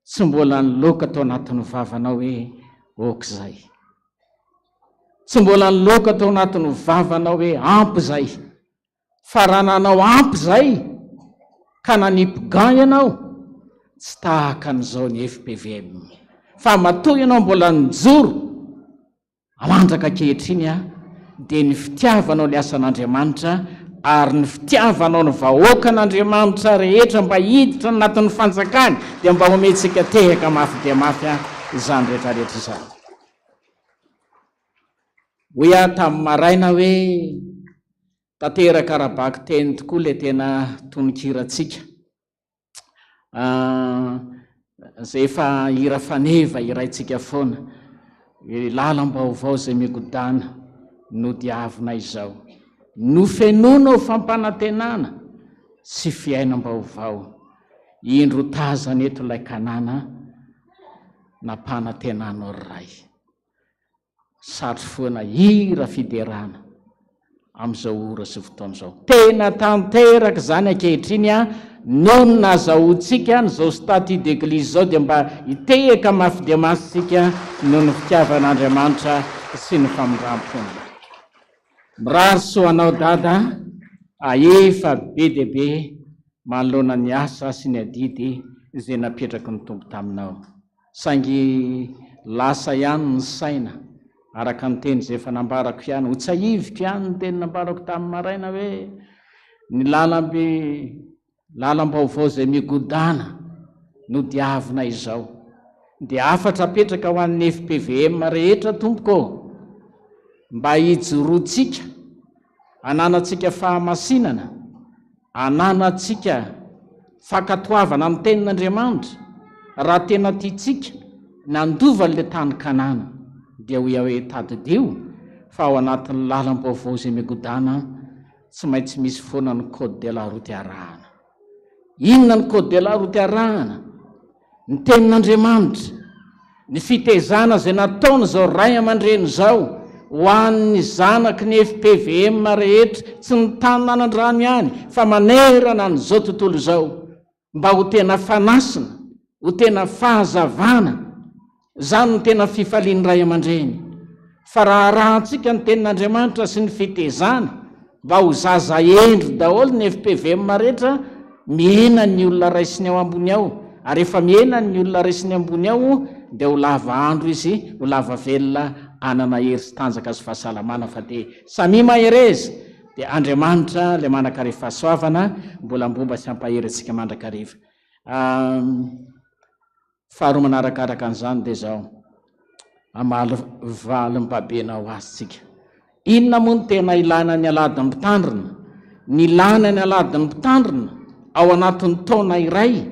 tsy mbola niloka tao anatin'ny vavanao hoe oka zay. Tsy mbola niloka tao anatin'ny vavanao hoe ampy zay. Fa raha nanao ampy zay ka nanipy-gay ianao, tsy tahaka an'izao ny FPVM. Fa matoa ianao mbola nijoro amandraka kehitriny dia ny fitiavanao ny asan'Andriamanitra ary ny fitiavanao ny vahoaka an'Andriamanitra rehetra mba hiditra anatin'ny fanjakany dia mba ometsika tehaka mafy dia mafy izany rehetrarehetra izany. Hoy tamin'ny maraina hoe tanteraka rabaky teny tokoa ilay tena tononkiratsika. Zay efa hira faneva iraitsika foana, lalam-baovao zay migodana, no diavina izao, no fenonao fampanantenana sy fiainam-baovao. Indro tazana eto ilay kanana nampanantenanao ray. Satry foana hira fidirana amin'izao ora sy fotoana izao. Tena tanteraka zany ankehitriny noho ny nazahoantsika n'izao statut d'église zao dia mba hitehaka mafy dia masitsika noho ny fitiavan'Andriamanitra sy ny famindram-pony. Mirary soanao dada, efa be dia be manoloana ny asa sy ny adidy izay napetraky ny tombo taminao. Saingy lasa ihany ny saina araka ny teny izay efa nambarako ihany, ho tsahiviko ihany ny teny nambarako tamin'ny maraina hoe ny lalam-baovao izay migodana no diavina izao dia afatra apetraka ho an'ny FPVM rehetra tompoko, mba hijoroantsika, ananatsika fahamasinana, ananatsika fakatoavana amin'ny tenin'Andriamanitra. Raha tena tiatsika nandova le tany kanana dia ho hoe tadidio fa ao anatin'ny lalam-baovao izay migodana tsy maintsy misy foana ny code de la route arahana. Inona ny code de la route arahana? Ny tenin'Andriamanitra, ny fitezana izay nataony zao ray aman-dreny zao ho an'ny zanaky ny FPVM rehetra, tsy ny Taninanandrano ihany fa manerana n'izao tontolo izao, mba ho tena fanasina, ho tena fahazavana. Zany no tena fifalian'ny ray aman-dreny. Fa raha rahantsika ny tenin'Andriamanitra sy ny fitezana mba ho zaza endro daholo ny FPVM rehetra, miena ny olona raisiny ao ambony ao, ary efa miena ny olona raisiny ambony ao dia ho lava andro izy, ho lava velona, anana hery sy tanjaka sy fahasalamana. Fa dia samy mahereza dia Andriamanitra le manakariva fahasoavana mbola mbomba sy ampahery antsika mandrakariva. Faharoa manarakaraka an'izany dia zao, amaly valim-babena ho azitsika. Inona moa ny tena ilana ny alahadin'ny mpitandrina? Ny ilana ny alahadin'ny mpitandrina ao anatin'ny taona iray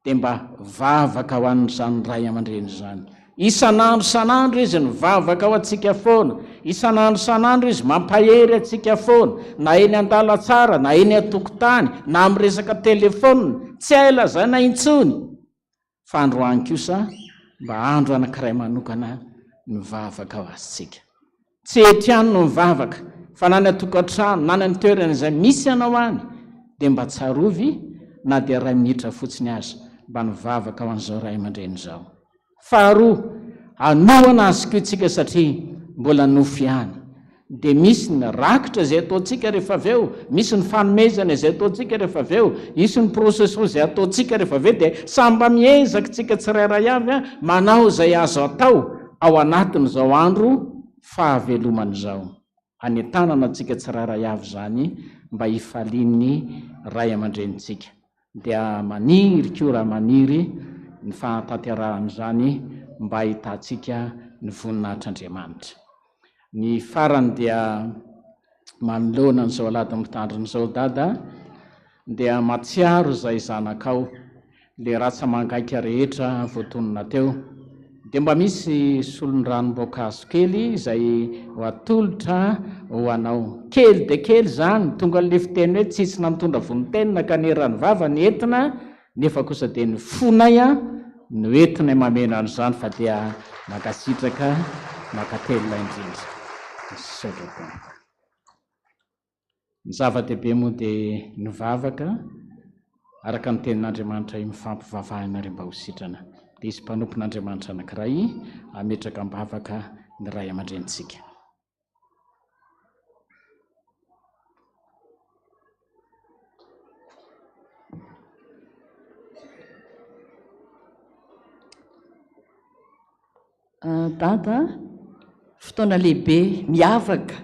dia mba vavaka ho an'izany ray aman-dreny zany. Isan'andro san'andro izy mivavaka ao atsika foana, isan'andro san'andro izy mampahery atsika foana, na eny an-dalatsara, na eny an-tokotany, na amin'ny resaka telefona, tsy aila zany na intsony. Fa androany kosa mba andro anankiray manokana mivavaka ao azitsika. Tsy etiany no mivavaka, fa na ny atokantrano, na ny toerana izay misy anao any dia mba tsarovy na dia ray minitra fotsiny azy mba mivavaka ao an'izao ray aman-dreny zao. Faharoa, anoana azy ko tsika satria mbola nofy ihany. Dia misy ny rakitra izay ataontsika rehefa avy eo, misy ny fanomezana izay ataontsika rehefa avy eo, misy ny processus izay ataontsika rehefa avy eo, dia samba miezaka tsika tsirairay avy manao izay azo atao ao anatin'izao andro fahaveloman'izao. Anentanana tsika tsirairay avy zany mba hifalian'ny ray aman-drenitsika. Dia maniry koa raha maniry ny fahatanteran'izany mba hitantsika ny voninahitr'Andriamanitra. Ny farany dia manoloana n'izao alahadin'ny mpitandrina izao dada dia matsiaro izay zanakao le ratsa mangaika rehetra voatonona teo, dia mba misy solon-dranom-boankazo kely izay ho atolotra ho anao. Kely dia kely zany, tonga le fiteny hoe tsitsina mitondra vonitenina ka nerany vava ny entina, nefa kosa dia ny fonay no entina mamena an'izany, fa dia makasitraka makatelina indrindra. Ny zava-dehibe moa dia ny vavaka araka ny tenin'Andriamanitra mifampivavahana ary mba ho sitrana. Dia izy mpanompon'Andriamanitra anankiray ametraka am-bavaka ny ray aman-drenitsika. Dada, fotoana lehibe miavaka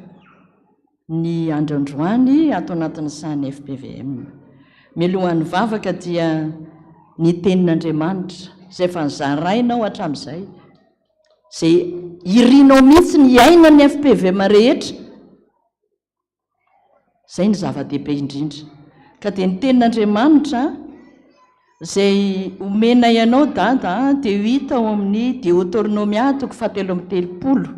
ny androandroany ato anatin'izany FPVM. Mialohan'ny vavaka dia ny tenin'Andriamanitra izay efa nizarainao hatramin'izay, izay irinao mihitsy ny aina ny FPVM rehetra. Izay ny zava-dehibe indrindra. Ka dia ny tenin'Andriamanitra izay omena ianao dada dia ho hita ao amin'ny Deutéronomia 7:30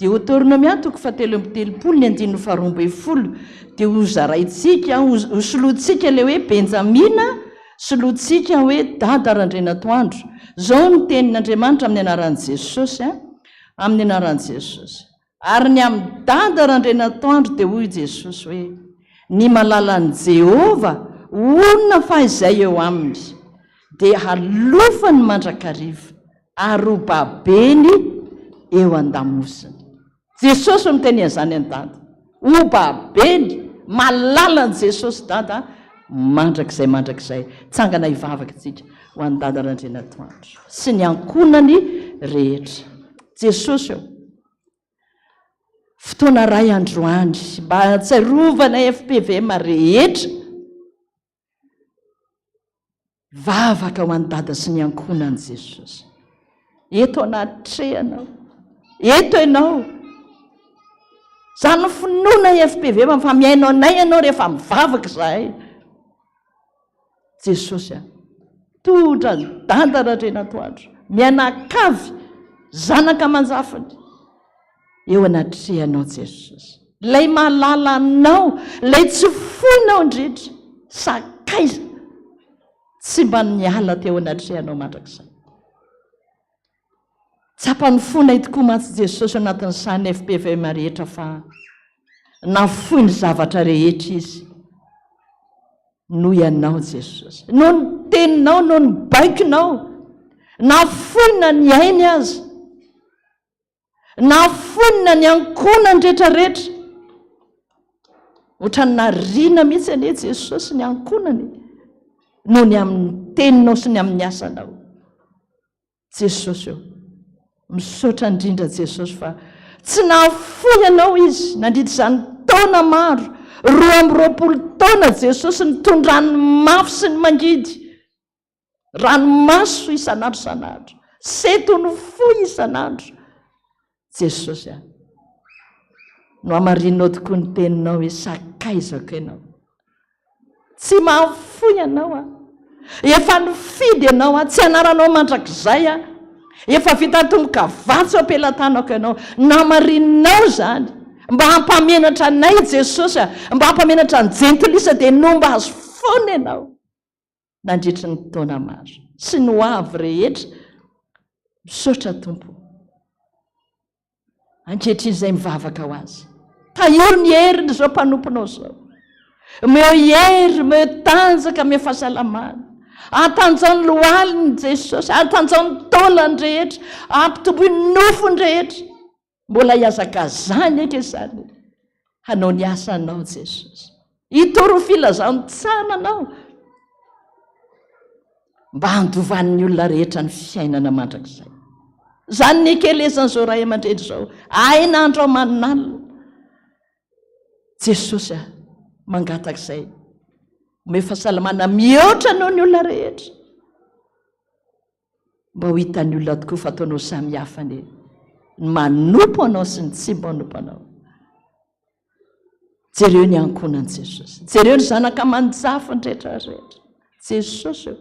Deutéronome toko 7:30 ny 9:20 dia hozaraitsika hosolotsika le hoe Benjamina solotsika hoe dada Randrianatoandro. Zao ny tenin'Andriamanitra amin'ny anaran'i Jesosy amin'ny anaran'i Jesosy. Ary ny amin'ny dada Randrianatoandro dia hoy Jesosy hoe ny malalan'i Jehova olona fahizay eo aminy dia halofany mandrakariva ary ho babeny eo an-damosiny. Jesosy miteny an'izany any dada. Ho babeny malalan'i Jesosy dada mandrakizay tsangana hivavaka tsika ho an'ny dada Randrianatoandro sy ny ankonany rehetra. Jesosy eo fotoana ray androany mba tsarovana FPVM rehetra vavaka ho an'ny dada sy ny ankonany Jesosy. Eto anaty trehanao, eto ianao. Zany finoana FPVM fa miainao anay ianao rehefa mivavaka zahay. Jesosy tondra ny dada Randrianatoandro mianakavy zanaka manjafany eo anaty trehanao Jesosy. Lay mahalala anao, lay tsy foinao indrindra sakaiza tsy mba niala teo anaty trehanao mandrakizay. Tsapany fona tokoa mantsy Jesosy anatin'ny sany FPVM rehetra fa nafoy ny zavatra rehetra izy noho ianao Jesosy. Noho ny teninao, noho ny baikinao, nafoina ny ainy azy, nafoina ny ankonany rehetrarehetra. Ohatrany narina mihitsy anie Jesosy ny ankonany noho ny amin'ny teninao sy ny amin'ny asanao. Jesosy eo misaotra indrindra Jesosy fa tsy nafoy ianao izy nandritra izany taona maro 20 taona Jesosy nitondra rano mafy sy ny mangidy, ranomaso isanandro seto ny foy isanandro. Jesosy no amarinao tokoa ny teninao hoe sakaizako ianao, tsy mahafoy ianao efa nifidy ianao tsy anaranao mandrakizay efa vita tomboka vatso ampelantanako ianao. Namarinao zany mba hampamenatra anay Jesosy mba hampamenatra ny jentilisa dia nomba azo foana ianao nandritra ny taona maro sy ny hoavy rehetra. Misaotra Tompo ankehitriny izay mivavaka ho azy. Tahiry ny heriny zao mpanomponao zao, meo hery, meo tanjaka, meo fahasalamana. Atanjao ny lohaliny Jesosy, atanjao ny taolany rehetra, ampitomboy ny nofony rehetra. Mbola hiazakazany eky izany hanao ny asanao Jesosy. Hitoro filazao tsananao mba handovan'ny olona rehetra ny fiainana mandrakizay. Zany ny kelezan'izao ray aman-dreny zao, aina andro maninalina. Jesosy mangatak'izay me fahasalamana mihoatra noho ny olona rehetra mba ho hitan'ny olona tokoa fa ataonao samy hafa ny manompo anao sy ny tsy manompo anao. Jereo ny ankonany Jesosy, jereo ny zanaka manjafany rehetrarehetra. Jesosy eo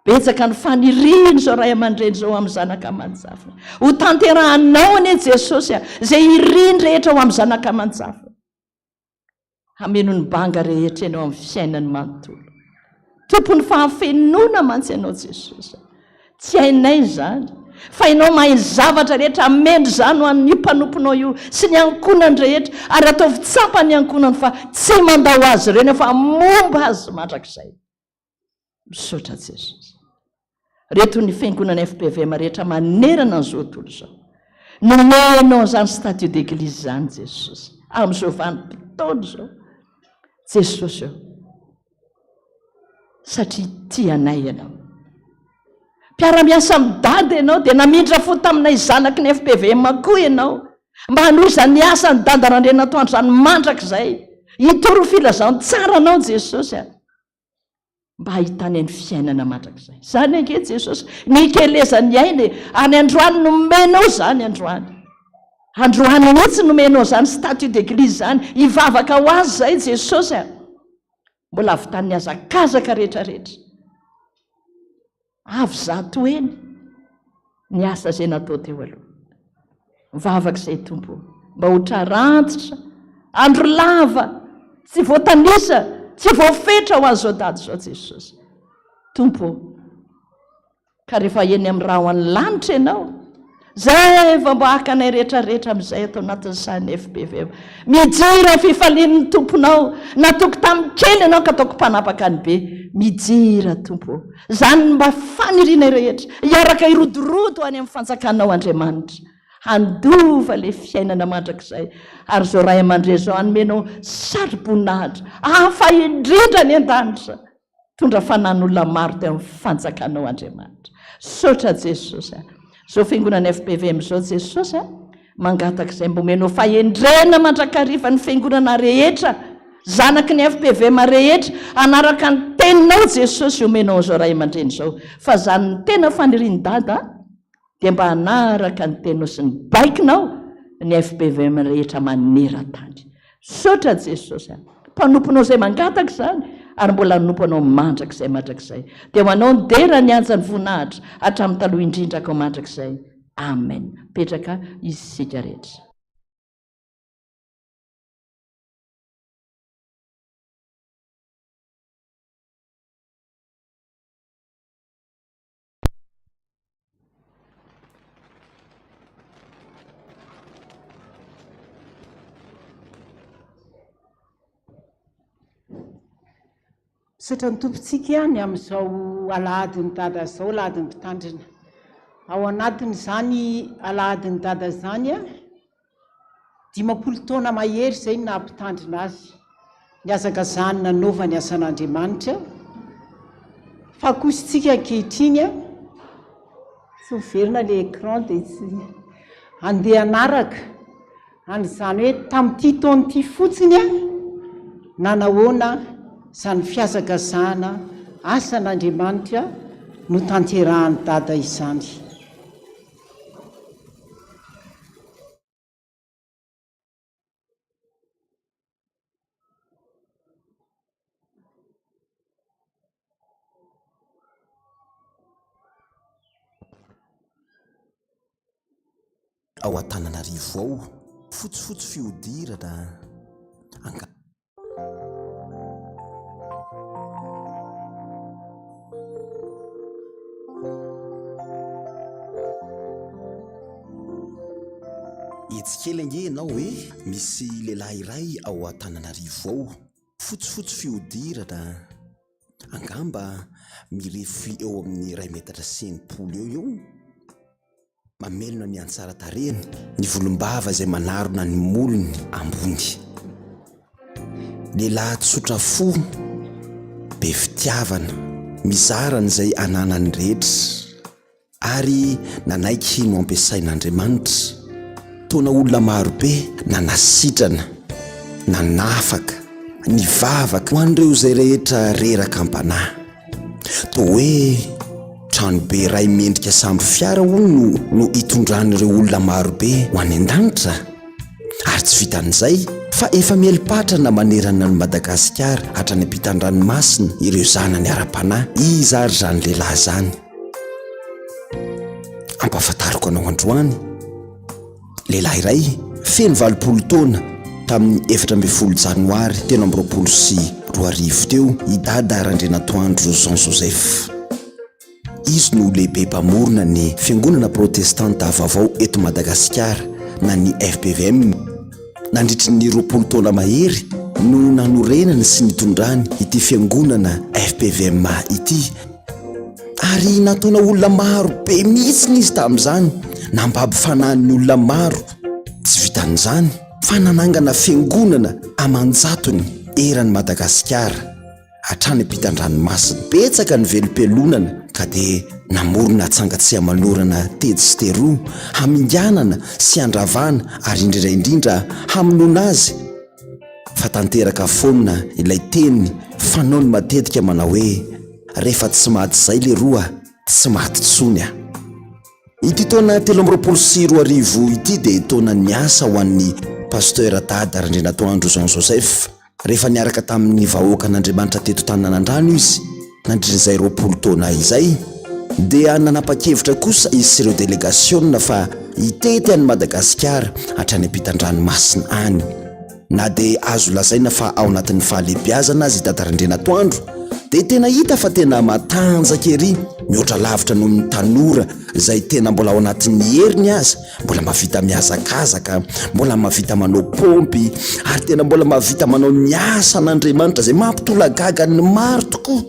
betsaka ny faniriny zao ray aman-dreny zao amin'ny zanaka manjafany. Ho tanterahanao anie Jesosy zay iriny rehetra ho amin'ny zanaka manjafany. Hameno ny banga rehetra ianao amin'ny fiainany manontolo. Tompony fahafenona mantsy ianao Jesosy. Tsy hainay zany fa ianao mahay zavatra rehetra amendry zany ho an'ny mpanomponao io sy ny ankonany rehetra, ary ataovy tsapa ny ankonany fa tsy mandao azy ireny fa momba azy mandrakizay. Misaotra Jesosy. Reto ny fiangonana FPVM rehetra manerana an'izao tontolo zao. Nomenao zany statut d'église zany Jesosy amin'izao vanim-potoana zao. Jesosy eo satria tia anay ianao. Mpiara-miasa midady ianao dia namindra fo taminay zanaky ny FPVM koa ianao mba hanoza ny asany dada Randrianatoandro zany mandrakizay. Hitoro filazao tsara anao Jesosy mba hahitany ny fiainana mandrakizay. Zany ange Jesosy nikelezany ainy any androany nomenao zany androany. Androany mihitsy nomenao zany statut d'église zany hivavaka ho azy zay Jesosy mbola avitany azakazaka rehetrarehetra. Avy zato eny ny asa zay natao teo aloha. mivavak'izay tompo mba ho trarantitra andro lava tsy voatanisa tsy voafetra ho azao dady zao jesosy tompo ka rehefa eny amin'ny raha ho an'ny lanitra ianao zay va mba hakanay rehetrarehetra amin'izay atao anatin'ny sany FPVM mijira fifalian'ny tomponao natoko tamin'ny kely ianao ka ataoko mpanapaka ny be mijira tompo zany mba faniriana rehetra hiaraka irodorodo any amin'ny fanjakanao Andriamanitra handova le fiainana mandrakizay ary zao ray aman-dre zao anomenao sary-boninahitra hafa indrindra ny an-danitra tondra fanan'olona maro teo amin'ny fanjakanao Andriamanitra sotra Jesosy zao fiangonana FPVM zao Jesosy mangatak'izay mba omenao fahendrena mandrakariva ny fiangonana rehetra zanaky ny FPVM rehetra anaraka ny teninao Jesosy omenao zao ray aman-dreny zao fa zany ny tena faniriany dada dia mba anaraka ny teninao sy ny baikinao ny FPVM rehetra maneran-tany sotra Jesosy mpanomponao zay mangataka zany ary mbola nomponao mandrak'izay mandrak'izay dia manao ny dera ny anjany voninahitra hatramin'ny taloha indrindraka ao mandrak'izay amen petraka izy sika rehetra sotra ny tompontsika ihany amin'izao alahadin'ny dada zao alahadin'ny mpitandrina ao anatin'izany alahadin'ny dada zany 10 taona mahery zay na mpitandrina azy niazaka zany nanaova ny asan'Andriamanitra fa kositsika ankehitriny tsy miverina le écran dia tsy andeha anaraka an'izany hoe tamin'ity taon'ity fotsiny nanahoana zany fiazakazahana asan'Andriamanitra no tanterahany dada izany ao Taninanandrano ao fotsifotsy fihodirana etsikely ange ianao hoe misy lehilahy iray ao Taninanandrano ao fotsifotsy fihodirana angamba mirefy eo amin'ny 1 metatra sy 100 eo mamelona ny antsara tarehany ny volombava izay manarona ny molony ambony lehilahy tsotra fo be fitiavana mizarana izay ananany rehetra ary nanaiky no ampiasain'Andriamanitra tona olona marobe nanasitrana nanafaka nivavaka ho an'ireo izay rehetra reraka ampanahy toa hoe tranobe ray mendrika samby fiara hono no hitondran'ireo olona marobe ho any an-danitra ary tsy vitan'izay fa efa mielipatrana manerana ny Madagasikara hatrany ampitan-dranomasina ireo zanany ara-panahy izy ary zany lehilahy zany ampahafantariko anao androany lehilahy iray feno 20 taona tamin'ny 12 janoary 2020 teo idada RANDRIANATOANDRO Jean Joseph izy no lehibe mpamorona ny Fiangonana Protestanta vaovao eto Madagasikara na ny FPVM nandritry ny 20 taona mahery no nanorenany sy nitondrany ity fiangonana FPVM ity ary nataona olona maro be mihitsy izy tamin'izany nampampifanahany olona maro tsy vitan'izany fa nanangana fiangonana amanjatony eran'ny Madagasikara hatrany ampitan-dranomasina betsaka ny velom-pelonana ka dia namorona atsangatsy amanorana tedy sy teroa haminganana sy andravana ary indrindraindrindra hamonoana azy fa tanteraka foana ilay teniny fanao ny matetika manao hoe rehefa tsy maty izay le roa tsy maty tsony ity taona 2020 ity dia taona niasa ho an'ny Pasteur RANDRIANATOANDRO Jean Joseph rehefa niaraka tamin'ny vahoaka an'Andriamanitra teto Taninanandrano izy nandrin'izay 20 taona izay dia nanapa-kevitra kosa izy sy ireo délégation fa hitety any Madagasikara hatrany ampitan-dranomasina any. Na dia azo lazaina fa ao anatin'ny fahalehibiazana azy Dada Randrianatoandro dia tena hita fa tena matanjaka ery, mihoatra lavitra noho ny tanora izay tena mbola ao anatin'ny heriny azy, mbola mahavita mihazakazaka, mbola mahavita manao pompy ary tena mbola mahavita manao ny asa an'Andriamanitra izay mampitolagaga ny maro tokoa.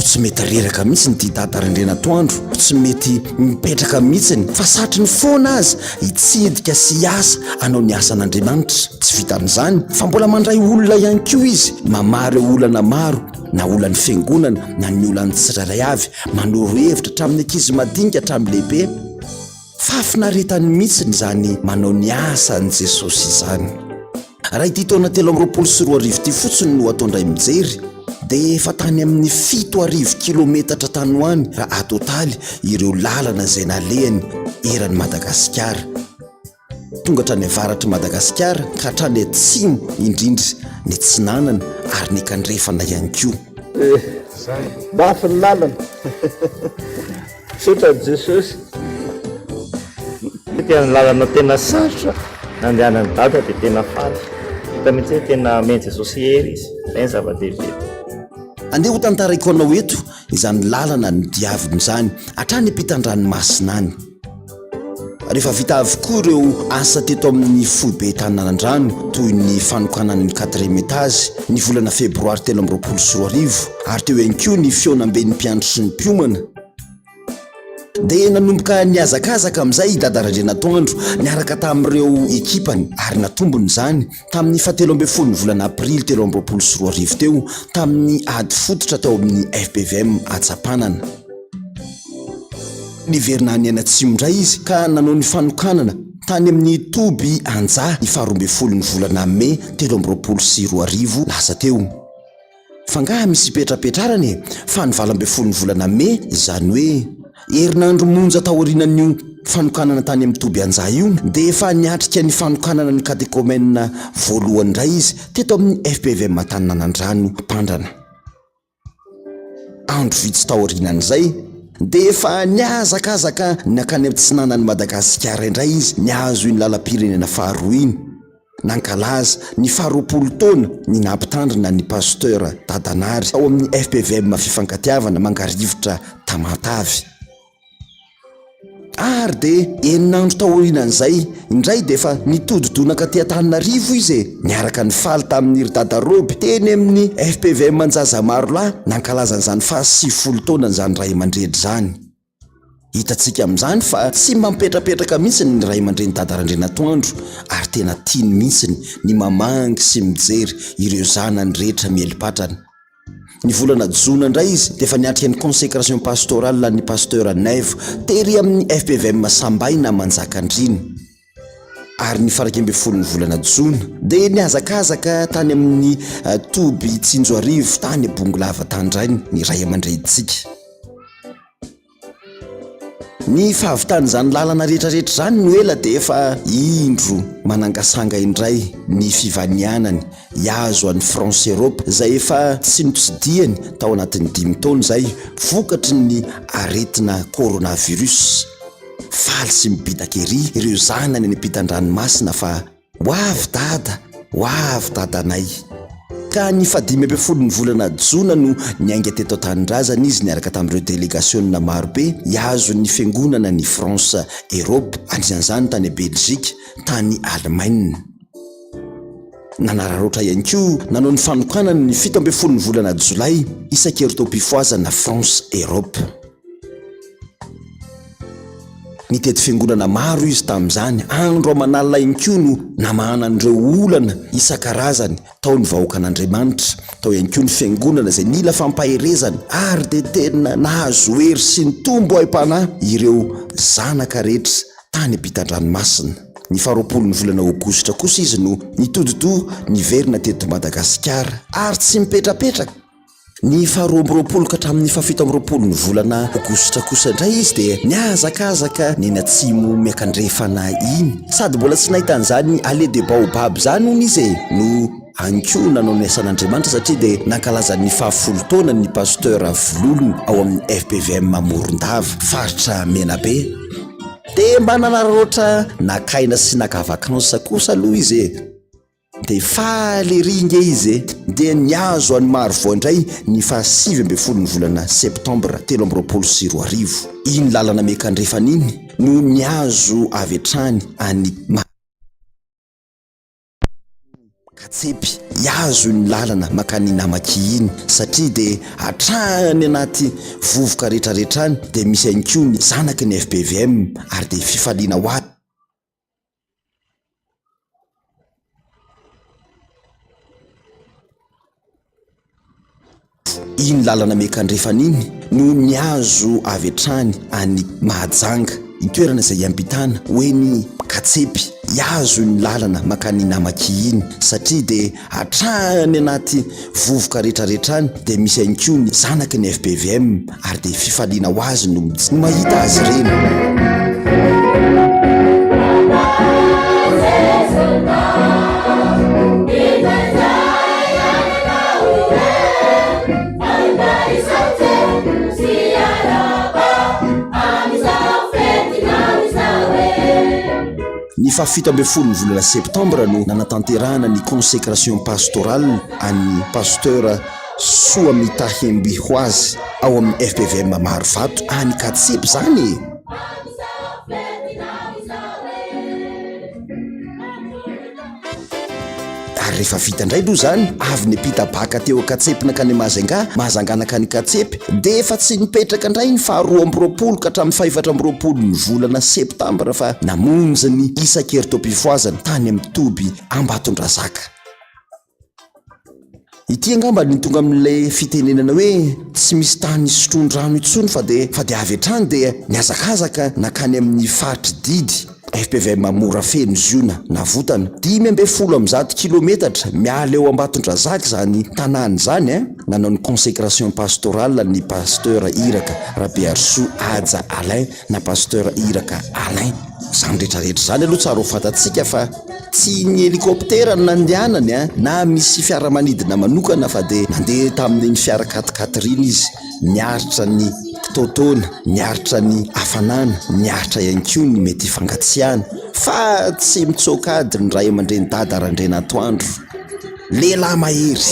Tsy mety reraka mihitsy ny Dada Randrianatoandro, tsy mety mipetraka mihitsy fa satriny foana azy hitsidika sy hiasa anao ny asa an'Andriamanitra. Tsy vitan'izany fa mbola mandray olona ihany koa izy, mamary olana maro, na olany fiangonana na ny olany tsirairay avy, manoro hevitra hatramin'ny ankizy madinika hatramin'ny lehibe. Fafinaretany mihitsy izany manao ny asa an' Jesosy izany. Raha ity taona 324 ity fotsiny no ataondray mijery dia efa tany amin'ny 7,000 kilometatra tany ho any raha atotaly ireo lalana izay nalehany eran'ny Madagasikara. Tonga hatrany avaratry Madagasikara ka hatrany atsimo indrindra ny tsinanana ary ny kandrefana ihany koa. Mafy ny lalana sotra Jesosy tena lalana tena sarotra nandehanany Dada dia tena faly, hita mihitsy hoe tena men Jesosy hery izy, izay ny zava-dehibe. Andeha ho tantaraiko anao eto izany lalana ny diaviny izany hatrany ampitan-dranomasina any. Rehefa vita avokoa ireo asa teto amin'ny foibe Taninanandrano toy ny fanokanan'ny 4e étage ny volana febroary 2024 ary teo ihany koa ny fionamben'ny mpiandro sy ny mpiomana, dia nanomboka niazakazaka amin'izay Dada Randrianatoandro niaraka tamin'ireo ekipany ary natombony izany tamin'ny 17 volana aprily 2024 teo tamin'ny ady fototra tao amin'ny FPVM Ampandrana. Niverina any Anatsimo indray izy ka nanao ny fanokanana tany amin'ny Toby Anja ny 12 volana May 2024 lasa teo. Fangaha misy petrapetrarany fa ny 12 volana May izany hoe herinandro monja taorianan'io fanokanana tany amin'ny Toby Anja io dia efa niatrika ny fanokanana ny katekomena voalohany indray izy teto amin'ny FPVM Taninanandrano Ampandrana. Andro vitsy taorianan'izay dia efa niazakazaka nakany amin'ny tsinanan'ny Madagasikara indray izy niazo iny lalam-pirenena faha2 iny, nankalaza ny 20 taona ny nampitandrina ny Pasteur dadanary ao amin'ny FPVM fifankatiavana mangarivotra Tamatavy. Ary dia eninandro taorianan'izay indray dia efa nitodidonaka ty Antananarivo izy niaraka ny faly tamin'ny ry Dada Roby teny amin'ny FPVM manjaza maro lahy nankalazan'izany fa 70 taona n'izany ray aman-dreny izany. Hitantsika amin'izany fa tsy mampetrapetraka mihitsy ny ray aman-dreny Dada Randrianatoandro ary tena tiany mihitsy ny mamangy sy mijery ireo zanany rehetra mielipatrana. Ny volana Jona indray izy dia efa niatrika ny consécration pastorale ny Pasteur Neve tery amin'ny FPVM Sambaina Manjakandrina. Ary ny 12 volana Jona dia niazakazaka tany amin'ny Toby Tsinjoarivo tany Bongolava Tandrainy ny ray aman-drenitsika. Ny fahavitan'izany lalana rehetrarehetra izany no ela dia efa indro manangasanga indray ny fivanianany hiazo an'ny France Europe izay efa tsy notsidihany tao anatin'ny 5 taona izay vokatry ny aretina coronavirus. Faly sy mibitaka ery ireo zanany ny ampitan-dranomasina fa hoavy dadanay. Ka ny 15 volana Jona no niainga teto Tanindrazana izy niaraka tamin'ireo délégation marobe hiazo ny fiangonana ny France Europe, anisan'izany tany Belgique, tany Allemagne. Nanararoatra ihany koa nanao ny fanokanana ny 17 volana Jolay isan-keritaom-pifoazana France Europe. Nitety fiangonana maro izy tamin'izany, andro aman'alina ihany koa no namahana an'ireo olana isan-karazany tao ny vahoaka an'Andriamanitra, tao ihany koa ny fiangonana izay nila fampaherezana ary dia tena nahazo hery sy ny tombo aim-panahy ireo zanaka rehetra tany ampitan-dranomasina. Ny 20 volana Aogositra kosa izy no nitodido niverina teto Madagasikara ary tsy mipetrapetraka. Ny 12 ka hatramin'ny 17 volana Aogositra kosa indray izy dia niazakazaka ny Atsimo miakandrefana iny sady mbola tsy nahitan'izany ale de baobab izany hono izy no ankoa nanao ny asan'Andriamanitra satria dia nankalaza ny 10 taona ny Pasteur vololony ao amin'ny FPVM Morondava faritra Menabe. dia mba nanararoatra nakaina sy nakavakanao sakosa aloha izy dia falery nge izy dia niazo any maro voandray ny fa 7 ny volana septambra 2024 iny lalana mekandrefaniny no niazo avy hatrany any katsepy iazo ny lalana makany namaky iny satria dia hatrany anaty vovoka rehetrarehetrany dia misy anko ny zanaky ny FPVM ary dia fifaliana ho azy iny lalana mekandrefaniny no niazo avy hatrany any mahajanga itoerana izay ampitana hoe ny katsepy iazo ny lalana makany namaky iny satria dia hatrany anaty vovoka rehetrarehetrany dia misy anko ny zanaky ny FPVM ary dia fifaliana ho azy no mahita azy ireny. Ny fafito amby folo ny volana septambra no nanatanterahana ny consécration pastorale any Pasteur Fotoam-pivavahana ao amin'ny FPVM maro vato any Katsepy zany. Ary rehefa vita indray aloha zany avy ny pitabaka teo Katsepy nakany mahazanganaka ny Katsepy dia efa tsy nipetraka indray ny fa 20 ka hatramin'ny 4 ny volana septambra fa namonjy ny isan-keritoam-pifoazana tany amin'ny Toby Ambatondrazaka. Ity angamba ny tonga amin'ilay fitenenana hoe tsy misy tany sotrony-drano intsony fa dia avy hatrany dia niazakazaka nakany amin'ny faritry didy FPVM mora feno ziona navotana 510 kilometatra miala eo Ambatondrazaka zany tanàny zany nanao ny consécration pastorale ny Pasteur Iraka Rabearso Aja Alain na Pasteur Iraka Alain zany rehetrarehetra zany aloha tsara ho fantatsika fa tsy ny helikoptera no nandehanany na misy fiaramanidina manokana fa dia nandeha tamin'ny fiara 4x4 izy niaritra ny totona niaritra ny hafanana niaritra ihany koa ny mety fangatsiahana fa tsy mitsokady ny ray aman-dreny dada RANDRIANATOANDRO lehilahy mahery.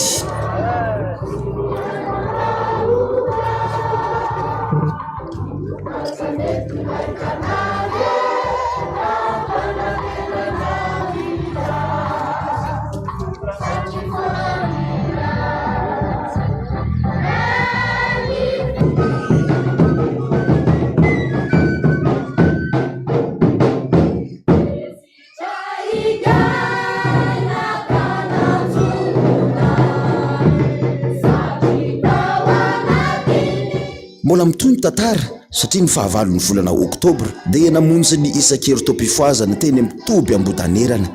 Mbola mitony tantara satria ny fahavalon'ny volana oktobra dia namonjy ny isan-keritoam-pifoazana teny amin'ny Toby Ambodanerana.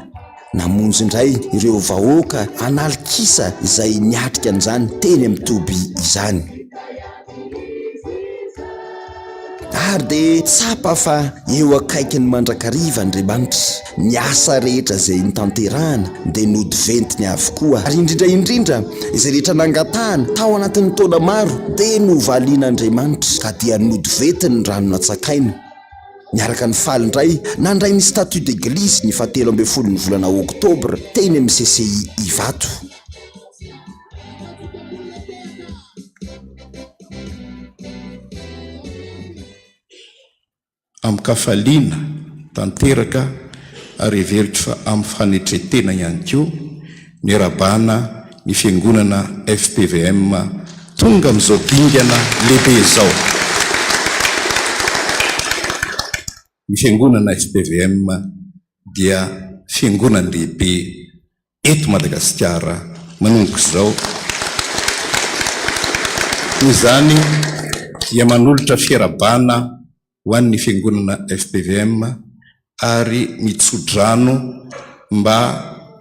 Namonjy indray ireo vahoaka analikisa izay niatrika an'izany teny amin'ny Toby izany. Ary dia tsapa fa eo akaiky ny mandrakariva Andriamanitra ny asa rehetra izay nitanterahana dia nodiventiny avokoa ary indrindra izay rehetra nangatahana tao anatin'ny taona maro dia novalian'Andriamanitra ka dia nodiventiny ny rano natsakaina. Niaraka ny faly indray nandray ny statut d'église ny 17 ny volana oktobra teny amin'ny CCI Ivato. Amin'ny kafaliana tanteraka ary heveritra fa amin'ny fanetretena ihany koa ny rabana ny Fiangonana FPVM tonga amin'izao dingana lehibe izao. Ny Fiangonana FPVM dia fiangonana lehibe eto Madagasikara manomboka izao. Izany dia manolotra fiarabana ho an'ny Fiangonana FPVM ary mitsodrano mba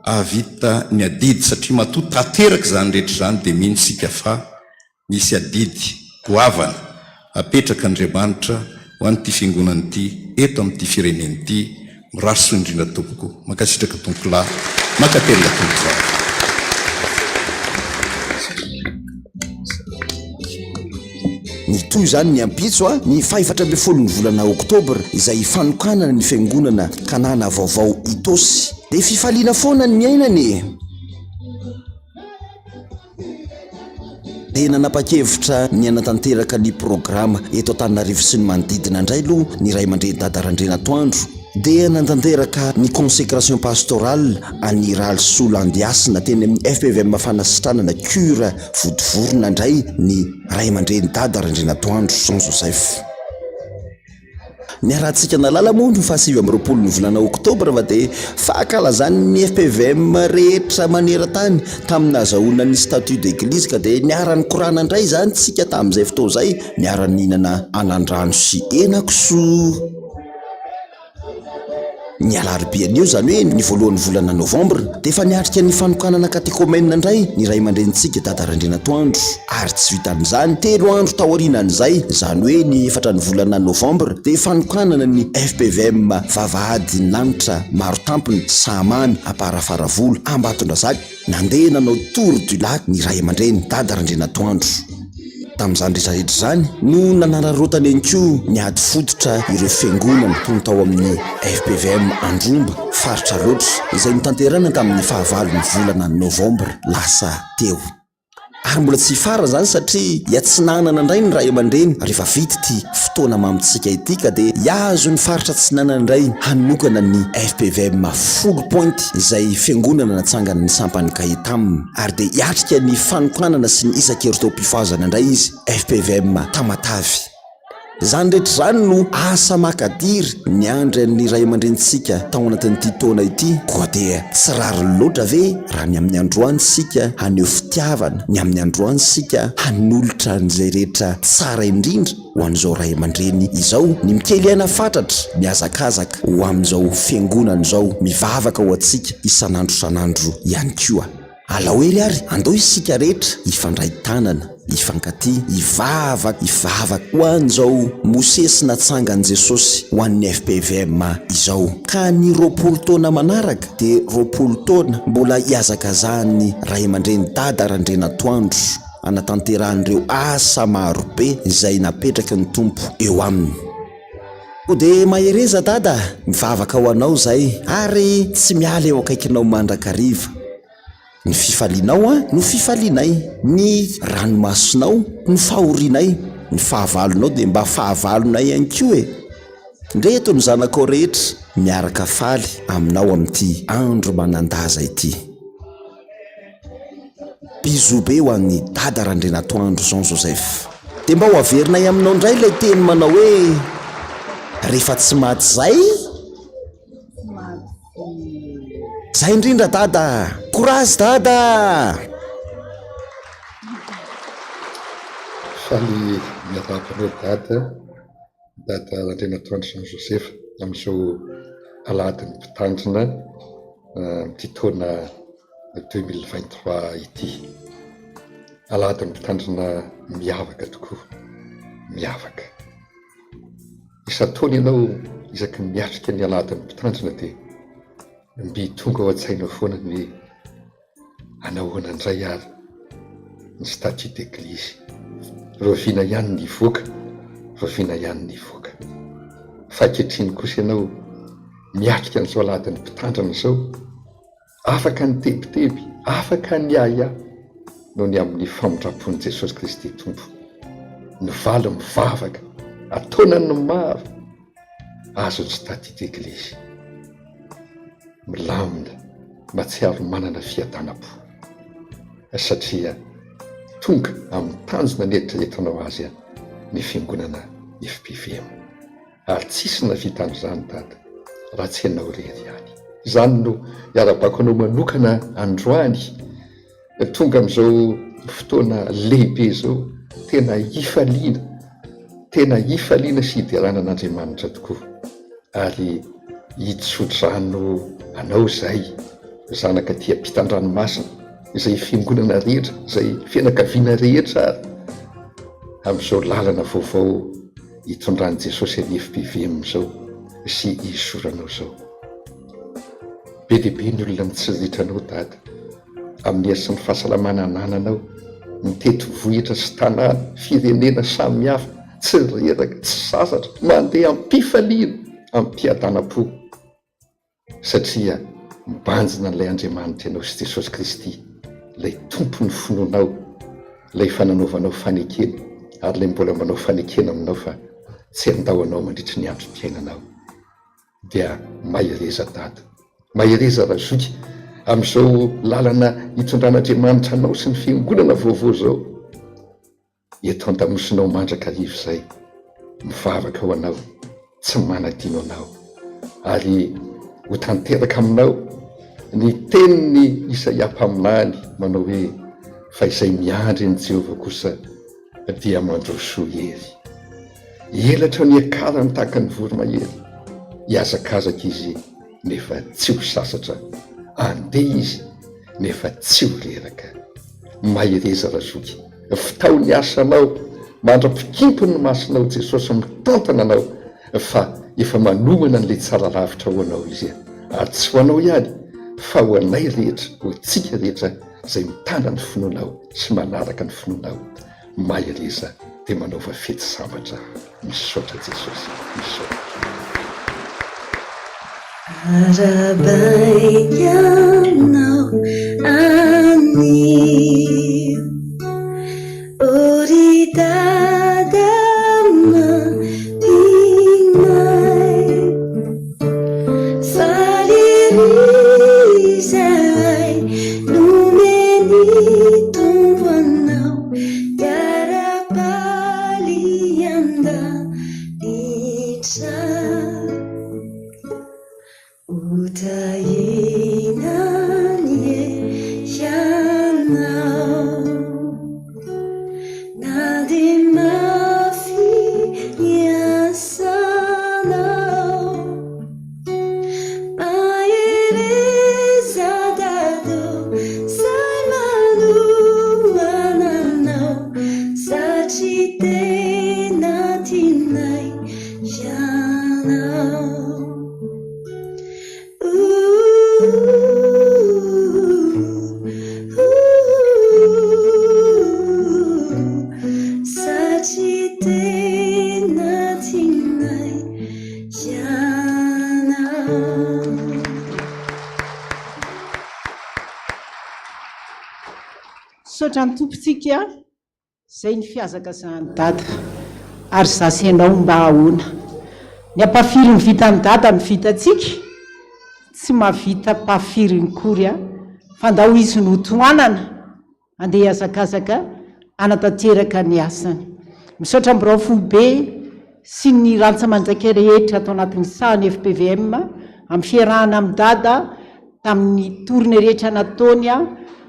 avita ny adidy satria matoa tanteraka zany rehetra zany dia mino sika fa misy adidy goavana apetraka Andriamanitra ho an'ity fiangonana ity eto amin'ity firenena ity miraso indrindra tompoko makasitraka tompoko lahy makaterina tompoko vavy. ny toy zany ny ampitso a ny 4 ny volana oktobra izay fanokanana ny fiangonana kanana vaovao itosy de fifaliana foana ny ainany de nanapa-kevitra ny anatanteraka ny programa eto Antananarivo sy ny manodidina indray aloha ny ray aman-dreny Dada Randrianatoandro dia nantanteraka ny consécration pastorale any Ralsolandiasina teny amin'ny FPVM fanasitranana cure vodivorona indray ny ray aman-dreny Dada Randrianatoandro Jean Joseph. Ny arahantsika nalala moa ny 7 ny volana oktobra va de fahakalazany ny FPVM rehetra maneran-tany taminazahoana ny statut d'église ka de niarany korana indray zany tsika tamin'izay fotoa zay niarany hinana anandrano sy henakosoa. Ny alarobia zany hoe ny voalohan'ny volana novembre de efa niatrika ny fanokanana katekômène indray ny ray aman-drenitsika Dada Randrianatoandro ary tsy vitan'izany 3 andro taorianan'izay zany hoe ny 4 ny volana novembre de fanokanana ny FPVM vavahady ny lanitra maro tampony samamy aparafaravolo Ambatondrazaka nandeha nanao tour du lac ny ray aman-dreny Dada Randrianatoandro. Tamin'izany rehetrarehetra zany no nanararotany anko ny ady fototra ireo fiangonana toy tao amin'ny FPVM Andromba faritra loatra izay nitanterana tamin'ny 9 ny volana novembre lasa teo. Ary mbola tsy fara zany satria iatsinanana indray ny ray aman-dreny rehefa vita ity fotoana mamitsika ity ka de iazo ny faritra tsinanana indray hanokana ny FPVM full point izay fiangonana natsangana ny sampany Kahitam ary de iatrika ny fanokanana sy ny isan-keritaom-pivavahana indray izy FPVM Tamatavy. Zany rehetra zany no asa makadiry ny andry ny ray aman-drenitsika tao anatin'ity taona ity koa de tsy rary loatra ve raha ny amin'ny androany sika haneho fitiavana ny amin'ny androany sika hanolotra n'izay rehetra tsara indrindra ho an'izao ray aman-dreny izao ny mikely aina fatratra miazakazaka ho amin'izao fiangonana izao mivavaka ho antsika isan'andro ihany koa. Alahady ary andao isika rehetra ifandray tanana ifankaty ivavaka ho an'izao mosesy natsangan' Jesosy ho an'ny FPVM izao ka ny 20 taona manaraka de 20 taona mbola iazakazahany ray aman-dreny Dada Randrianatoandro anatanteran'ireo asa maro be izay napetraka ny tompo eo aminy. Ko de mahereza Dada mivavaka ho anao zay ary tsy miala eo akaikinao mandrakariva. Ny fifalianao no fifalianay, ny ranomasonao no fahorianay, ny fahavalonao de mba fahavalonay ihany koa e. Ndreto ny zanakao rehetra miaraka faly aminao amin'ity andro manandaza ity. Bizo be ho an'ny Dada Randrianatoandro Jean Joseph. De mba ho averinay aminao indray ilay teny manao hoe rehefa tsy maty zay zay indrindra Dada, courage Dada. Faly miarakanao Dada Randrianatoandro Jean Joseph amin'izao alahadin'ny mpitandrina ity taona 2023 ity. Alahadin'ny mpitandrina miavaka tokoa, miavaka. Isa-taona ianao isaky miatrika ny alahadin'ny mpitandrina de mby tonga ao an-tsaina foana ny anahoana indray ary ny statut d'église. Roviana ihany ny voaka, roviana ihany ny voaka. Fa ankehitriny kosa ianao miatrika an'izao alahadin'ny mpitandrina izao, afaka ny tebiteby, afaka ny aya noho ny amin'ny famondrapon'i Jesosy Kristy Tompo. Ny valy mivavaka, ataona ny maro, azo ny statut d'église. Milamina matsiaro manana fiadanam-po satria tonga amin'ny tanjona ny eritreretanao azy ny fiangonana FPVM ary tsisy navita an'izany Dada raha tsy ianao rery ihany. Izany no iarabako anao manokana androany tonga amin'izao fotoana lehibe izao tena ifaliana sy hiderana an'Andriamanitra tokoa ary hitsodrano anao zay zanaka tia mpitandranomasina izay fiangonana rehetra izay fianakaviana rehetra ary amin'izao lalana vaovao hitondran'i Jesosy ny FPVM zao sy izoranao zao. Be dia be ny olona mitsiritra anao Dada amin'ny asy ny fahasalamana anananao mitety vohitra sy tanàna firenena samihafa tsy reraka tsy sasatra mandeha ampifaliana ampiadanam-po satria mibanjina n'ilay Andriamanitra ianao sy Jesosy Kristy, ilay tompony finoanao, ilay fananaovanao fanekena ary ilay mbola manao fanekena aminao fa tsy andahoanao mandritry ny androm-piainanao. Dia mahireza dada, mahireza razoky amin'izao lalana hitondran'Andriamanitra anao sy ny fiangonana vaovao zao. Eto an-damosinao mandrakarivo izay mivavaka ho anao, tsy manadino anao, ary ho tanteraka aminao ny teniny Isaia mpaminany manao hoe fa izay miandry ny Jehovah kosa dia mandroso hery. Elatra ny akarany tahaka ny voromahery, hiazakazaka izy nefa tsy ho sasatra, andeha izy nefa tsy ho reraka. Mahireza razoky, fitao ny asanao mandra-pikimpony ny masonao Jesosy mitantana anao fa efa manomana n'ilay tsara lavitra ho anao izy, ary tsy ho anao ihany fa ho anay rehetra, ho tsika rehetra izay mitana ny finoanao sy manaraka ny finoanao. Mahireza dia manaova fety sambatra. Misaotra Jesosy, misaotra. Arabainyanao ani oridadama dinai salirizai numeni tumbanau yarabalianda ditsa utayinanye yanau nadimafi yasanau mairezadado saimanuananau sacitenatinai yanau Sotra ny tompontsika izay ny fiazaka zany dada, ary zasenao mba ahoana ny ampafiry ny vita ny dada ny vitatsika tsy mahavita mpafiry ny kory a, fa ndao izy no toanana andeha azakazaka anatanteraka ny asany. Misaotra mbirao fobe sy ny rantsa-manjaka rehetra atao anatin'ny sahany FPVM amin'ny fiarahana amin'ny dada tamin'ny toriny rehetra nataony a,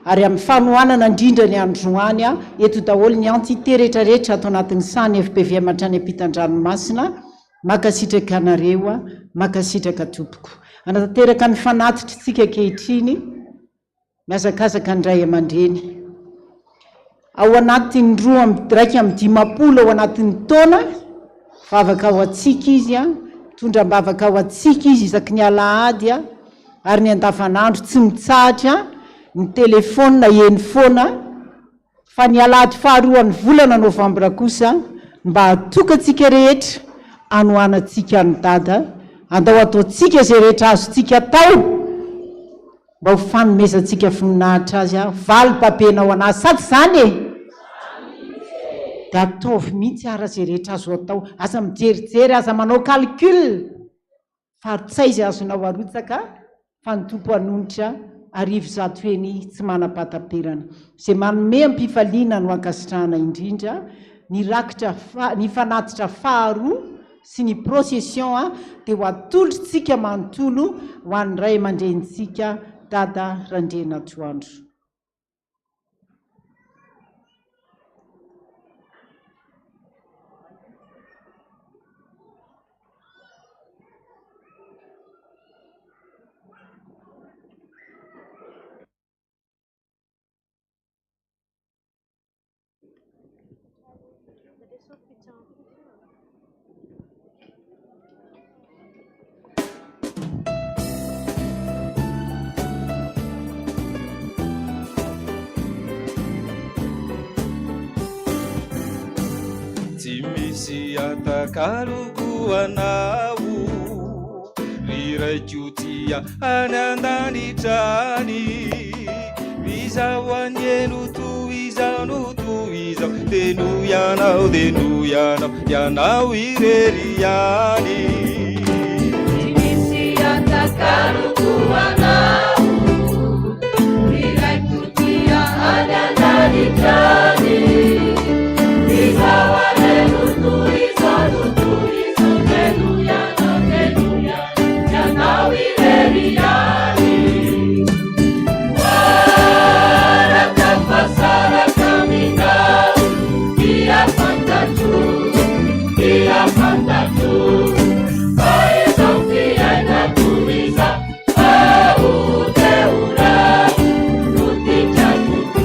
ary amin'ny fanohanana indrindra ny androany a, eto daholo ny entité rehetrarehetra atao anatin'ny sahany FPVM hatrany ampitan-dranomasina, makasitraka anareo a, makasitraka tompoko. Anatanteraka ny fanatitra tsika kehitriny, miazakazaka ny ray aman-dreny. Ao anatin'ny raiky amin'ny 10 ao anatin'ny taona, vavaka ao atsika izy a, tondram-bavaka ao atsika izy isaky ny alahady a, ary ny andavanandro tsy mitsahatra ny telefona eny foana, fa ny alahady faharoan'ny volana novambra kosa mba hatokatsika rehetra anohanantsika ny dada, andao ataotsika izay rehetra azotsika tao mba ho fanomezantsika fininahitra azy a. Valim-pabenao anazy sady zany e, dia ataovy mihitsy ara izay rehetra azo atao, aza mijerijery, aza manao calcul, fa tsy izay azonao arotsaka fa ny tompo hanonitra arivo zato eny tsy manam-pataperana. Izay manome ampifaliana no ankasitrahana indrindra ny rakitra ny fanatitra faharoa sy ny procession dia ho atolotritsika manontolo ho an'ny ray aman-drenitsika dada Randrianatoandro. atakaloko anao riraikotia any andanitrany izao anyeno toizao deno ianao ianao irery any misy atakaloko anao riraikotia any andanitrany izao anyeno toizao deno ianao ianao irery any Saraka minau, dia fantatu, vai sofia na tuliza, au teura, nuti jatutu.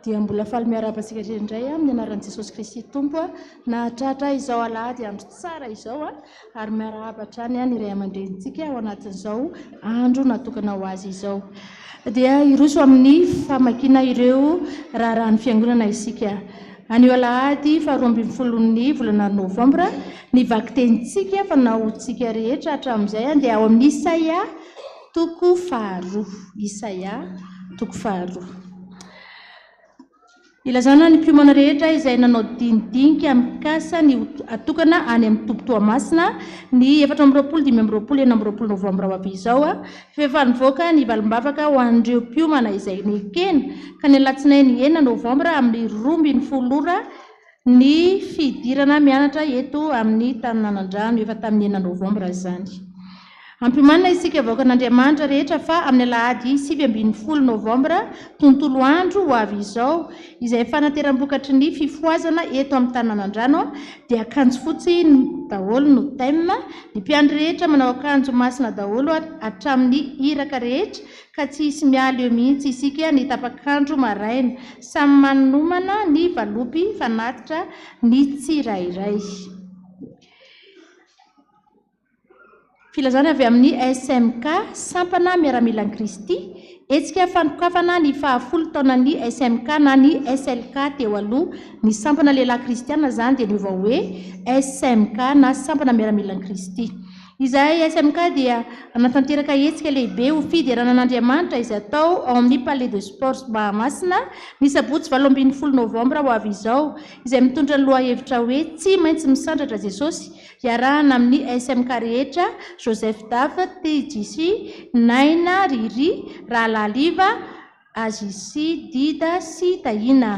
Dia mbola faly miarabasika indray amin'ny anaran'i Jesosy Kristy Tompo nahatratra izao alahady andro tsara izao ary miarabatra any ny iray aman-drenitsika ao anatin'izao andro natokana ho azy izao dia iroso amin'ny famakiana ireo raharahany fiangonana isika anio alahady 12 volana novambra ny vaky tenitsika fanaontsika rehetra hatramin'izay dia ao amin'ny Isaia toko faharoa ilazana ny mpiomana rehetra izay nanao dinidinika mikasa ny atokana any amin'ny tombotoamasina ny 4-20 novambra ho avy izao fefa nivoaka ny valim-bavaka ho an'ireo mpiomana izay nikena ka ny alatsinainy 9 novambra amin'ny 12 ny fidirana mianatra eto amin'ny Taninanandrano efa tamin'ny 9 novambra izany Ampiomanina isika vaokan'Andriamanitra rehetra fa amin'ny Alahady 7 Novambra tontolo andro ho avy izao izay fanateram-bokatry ny fifoazana eto amin'ny Taninanandrano dia akanjo fotsy daholo no thème. Ny mpiandry rehetra manao akanjo masina daholo hatramin'ny iraka rehetra ka tsy hisy miala eo mihitsy isika ny tapakandro maraina samy manomana ny valopy fanatitra ny tsirairay. Filazana avy amin'ny SMK sampana miaramilan'i Kristy etsika fanokafana ny 10 taonan'ny SMK na ny SLK teo aloha ny sampana lehilahy kristiana zany dia niova hoe SMK na sampana miaramilan'i Kristy. Izay SMK dia anatanteraka etsika lehibe ho fidirana n'Andriamanitra izay atao ao amin'ny Palais de Sport Mahamasina ny sabotsy 18 Novambra ho avy izao izay mitondra ny lohahevitra hoe tsy maintsy misandratra Jesosy iarahana amin'ny SMK rehetra Joseph Dafa, TJC, Naina, Riri, Rahalaliva, Azisi, Dida sy Tahina.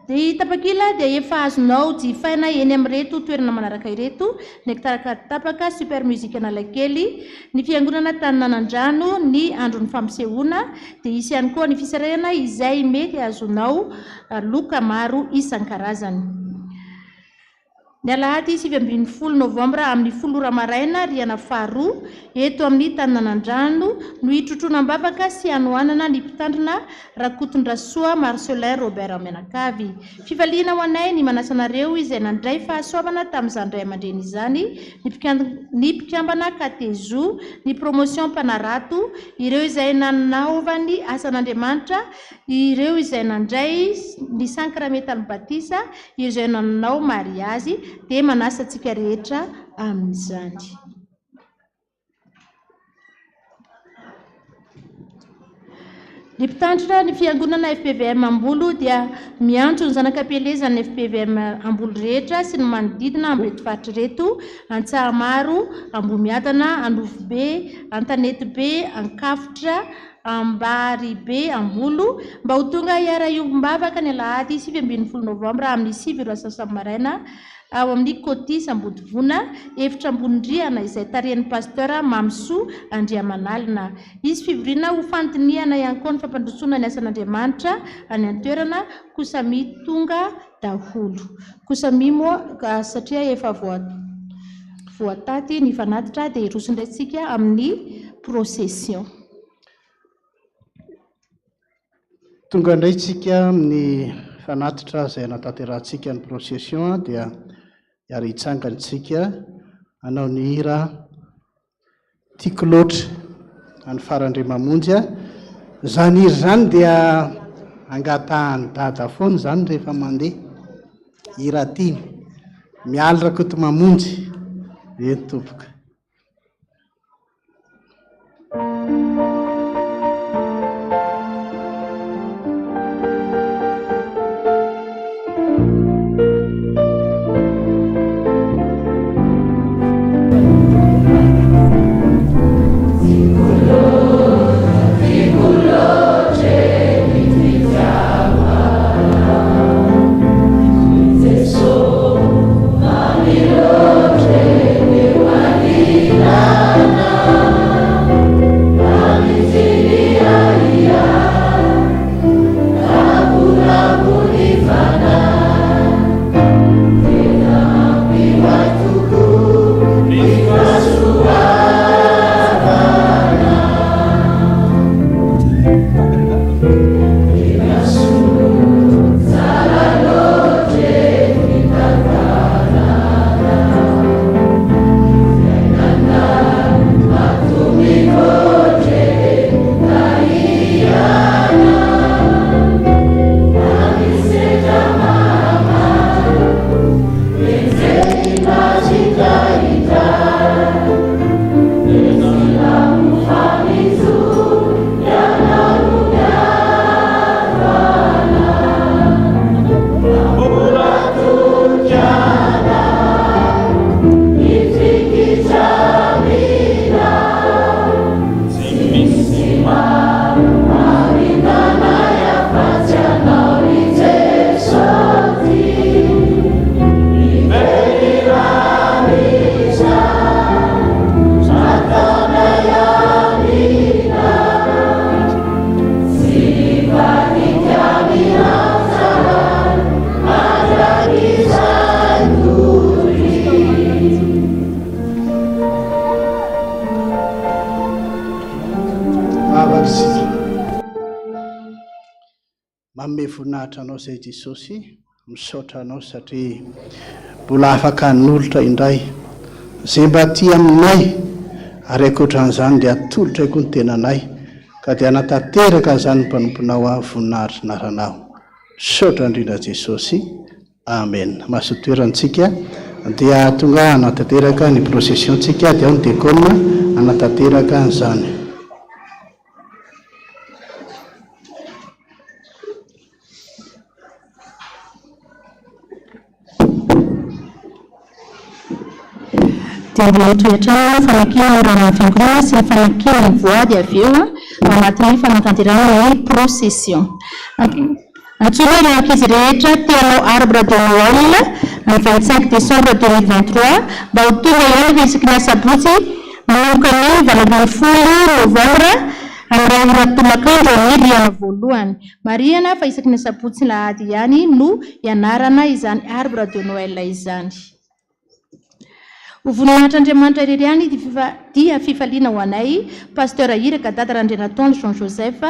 Dia tapakila dia efa azonao jifaina eny amin'ireto toerana manaraka ireto ny tapaka super musique analakely ny Fiangonana Taninanandrano ny andron'ny fampisehoana dia isy ihany koa ny fisarahana izay mety azonao loka maro isan-karazany. Ny Alahady 7 Novambra amin'ny 10 maraina riana Faha2 eto amin'ny Taninanandrano no hitrotroana-bavaka sy hanohanana ny mpitandrina Rakotondrasoa Marcelin Robert Amenakavy. Fifaliana ho anay ny manasanareo izay nandray fahasoavana tamin'izany ray aman-dreny izany ny mpikambana Katezo ny promotion Mpanarato ireo izay nanaova ny asan'Andriamanitra ireo izay nandray ny sankramental batisa izay nanao mariazy dia manasa antsika rehetra amin'izany. Ny mpitandrina ny Fiangonana FPVM Ambolo dia miantso ny zanakam-pielezana ny FPVM Ambolo rehetra sy ny manodidina amin'ny reto faritra reto Antsahamaro, Ambomiadana, Anofobe, Antanety-be, Ankafitra, Ambaribe, Ambolo mba ho tonga hiara-iombavaka ny Alahady 7 Novambra amin'ny 7 maraina ao amin'ny Kôty Sambodivona efitra ambonindriana izay tarihan'ny Pasteur Mamso Andriamanalina. Izy fivirina ho fandiniana ihany koa ny fampandrosoana ny asan'Andriamanitra any an-toerana Kosami tonga daholo. Kosami moa satria efa voataty ny fanatitra dia irosondraitsika amin'ny procession. Tonga indray tsika amin'ny fanatitra izay anatanterantsika ny procession dia ary hitsangantsika hanao ny hira tiako loatra any farandre mamonjy zany hira zany dia angatahany dada foana zany rehefa mandeha hira tiany mialy rakoto mamonjy eny tompoka. Mami, manome voninahitra anao izay Jesosy, misaotra anao satria mbola afaka nolotra indray izay mba ty aminay, ary ankoatran'izany dia atolotra koa ny tenanay ka dia hanatanteraka izany mpanomponao amin'ny voninahitra naranao. Misaotra indrindra Jesosy. Amen. Mahasotoerantsika dia tonga hanatanteraka ny processiontsika dia ny dekona hanatanteraka an'izany. dia mbola toetrano fanakina irana fiangonana sy ny fanakina ny voady avy eo ao anatin'ny fanatanterana ny procession. Antsoina ireo ankizy rehetra teanao arbre de Noël ny 25 décembre 2023 mba ho tonga ihany fa isaky ny sabotsy manomboka ny 20 novambra amin'ny ora tolakandro ny riana voalohany. Mariana fa isaky ny sabotsy lahady ihany no ianarana izany arbre de Noël izany. Voninahitran'Andriamanitra irery ihany dia fifaliana ho anay Pasteur Iraka Dada RANDRIANATOANDRO Jean Joseph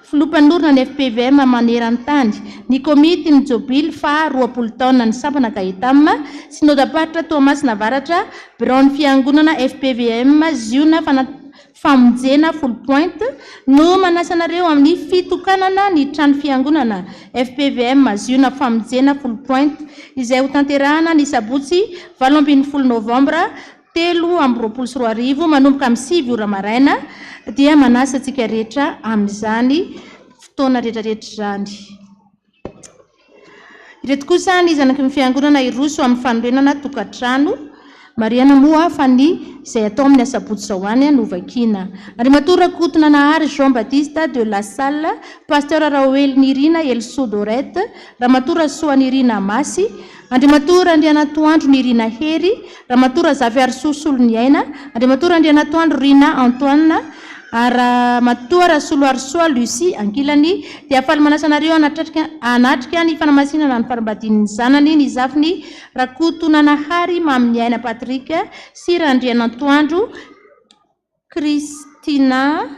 filompanorona ny FPVM maneran-tany ny komity ny Jobily Faha2 taona ny sampana Gaetam synodam-paritra Toamasina Avaratra bureau ny Fiangonana FPVM ziona famonjena full point no manasanareo amin'ny fitokanana ny trano fiangonana FPVM ziona famonjena full point izay ho tanterahana ny sabotsy 20 novambra 3:24 manomboka amin'ny 7 ora maraina dia manasa antsika rehetra amin'izany fotoana rehetrarehetra zany. Ireto kosa ny zanaky ny fiangonana iroso amin'ny fanorenana tokantrano Mariana moa fa ny izay atao amin'ny asabotsy zao any no vakina. Andriamatora Kotona Nahary Jean Baptiste de la Salle, Pasteur Raoel Nirina Elsodorette, Ramatora Soanirina Masy, Andriamatora Andrianatoandro Nirina Hery, Ramatora Zaviary Sosolo Niaina, Andriamatora Andrianatoandro Rina Antoine, Aramatora Soloarsoa Lucie Ankilany, dia afaly manasanareo anatrika ny fanamasinana ny farambadin'ny zanany ny zafiny Rakotona Nahary Mamy Aina Patrick sy Randrianatoandro Kristina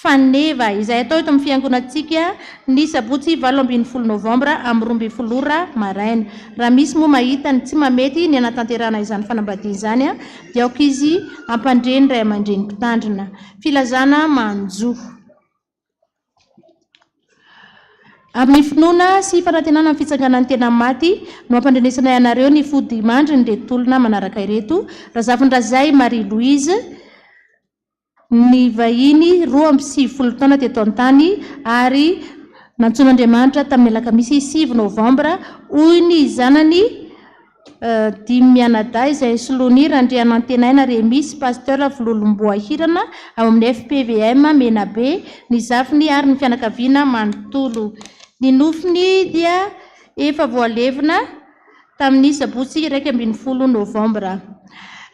Faneva izay atao eto amin'ny fiangonantsika ny sabotsy 20 novambra amin'ny 12 ora maraina. Raha misy moa mahita ny tsy mamety ny anatanterana izany fanambadiana izany dia aoka izy Ampandrana ray aman-dreny mpitandrina. Filazana manjo. Amin'ny finoana sy fanantenana amin'ny fitsanganan'ny tena maty no ampandrenesanay anareo ny fody mandry ny retolona manaraka ireto Razavindrazay Marie Louise ny vahiny 27 taona teto an-tany ary nantson'Andriamanitra tamin'ny alakamisy 7 novambra hoy ny zanany Dimianada izay soloany Randrianantenaina Remisy Pasteur Vololomboahirana ao amin'ny FPVM Menabe ny zafiny ary ny fianakaviana manontolo. Ny nofiny dia efa voalevina tamin'ny sabotsy 20 novambra.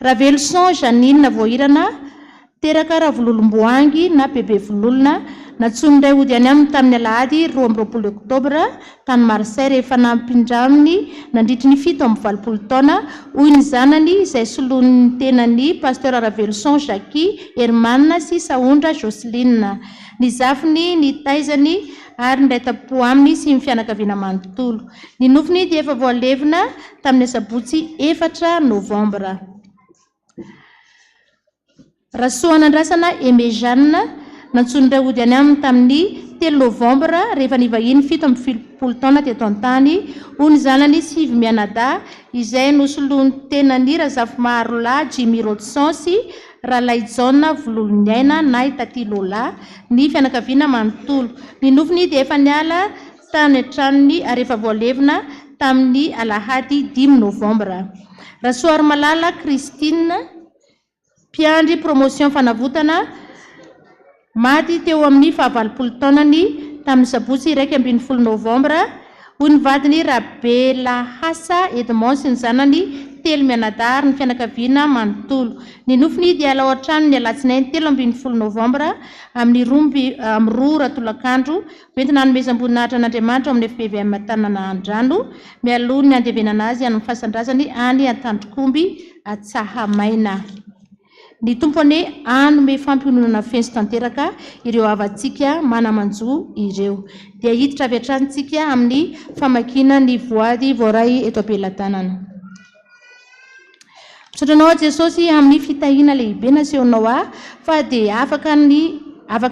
Ravelson Janine Voahirana teraka Ravololomboangy na bebe vololona natsonindray ody any aminy tamin'ny Alahady 20 oktobra tany Marsay rehefa nampindraminy nandritry ny 7 taona hoy ny zanany izay soloany tenany Pasteur Ravelson Jackie Hermanna sy Saondra Joseline ny zafiny ny taizany ary ndray tapo aminy sy ny fianakaviana manontolo. Ny nofiny dia efa voalevina tamin'ny sabotsy 4 novambra. Rasoanandrasana Aimé Jeanne nantsonindray ody any aminy tamin'ny 3 novambra rehefa nivahiny 17 taona teto an-tany hoy ny zanany Sivy Mianada izay nosoloany tenany Razafimaharo Jimmy Rodson sy Ralay John Vololony Aina na Tati Lola ny fianakaviana manontolo. Ny nofiny dia efa niala tany an-tranony ary efa voalevina tamin'ny Alahady 10 novambra. Rasoary Malala Christine mpiandry promotion fanavotana maty teo amin'ny 20 taonany tamin'ny sabotsy 20 novambra hoy ny vadiny Rabela Hasa Edmond sy ny zanany Telo Mianadary ny fianakaviana manontolo. Ny nofiny dia ala ohatrano ny alatsinainy 13 novambra amin'ny 2 ratolakandro entina hanomezam-boninahitra an'Andriamanitra amin'ny FPVM Taninanandrano mialoha ny andevenana azy amin'ny fasan-drazany any Antandrokomby Atsahamaina. ny tompony anome fampiononana fensy tanteraka ireo avantsika manamanjo ireo dia hiditra avy atrantsika amin'ny famakina ny voady voaray eto ampelantanana. Misotranao Jesosy amin'ny fitahina lehibe nasehoanao fa dia afaka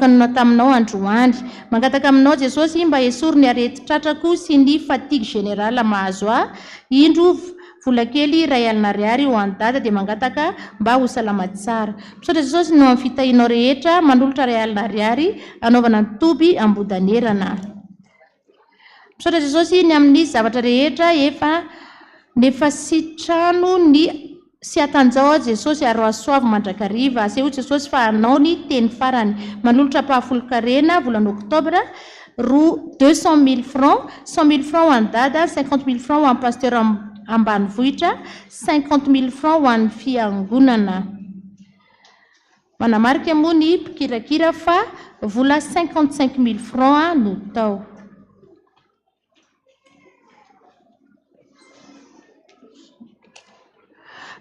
nanao taminao androany. Mangataka aminao Jesosy mba esory ny arety tratrako sy ny fatigue générale mahazo indro vola kely ray alina ariary ho an'ny dada dia mangataka mba ho salama tsara. Misaotra Jesosy no amin'ny fitahinao rehetra manolotra ray alina ariary anaovana ny toby ambodanerana. Misaotra Jesosy ny amin'ny zavatra rehetra nefa sitrano ny sy atanjao Jesosy ary asoavy mandrakariva aseho Jesosy fa anao ny teny farany manolotra pahafolokarena volana oktobra 200 000 francs, 100 000 francs ho an'ny dada, 50 000 francs ho an'ny pasteur ambanivohitra, 50 000 francs ho an'ny fiangonana. Manamarika moa ny mpikirakira fa vola 55 000 francs no tao.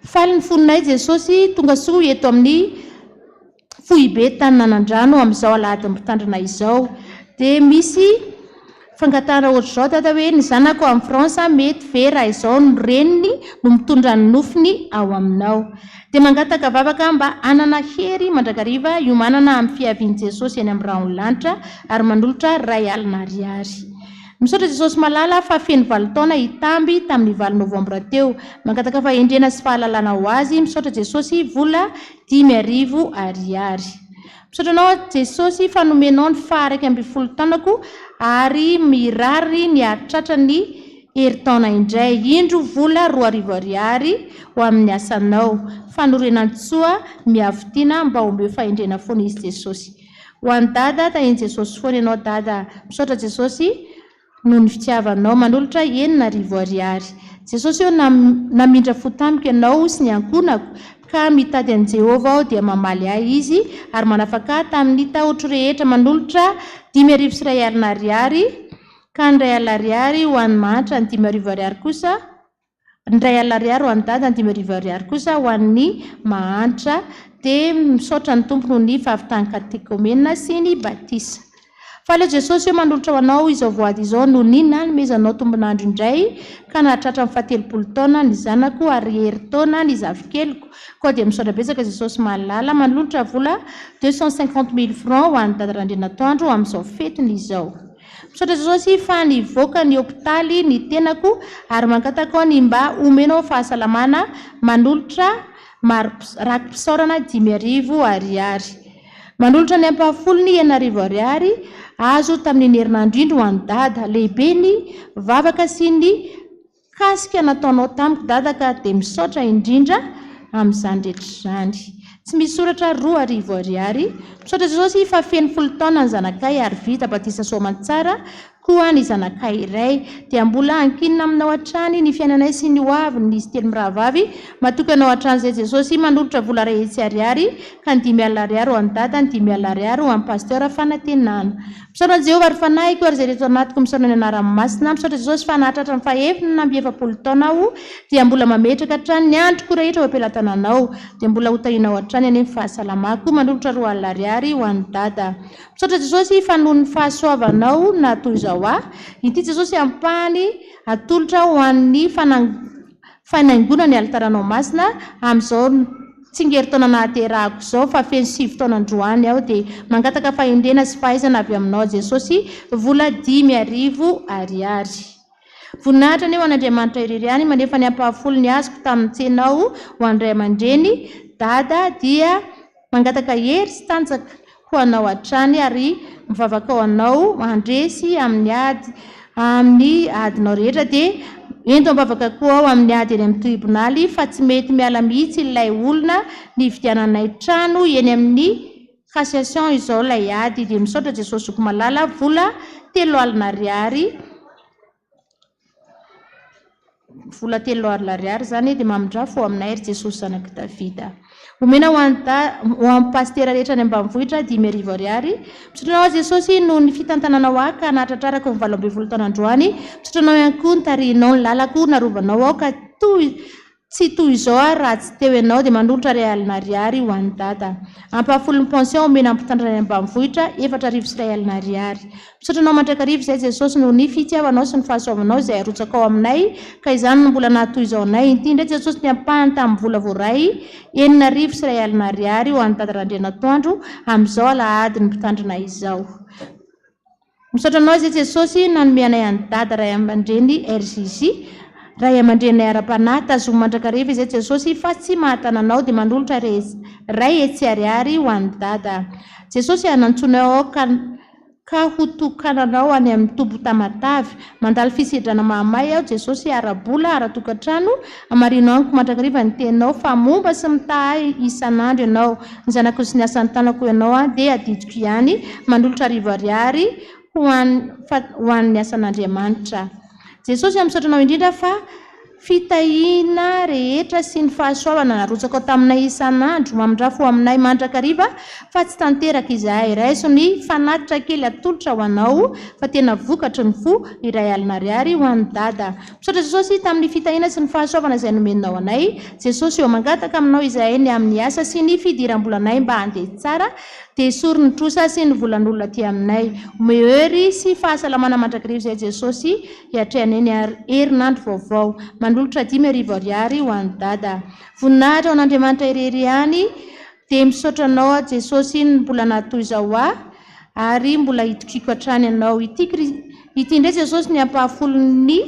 Faly ny fononay Jesosy tonga soa eto amin'ny foibe Taninanandrano amin'izao alahady mpitandrina izao dia misy fangatahana ohatr'izao dada hoe ny zanako amin'ny France mety vera izao ny reniny no mitondra ny nofiny ao aminao dia mangataka vavaka mba anana hery mandrakariva iomanana amin'ny fiavian'i Jesosy eny amin'ny rahaolanitra ary manolotra ray alina ariary. Misaotra Jesosy malala fa feno 7 taona hitamby tamin'ny 9 novambra teo. Mangataka fa endrena sy fahalalana ho azy. Misaotra Jesosy vola 10,000 ariary. Misotranao Jesosy fa nomenao ny faha 12 taonako ary mirary ny atratra ny herintaona indray indro vola 2,000 ariary ho amin'ny asanao. Fanorenantsoa miavitiana mba omeo fahendrena foana izy Jesosy. Ho an'ny dada taheny Jesosy foana ianao dada. Misaotra Jesosy no ny fitiavanao manolotra 9,000 ariary. Jesosy eo namindra fotamika ianao sy ny ankonako ka mitady an'i Jehova aho dia mamaly ahy izy ary manafaka tamin'ny tahotro rehetra manolotra 10,000 sy 2 alina ariary ka ny 2 alina ariary ho an'ny mahantra ny 10,000 ariary kosa ny 2 alina ariary ho an'ny dada ny 10,000 ariary kosa ho an'ny mahantra dia misaotra ny tompony ny fahavitany katekomena sy ny batisa. Fa le Jesosy eo manolotra ho anao izao voady izao no ny nanomezanao tombonandro indray ka nahatratra amin'ny 70 taona ny zanako ary herintaona ny zavikeliko koa dia misaotra betsaka Jesosy malala manolotra vola 250 000 francs ho an'ny dada Randrianatoandro amin'izao fetiny izao. Misaotra Jesosy fa nivoaka ny hôpitaly ny tenako ary mangataka ny mba omenao fahasalamana manolotra rakim-pisaorana 10,000 ariary. Manolotra ny ampahafolo ny 9,000 ariary azo tamin'ny herinandro indro ho an'ny dada lehibe ny vavaka sy ny kasika nataonao tamiko dada ka dia misaotra indrindra amin'izany rehetra izany. Tsy misy soratra 2,000 ariary. Misaotra Jesosy fa feno 10 taona ny zanakay ary vita batisa soamantsara koa ny zanakay iray dia mbola ankinina aminao hatrany ny fiainanay sy ny hoaviny nisy telo mirahavavy matokanao hatrany izay Jesosy manolotra vola 2 ariary ka ny 10 alina ariary ho an'ny dada ny 10 alina ariary ho an'ny pasteur fanantenana. Misaotra Jehova ary fanahiko ary izay rehetra anatiko misaotra ny anarany masina. Misaotra Jesosy fa nahatratra ny fahaefiny na 70 taona aho dia mbola mametraka hatrany ny androko rehetra ho ampelantananao dia mbola hotahinao hatrany any amin'ny fahasalamako manolotra 2 alina ariary ho an'ny dada. Misaotra Jesosy fa noho ny fahasoavanao na toy izao ity Jesosy ampahany atolotra ho an'ny fanaingona ny altaranao masina amin'izao tsingeritaona nahaterahako izao fa feno 7 taona androany aho dia mangataka fahendrena sy fahaizana avy aminao Jesosy vola 10,000 ariary. Voninahitra ny ho an'Andriamanitra irery ihany manefa ny ampahafolo ny azoko tamin'ny tsenao ho an'ny ray aman-dreny dada dia mangataka hery sy tanjaka ho anao hatrany ary mivavaka ho anao andresy amin'ny adinao rehetra dia ento mivavaka koa ao amin'ny ady eny amin'ny tribonaly fa tsy mety miala mihitsy ilay olona ny vidiananay trano eny amin'ny cassation izao ilay ady dia misaotra Jesosy zoko malala vola 3 alina ariary vola 3 alina ariary zany dia mamindrafo aminay ry Jesosy zanaka Davida. Omena ho an'ny pasteur rehetra ny ambanivohitra 10,000 ariary. Misotranao Jesosy no ny fitantananao aho ka nahatratrarako ny 20 taona androany. Misotranao ihany koa ny tarihinao ny lalako narovanao ao ka toy tsy toy izao raha tsy teo ianao dia manolotra ray alina ariary ho an'ny dada. Ampahafolon'ny pension omena ampitandrana ambanivohitra 4,000 sy ray alina ariary. Misaotra anao mandrakarivo izay Jesosy noho ny fitiavanao sy ny fahasoavanao izay arotsaka ao aminay ka izany no mbola nahatoy izao anay. Ity indray Jesosy ny ampahany tamin'ny vola voaray 4,000 sy ray alina ariary ho an'ny dada Randrianatoandro amin'izao alahady ny mpitandrina izao. Misaotra anao izay Jesosy nanomeanay an'ny dada ray aman-dreny RJJ ray aman-drenay ara-panahy tazoma mandrakariva izay Jesosy fa tsy mahatananao dia manolotra ray etsy ariary ho an'ny dada. Jesosy hanantsonao ao ka ho tokananao any amin'ny tobo tamatavy mandalo fisidrana mahamay ao Jesosy arabola aratokantrano amarino aniko mandrakariva ny tenao fa momba sy mitahay isan'andro ianao ny zanako sy ny asan'ny tanako ianao dia adidiko ihany manolotra arivo ariary ho an'ny asan'Andriamanitra. Jesosy amin'nisaotranao indrindra fa fitahiana rehetra sy ny fahasoavana narotsaka taminay isan'andro mamindrafo aminay mandrakariva fa tsy tanteraka izahay raiso ny fanatitra kely atolotra ho anao fa tena vokatry ny fo iray alina ariary ho an'ny dada. Misaotra Jesosy tamin'ny fitahiana sy ny fahasoavana izay nomenao anay. Jesosy eo mangataka aminao izahay ny amin'ny asa sy ny fidiram-bolanay mba handeha tsara dia esory ny trosa sy ny volan'olona ty aminay. Mehery sy fahasalamana mandrakariva izay Jesosy hiatrehany ny herinandro vaovao manolotra 10,000 ariary ho an'ny dada. Voninahitra ao an'Andriamanitra irery ihany dia misaotra anao Jesosy ny mbola nahatoy izao ary mbola hitokiko hatrany ianao. Ity indray Jesosy ny ampahafolon'ny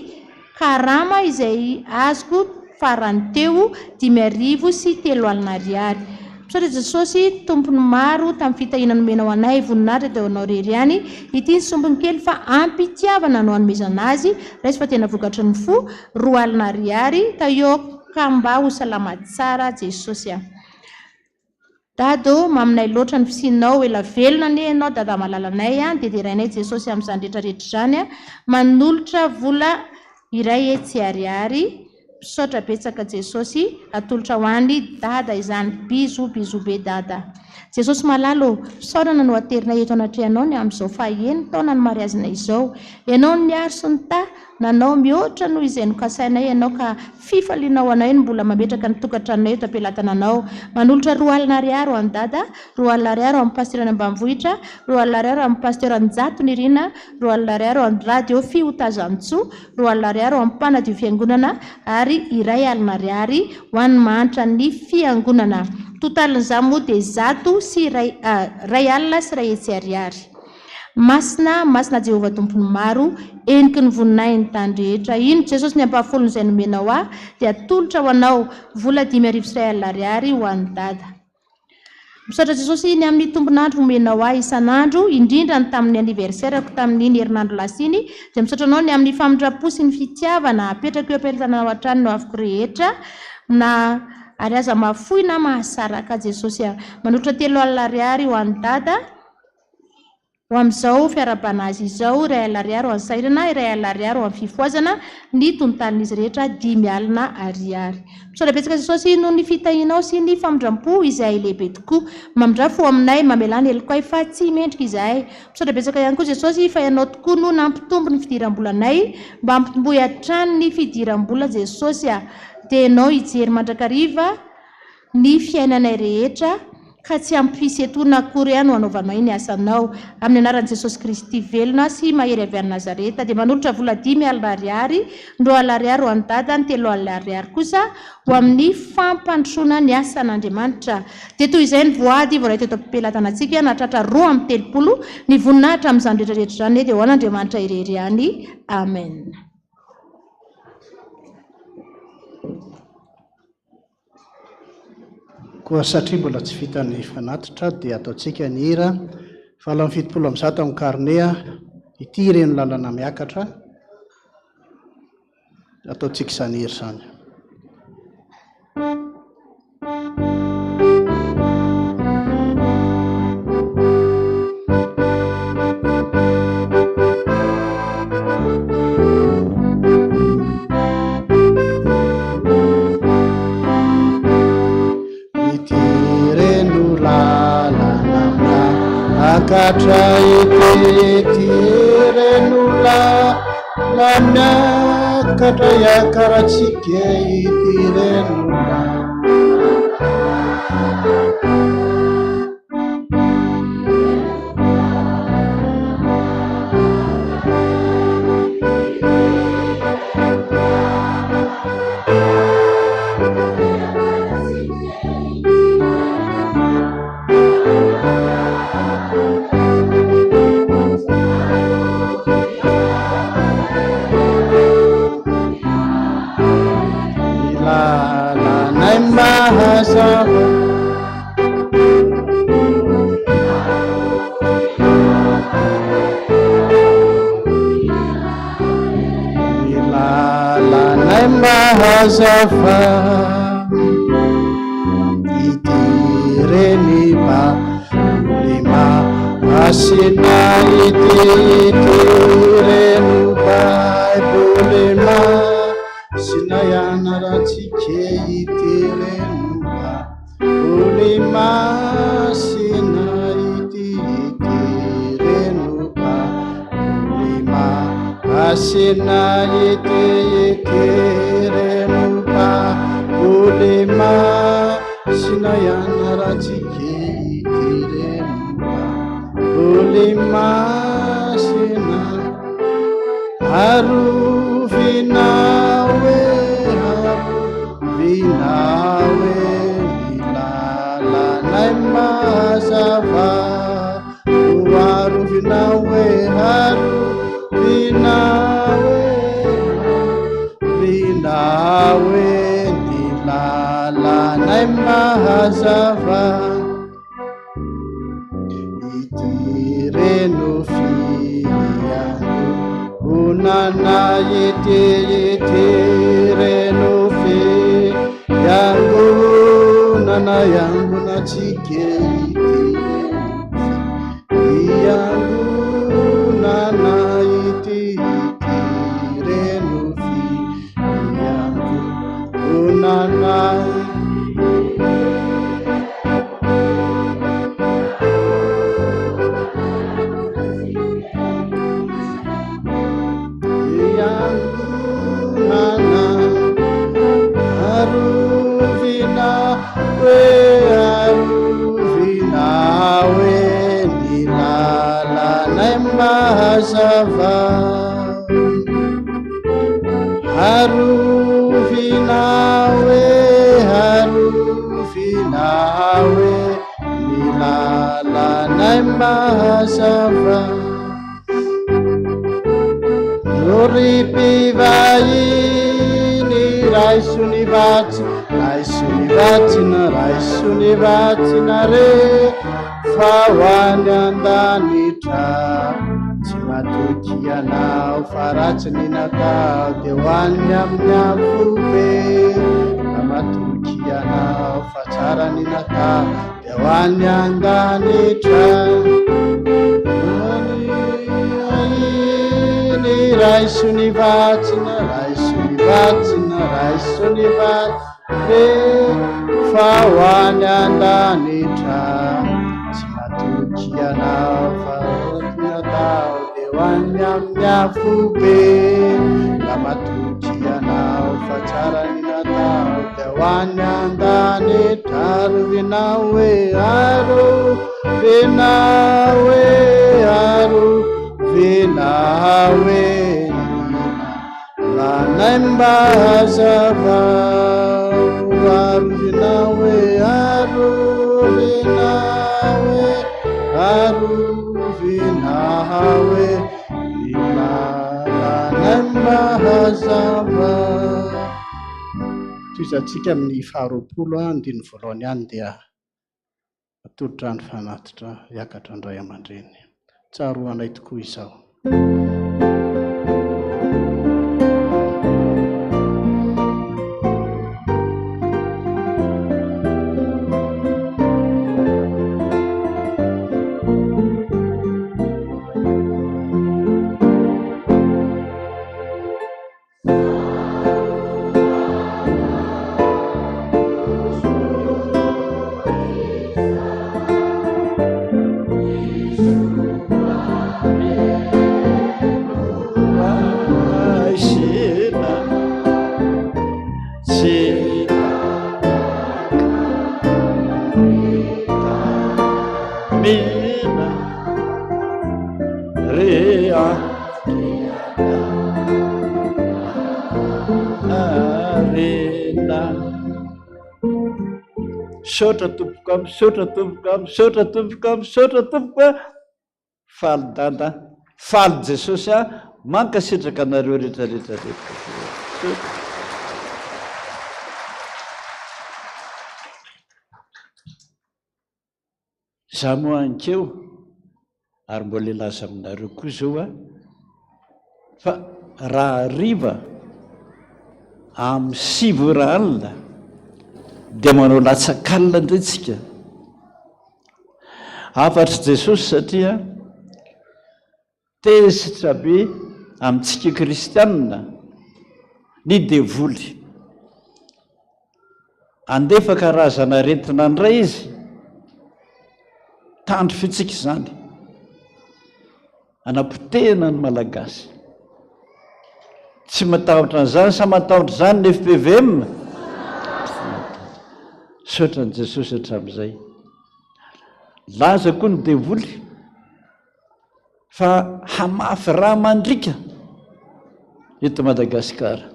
karama izay azoko farany teo 5,000 sy 3 alina ariary. Misaotra Jesosy tompony maro tamin'ny fitahiana nomenao anay voninahitra teo anao irery ihany. Ity ny sombony kely fa ampitiavana no hanomezana azy raisy fa tena vokatry ny fo 2 alina ariary ka eo ka mba ho salama tsara Jesosy. Dado maminay loatra ny fisinao ela velona ne ianao dada malalanay dia derainay Jesosy amin'izany rehetrarehetra izany manolotra vola iray etsy ariary. Misaotra betsaka Jesosy atolotra ho an'ny dada izany bizo be dada. Jesosy malalo saorana no aterinay eto anatrehanao ny amin'izao fahaenina taona ny mariazina izao. Ianao ny aro sy ny ta nanao mihoatra noho izay nokasainay ianao ka fifalinao anay no mbola mametraka ny tokantranonay eto ampelantananao. Manolotra 2 alina ariary ho an'ny dada, 2 alina ariary ho amin'ny pasteur any ambanivohitra, 2 alina ariary ho amin'ny pasteur Anjato ny Rina, 2 alina ariary ho amin'ny radio Fiotazantso, 2 alina ariary ho amin'ny mpanadio Fiangonana ary 1 alina ariary ho an'ny mahantra ny Fiangonana. Totalin'izany moa dia 100 sy 1 alina sy 1 etsy ariary. Masina Jehovah tompony maro eniky ny voninay ny tany rehetra. Ino Jesosy ny ampahafolony izay nomenao dia atolotra ho anao vola 5,000 sy 1 alina ariary ho an'ny dada. Misaotra Jesosy ny amin'ny tombonandro nomenao isan'andro indrindra ny tamin'ny anniversaireko tamin'iny herinandro lasiny dia misaotra anao ny amin'ny famindrapo sy ny fitiavana apetraka eo ampelantanao hatrany no afaka rehetra na ary aza mafoy na mahasaraka Jesosy. Manolotra 3 alina ariary ho an'ny dada ho amin'izao fiara-banazy izao 1 alina ariary ho an'ny sairana, 1 alina ariary ho an'ny fifoazana ny tontalin'izy rehetra 10 alina ariary. Misaotra betsaka Jesosy noho ny fitahianao sy ny famindram-po izahay lehibe tokoa mamindrafo aminay mamelany elokay fa tsy mendrika izahay. Misaotra betsaka ihany koa Jesosy fa ianao tokoa no nampitombo ny fidiram-bolanay mba hampitomboy hatrany ny fidiram-bola Jesosy dia ianao hijery mandrakariva ny fiainanay rehetra ka tsy ampisy etona akory ihany ho anaovanao ny asanao amin'ny anaran'i Jesosy Kristy velona sy mahery avy any Nazareta dia manolotra vola 10 alina ariary, 2 alina ariary ho an'ny dada, 3 alina ariary kosa ho amin'ny fampandrosoana ny asan'Andriamanitra. Dia toy izay ny voady voaray teto am-pelatanantsika nahatratra 2:30 ny voninahitra amin'izany rehetrarehetra izany dia ho an'Andriamanitra irery ihany. Amen. Koa satria mbola tsy vita ny fanatitra dia ataontsika ny hira fa 70 amin'ny karnea ity ireny lalana miakatra ataontsika izany hira izany. Akatra iti renula lamyak miakatra iakaratsika itireno Zafa itireni ba lima asina itirenu ba bulema sinayana ratike itirenu ba bulema sina itirenu ba bulema asina itirenu Bulema sinayana ratike itiremba Bulema sina haru vinawe ilala naima zava haru vinawe mahazava itireno fiyangu unana yetireno fiyangu nana yangu natike itireno nana yetireno fiyangu unana Haruvinawe nilala naimahasava Nuripivayini raisunivatina re fawanyandanitra Timatokianao faratsiny natao de hoan'ny amin'ny afobe Namatokianao fa tsarany natao de hoan'ny andanitra Ny raisonivatsina fa hoan'ny andanitra Timatokianao faratsiny natao hoan'ny amin'ny afobe Namatokianao fa tsarany natao de hoan'ny andanitra Arovinawe lanaimahazava Arovinawe lanaimahazava Toizatsika amin'ny faharoapolo andiny voalohany any dia atolotra ny fanatitra hiakatra andray aman-dreny tsaroanay tokoa izao misaotra tompoko a misaotra tompoko a misaotra tompoko a misaotra tompoko a faly dada faly Jesosy a mankasitraka anareo rehetrarehetrarehetra. Za moa ankeo ary mbola ilaza aminareo koa zao a fa raha hariva amin'ny 7 alina dia manao latsakalina indray tsika. Afatra Jesosy satria tezitra be amintsika kristianina ny devoly andefa karazana aretina indray izy tandro fitsika izany anapotehana ny malagasy tsy matahotra an'izany sa matahotra izany ny FPVM saotra ny Jesosy hatramin'izay. Laza koa ny devoly fa hamafy raha mandrika eto Madagasikara.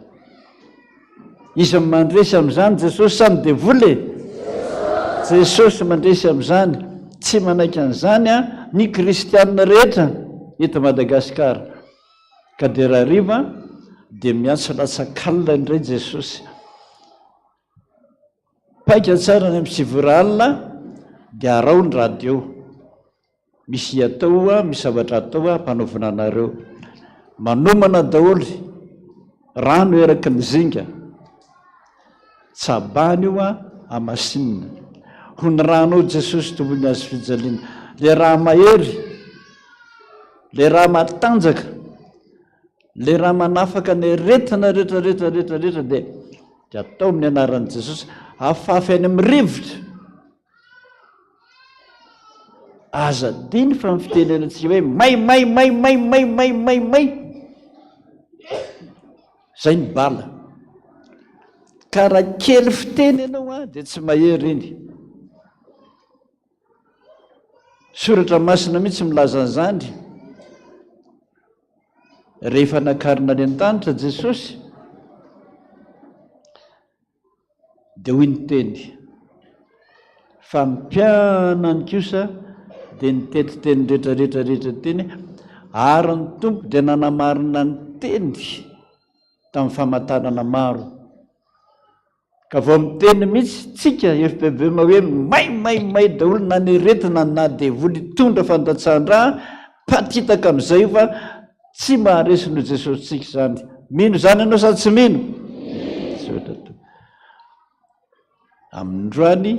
Izy mandresy amin'izany Jesosy sa ny devoly? Jesosy mandresy amin'izany, tsy manaiky an'izany a ny kristianina rehetra eto Madagasikara. Ka dia raha hariva dia miantso latsakalina indray Jesosy. Paika tsara ny amin'ny 7 alina dia arao ny radio. Misy atao a, misy zavatra atao a mpanaovana anareo. Manomana daholo rano eraky ny zinga. Tsabany io a amasinina. Ho ny rano Jesosy tombony azy fijaliana. Le raha mahery, le raha matanjaka, le raha manafaka ny retina rehetra dia atao amin'ny anaran'i Jesosy. Afafy any amin'ny rivotra. Aza diny fa mifitenenantsika hoe may. Zay ny bala. Ka raha kely fiteny ianao a dia tsy mahery iny. Soratra masina mihitsy milaza an'izany. Rehefa nakarina any an-danitra Jesosy dia hoy ny teny fa mpianany kosa dia nitetiteny rehetrarehetra teny ary ny tompo dia nanamarina ny teny tamin'ny famantanana maro. Ka vao miteny mihitsy tsika FPVM hoe may daholo na ny retina na devoly tondra fantatsahan-draha patitaka amin'izay fa tsy maharesy no Jesosy tsika izany. Mino izany ianao sa tsy mino? Amin'ny androany,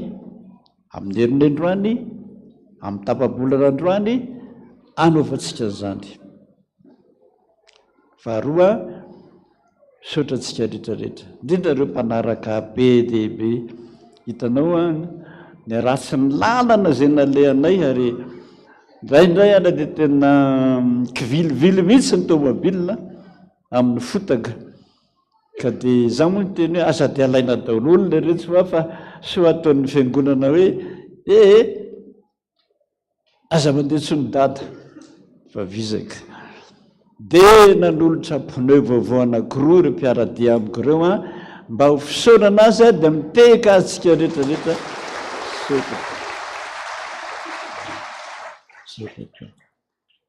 amin'ny herin'androany, amin'ny tapabolana androany anaovantsika izany. Faharoa, saotratsika rehetrarehetra, indrindra ireo mpanaraka be dia be. Hitanao a ny ratsy ny lalana izay nalehanay ary indraindray ana dia tena kivilivily mihitsy ny tômôbilina amin'ny fotaka. Ka dia za moa ny teny hoe asa dia alaina daholo olona rehetra fa soa ataon'ny fiangonana hoe aza mandeha tsony data fa vizaka. Dia nanolotra pneu vaovao anankiroa ireo mpiaradia amiko ireo a mba ho fisaonana azy dia miteka azitsika rehetrarehetra.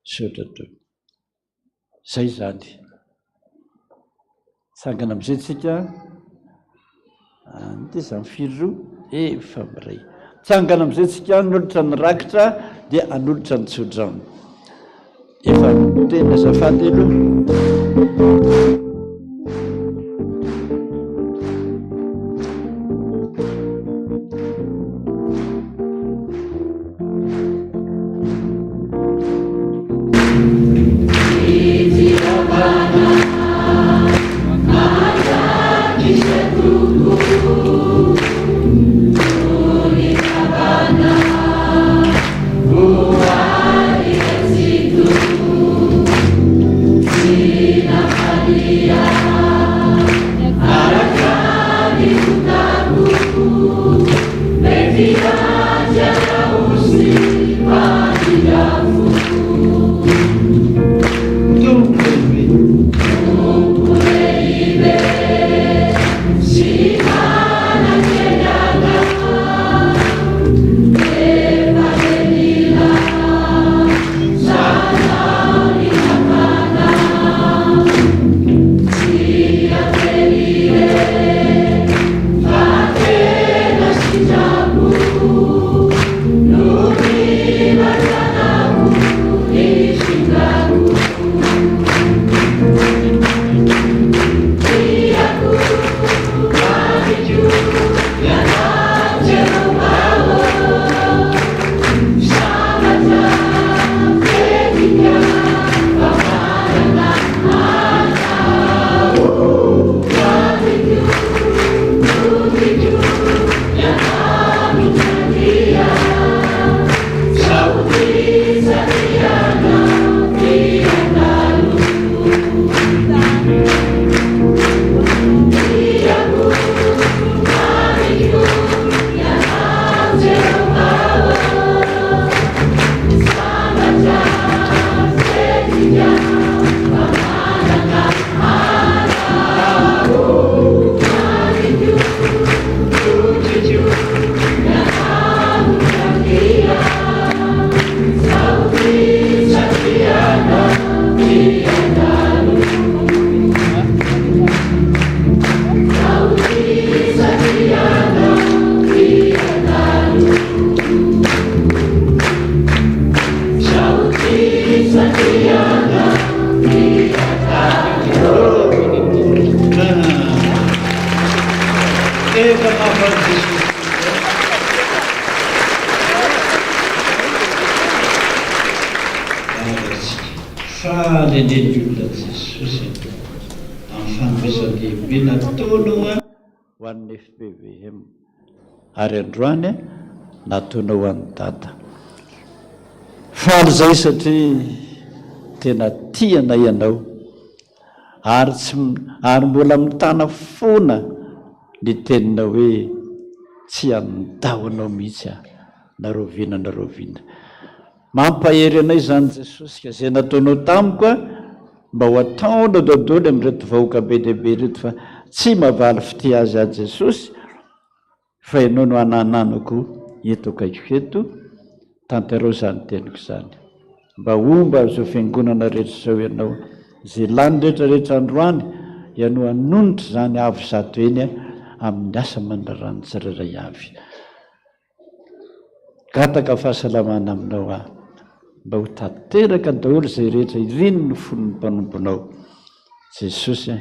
Saotra. Zay zany. Sangana amin'izay tsika dia izany firy roa efa miray. Tsangana amin'izay tsika anolotra ny rakitra dia anolotra ny tsodrano. Efa teny azafady aloha. Sina Fahalenen'olona Jesosy amin'ny fanomezan-dehibe nataonao ho an'ny FPVM ary androany nataonao ho an'ny data. Faly zay satria tena tiana ianao ary mbola mitana fona ny teninao hoe tsy andahoanao mihitsy naroviana. Mampahery anay zany Jesosy ka zay nataonao tamiko mba ho ataonao daholo amin'reto vahoaka be dehibe reto fa tsy mavaly fity azy a Jesosy fa ianao no anananako eto akaiky eto tanterao zany teniko zany mba omba zao fiangonana rehetra zao ianao zay lany rehetrarehetra androany ianao anonitra zany avy zato eny amin'ny asa mandrarano tsirairay avy. Gataka fahasalamana aminao mba ho tanteraka daholo zay rehetra iriny no fon'ny mpanomponao Jesosy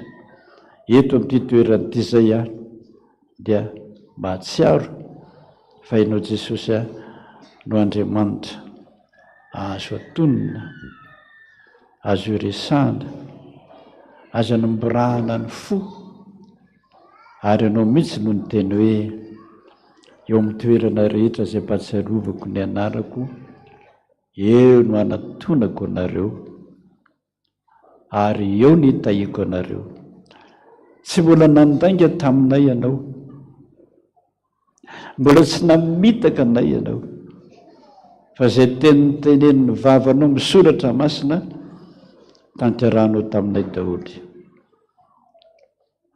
eto amin'ity toeran'ity zay dia mahatsiaro fa ianao Jesosy no Andriamanitra azo atonina, azo iresahana, azo anomborahana ny fo ary ianao mihitsy no ny teny hoe eo amin'ny toerana rehetra zay mpatsiarovako ny anarako eo no anatonako anareo ary eo ny hitahiko anareo. Tsy mbola nandainga taminay ianao, mbola tsy namitaka anay ianao fa zay teny tenen'ny vavanao misoratra masina tanterahanao taminay daholo.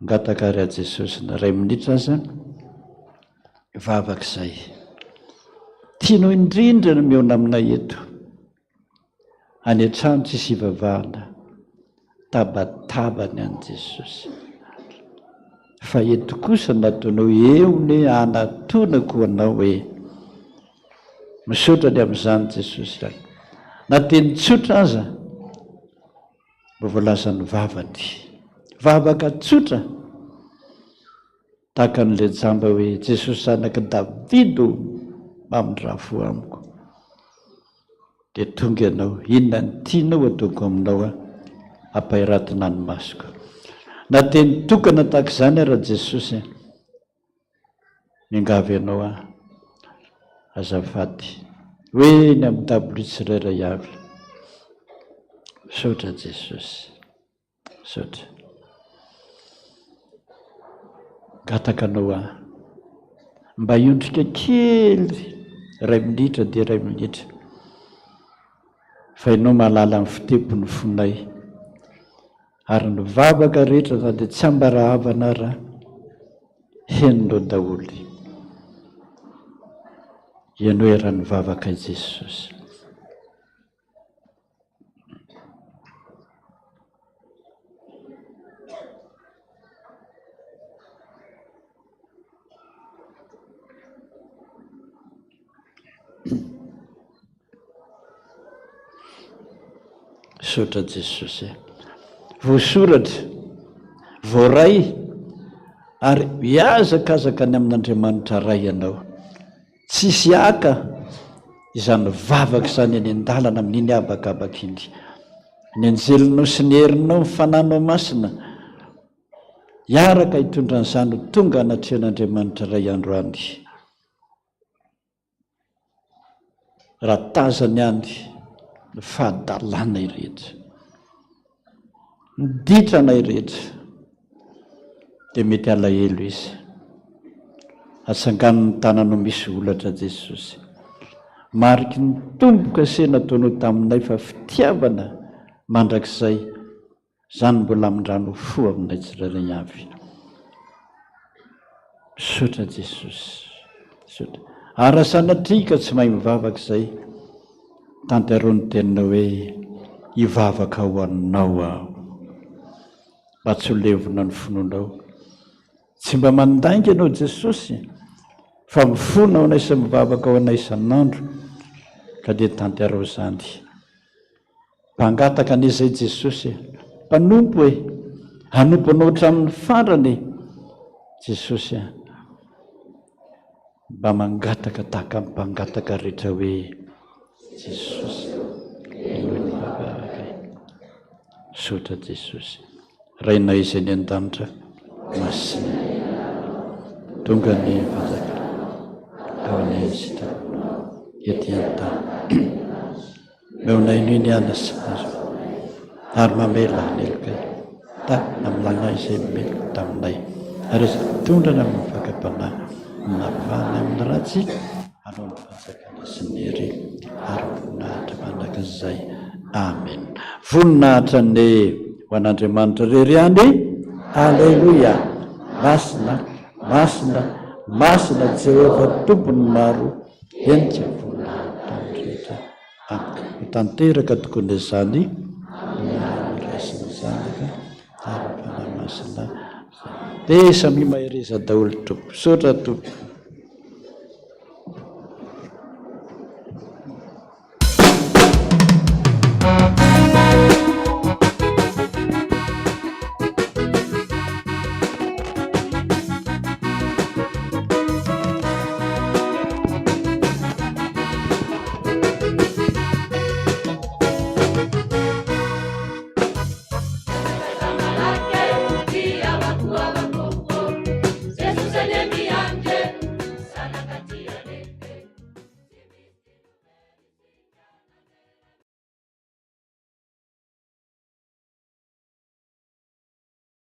Ngataka ary a Jesosy na ray minitra aza vavak'izay tianao indrindra no miona aminay eto any an-trano tsisy ivavahana tabatabany an' Jesosy fa eto kosa nataonao eo ny anatonako anao hoe misaotra ny amin'izany Jesosy zany na teny tsotra aza mba voalazany vavany vavaka tsotra tahaka n'ilay jamba hoe Jesosy zanaka Davido mamindrafo amiko dia tonga ianao inona ny tianao ataoko aminao ampahiratina ny masoko. Na teny tokana tahaka izany raha Jesosy mingavy ianao azafady hoe ny amin'ny tabloha tsirairay avy saotra Jesosy saotra gatakanao mba iondrika kely ray minitra dia ray minitra fa ianao mahalala amin'ny fitepony fonay ary ny vavaka rehetra na dia tsy ambarahavana raha heninao daholo ianao eran'ny vavaka i Jesosy. Sotra Jesosy voasoratra voaray ary hiazakazaka ny amin'Andriamanitra ray ianao, tsisy aka izany vavaka izany any an-dalana amin'iny abakabaka iny, ny anjelinao sy ny herinao mifananao masina hiaraka hitondra an'izany ho tonga anatrehan'Andriamanitra ray androany. Raha tazany any ny fahadalana irehetra, ny ditrana irehetra, dia mety alahelo izy. Atsangan'ny tananao misy olatra Jesosy, mariky ny tomboka se nataonao taminay fa fitiavana mandrakizay, izany mbola amindrano fo aminay tsirairay avy. Sotra Jesosy, sotra. Ary sanatria ka tsy mahay mivavaka izay, tanterao ny teninao hoe hivavaka ho aminao aho, mba tsy ho levona ny fononao. Tsy mba mandainga ianao Jesosy, fa mifona ao anaisa mivavaka ao anaisan'andro, ka dia tanterao izany. Mpangataka an'izay Jesosy, mpanompo e, hanompo anao hatramin'ny farany Jesosy, mba mangataka tahaka amin'ny mpangataka rehetra hoe Jesosy, elohan'ny vavaka. Sotra Jesosy, rainao izay ny an-danitra masina, tonga ny fanjaka ao anay sitra ety an-tany, meonay noy ny anasa ary mamela ny elokay ta namilana izay meloko taminay, ary izay tondrana amin'ny fakapanahy navana amin'ny ratsy anao ny fanjakana sy ny hery ary voninahitra mandrakizay. Amen. Voninahitra ny ho an'Andriamanitra rery any. Alleluia. Masina, masina, masina Jehova tompony maro, endrika voninahitra ny rehetra. Tanteraka tokony izany raisiny zanaka ary fanamasina dia samy mahereza daholo tompo. Sotra tompo.